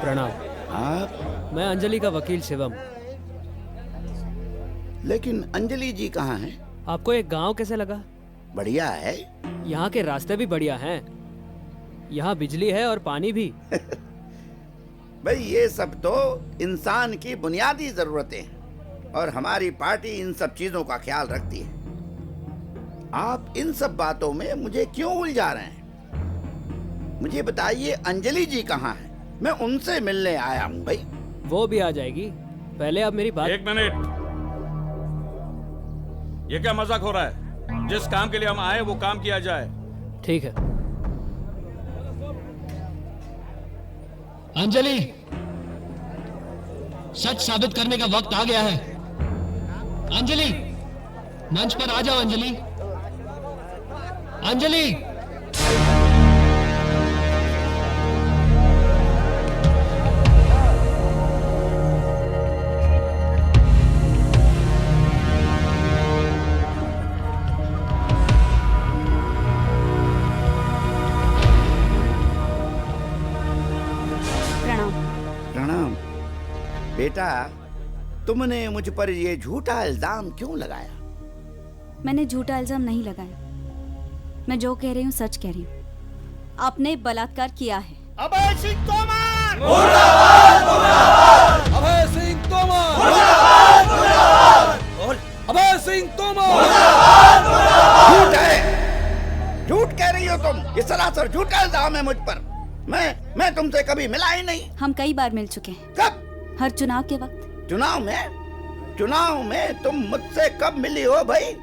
प्रणाम। आप? मैं अंजलि का वकील शिवम। लेकिन अंजलि जी कहाँ हैं? आपको एक गांव कैसे लगा? बढ़िया है। यहाँ के रास्ते भी बढ़िया हैं। यहाँ बिजली है और पानी भी। भाई ये सब तो इंसान की बुनियादी जरूरतें हैं और हमारी पार्टी इन सब चीजों का ख्याल रखती है। आप इन सब बातों में मुझे क्यों उलझा रहे हैं? मुझे बताइए, अंजलि जी कहाँ हैं? मैं उनसे मिलने आया हूँ भाई। वो भी आ जाएगी, पहले आप मेरी बात। एक मिनट, ये क्या मजाक हो रहा है? जिस काम के लिए हम आए वो काम किया जाए। ठीक है। अंजलि, सच साबित करने का वक्त आ गया है। अंजलि, मंच पर आ जाओ। अंजलि, अंजलि। प्रणाम। बेटा, तुमने मुझ पर ये झूठा इल्जाम क्यों लगाया? मैंने झूठा इल्जाम नहीं लगाया। मैं जो कह रही हूँ सच कह रही हूँ। आपने बलात्कार किया है। अभय सिंह तोमर मुर्दाबाद मुर्दाबाद। अभय सिंह तोमर मुर्दाबाद मुर्दाबाद। अभय सिंह तोमर मुर्दाबाद मुर्दाबाद। झूठ है, झूठ कह रही हो तुम। ये सरासर झूठा इल्जाम है मुझ पर। मैं तुमसे कभी मिला ही नहीं। हम कई बार मिल चुके हैं। कब? हर चुनाव के वक्त। चुनाव में तुम मुझसे कब मिली हो भाई?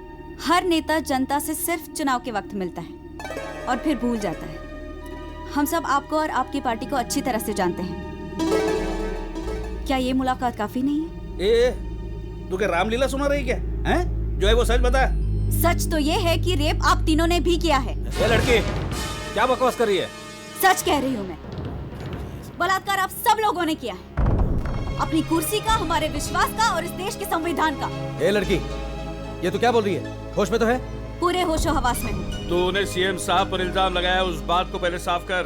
हर नेता जनता से सिर्फ चुनाव के वक्त मिलता है और फिर भूल जाता है। हम सब आपको और आपकी पार्टी को अच्छी तरह से जानते हैं। क्या ये मुलाकात काफी नहीं है? तू क्या रामलीला सुना रही क्या? हैं? जो है वो सच बता। सच तो ये है कि रेप आप तीनों ने भी किया है। ये लड़की क्या बकवास कर रही है? सच कह रही हूँ मैं। बलात्कार आप सब लोगों ने किया है, अपनी कुर्सी का, हमारे विश्वास का और इस देश के संविधान का। ए लड़की, ये तू क्या बोल रही है? होश में तो है? पूरे होशो हवास में हूँ। तूने सीएम साहब पर इल्जाम लगाया, उस बात को पहले साफ कर।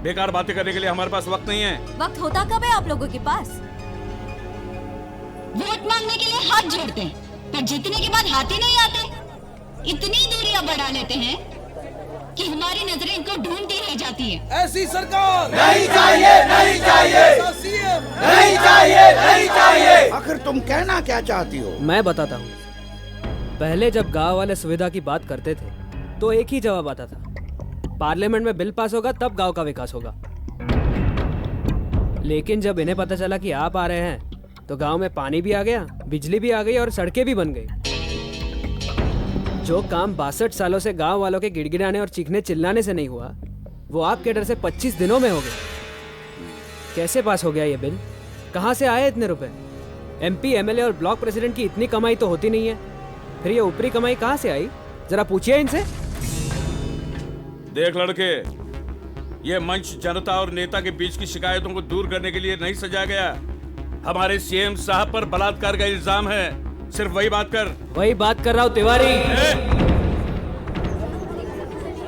बेकार बातें करने के लिए हमारे पास वक्त नहीं है। वक्त होता कब है आप लोगों के पास? वोट मांगने के लिए हाथ जोड़ते हैं, पर जीतने के बाद हाथ ही नहीं आते। इतनी दूरियां बढ़ा लेते हैं कि हमारी नजरें इनको ढूंढती रह जाती है। ऐसी सरकार नहीं चाहिए, नहीं चाहिए। ऐसा सीएम नहीं चाहिए, नहीं चाहिए। आखिर तुम कहना क्या चाहती हो? मैं बताता हूँ। पहले जब गांव वाले सुविधा की बात करते थे तो एक ही जवाब आता था, पार्लियामेंट में बिल पास होगा तब गांव का विकास होगा। लेकिन जब इन्हें पता चला कि आप आ रहे हैं तो गांव में पानी भी आ गया, बिजली भी आ गई और सड़कें भी बन गई। जो काम 62 सालों से गांव वालों के गिड़गिड़ाने और चीखने चिल्लाने से नहीं हुआ, वो आपके डर से 25 दिनों में हो गया। कैसे पास हो गया ये बिल? कहाँ से आए इतने रुपए? MP, MLA और ब्लॉक प्रेसिडेंट की इतनी कमाई तो होती नहीं है, फिर ये ऊपरी कमाई कहाँ से आई? जरा पूछिए इनसे। देख लड़के, ये मंच जनता और नेता के बीच की शिकायतों को दूर करने के लिए नहीं सजाया गया। हमारे CM साहब पर बलात्कार का इल्जाम है, सिर्फ वही बात कर। वही बात कर रहा हूँ तिवारी।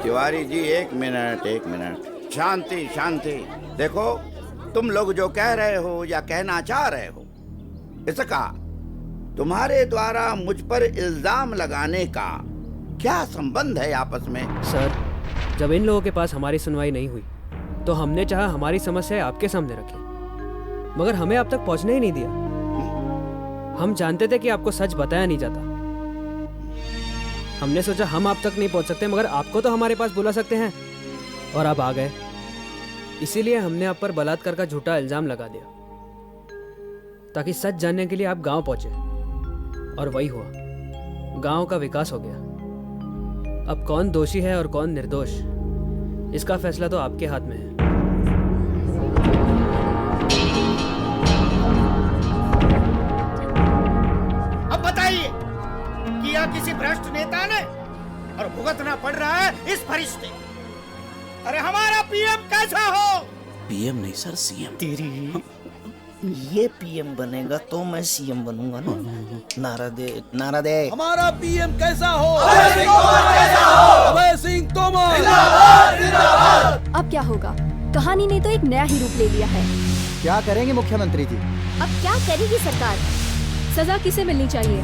तिवारी जी एक मिनट, शांति शांति। देखो, तुम लोग जो कह रहे हो या कहना चाह रहे हो, इसका तुम्हारे द्वारा मुझ पर इल्जाम लगाने का क्या संबंध है आपस में? सर, जब इन लोगों के पास हमारी सुनवाई नहीं हुई तो हमने चाहा हमारी समस्या आपके सामने रखी, मगर हमें अब तक पहुंचने ही नहीं दिया। हम जानते थे कि आपको सच बताया नहीं जाता। हमने सोचा हम आप तक नहीं पहुंच सकते, मगर आपको तो हमारे पास बुला सकते हैं, और आप आ गए। इसीलिए हमने आप पर बलात्कार का झूठा इल्जाम लगा दिया, ताकि सच जानने के लिए आप गांव पहुंचे। और वही हुआ, गांव का विकास हो गया। अब कौन दोषी है और कौन निर्दोष, इसका फैसला तो आपके हाथ में है। अब बताइए, किया किसी भ्रष्ट नेता ने और भुगतना पड़ रहा है इस फरिश्ते। अरे हमारा PM कैसा हो? PM नहीं सर, CM। तेरी ये PM बनेगा तो मैं CM बनूंगा ना। नारा दे। हमारा PM कैसा हो? अभय सिंह तोमर। अब क्या होगा? कहानी ने तो एक नया ही रूप ले लिया है। क्या करेंगे मुख्यमंत्री जी? अब क्या करेगी सरकार? सजा किसे मिलनी चाहिए?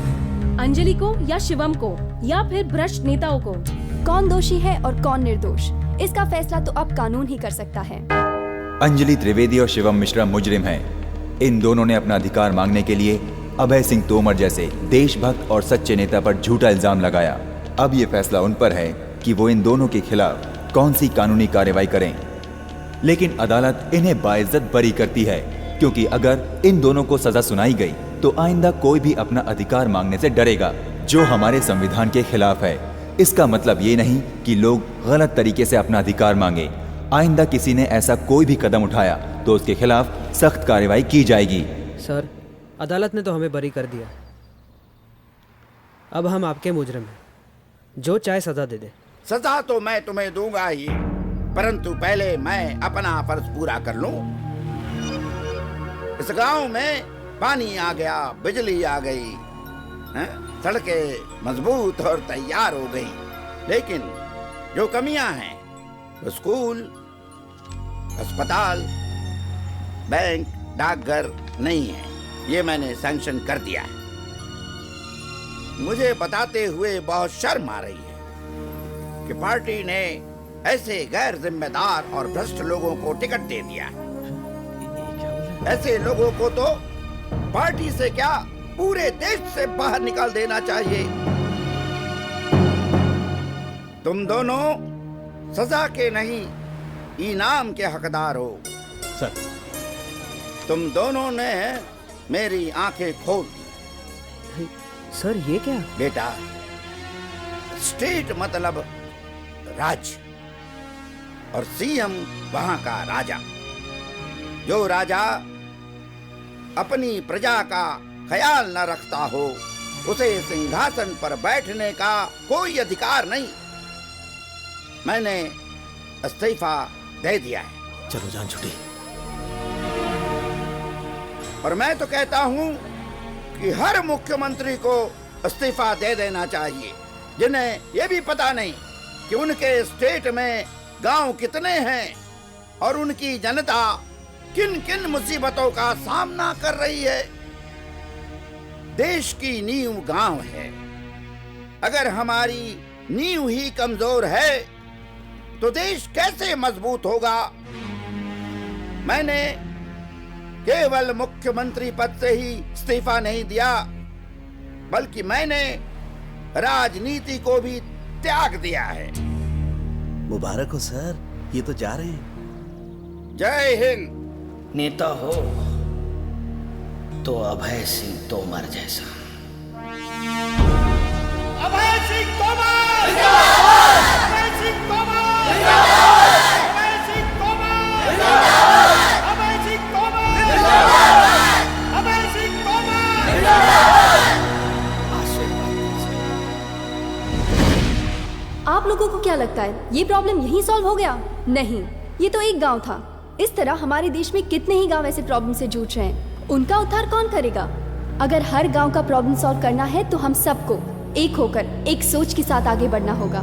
अंजलि को या शिवम को या फिर भ्रष्ट नेताओं को? कौन दोषी है और कौन निर्दोष, इसका फैसला तो अब कानून ही कर सकता है। अंजलि त्रिवेदी और शिवम मिश्रा मुजरिम हैं। इन दोनों ने अपना अधिकार मांगने के लिए अभय सिंह तोमर जैसे देशभक्त और सच्चे नेता पर झूठा इल्जाम लगाया। अब ये फैसला उन पर है कि वो इन दोनों के खिलाफ कौन सी कानूनी कार्रवाई करें। लेकिन अदालत इन्हें बाइज्जत बरी करती है, क्योंकि अगर इन दोनों को सजा सुनाई गई तो आइंदा कोई भी अपना अधिकार मांगने से डरेगा, जो हमारे संविधान के खिलाफ है। इसका मतलब ये नहीं कि लोग गलत तरीके से अपना अधिकार मांगे। आइंदा किसी ने ऐसा कोई भी कदम उठाया तो उसके खिलाफ सख्त कार्रवाई की जाएगी। सर, अदालत ने तो हमें बरी कर दिया, अब हम आपके मुजरिम हैं, जो चाहे सजा दे दे। सजा तो मैं तुम्हें दूंगा ही, परंतु पहले मैं अपना फर्ज पूरा कर लूं। इस गांव में पानी आ गया, बिजली आ गई, सड़कें मजबूत और तैयार हो गई, लेकिन जो कमियां हैं वो स्कूल, अस्पताल, बैंक, डाकघर नहीं है। ये मैंने सैंक्शन कर दिया है। मुझे बताते हुए बहुत शर्म आ रही है कि पार्टी ने ऐसे गैर जिम्मेदार और भ्रष्ट लोगों को टिकट दे दिया है। ऐसे लोगों को तो पार्टी से क्या पूरे देश से बाहर निकाल देना चाहिए। तुम दोनों सजा के नहीं, इनाम के हकदार हो। सर, तुम दोनों ने मेरी आंखें खोल दी। सर, ये क्या? बेटा, स्टेट मतलब राज्य, और CM वहां का राजा। जो राजा अपनी प्रजा का ख्याल न रखता हो, उसे सिंहासन पर बैठने का कोई अधिकार नहीं। मैंने इस्तीफा दे दिया है। चलो जान छुट्टी। और मैं तो कहता हूं कि हर मुख्यमंत्री को इस्तीफा दे देना चाहिए, जिन्हें यह भी पता नहीं कि उनके स्टेट में गांव कितने हैं और उनकी जनता किन किन मुसीबतों का सामना कर रही है। देश की नींव गांव है। अगर हमारी नींव ही कमजोर है तो देश कैसे मजबूत होगा। मैंने केवल मुख्यमंत्री पद से ही इस्तीफा नहीं दिया, बल्कि मैंने राजनीति को भी त्याग दिया है। मुबारक हो सर, ये तो जा रहे हैं। जय हिंद। नेता हो तो अभय सिंह तोमर जैसा। अभय सिंह तोमर जिंदाबाद! अभय सिंह तोमर जिंदाबाद! अभय सिंह तोमर जिंदाबाद! अभय सिंह तोमर जिंदाबाद! अभय सिंह तोमर जिंदाबाद! आप लोगों को क्या लगता है ये प्रॉब्लम यहीं सॉल्व हो गया? नहीं, ये तो एक गांव था। इस तरह हमारे देश में कितने ही गांव ऐसे प्रॉब्लम से जूझ रहे हैं। उनका उद्धार कौन करेगा? अगर हर गांव का प्रॉब्लम सॉल्व करना है तो हम सबको एक होकर एक सोच के साथ आगे बढ़ना होगा।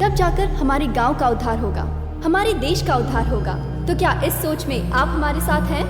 तब जाकर हमारे गांव का उद्धार होगा, हमारे देश का उद्धार होगा। तो क्या इस सोच में आप हमारे साथ हैं?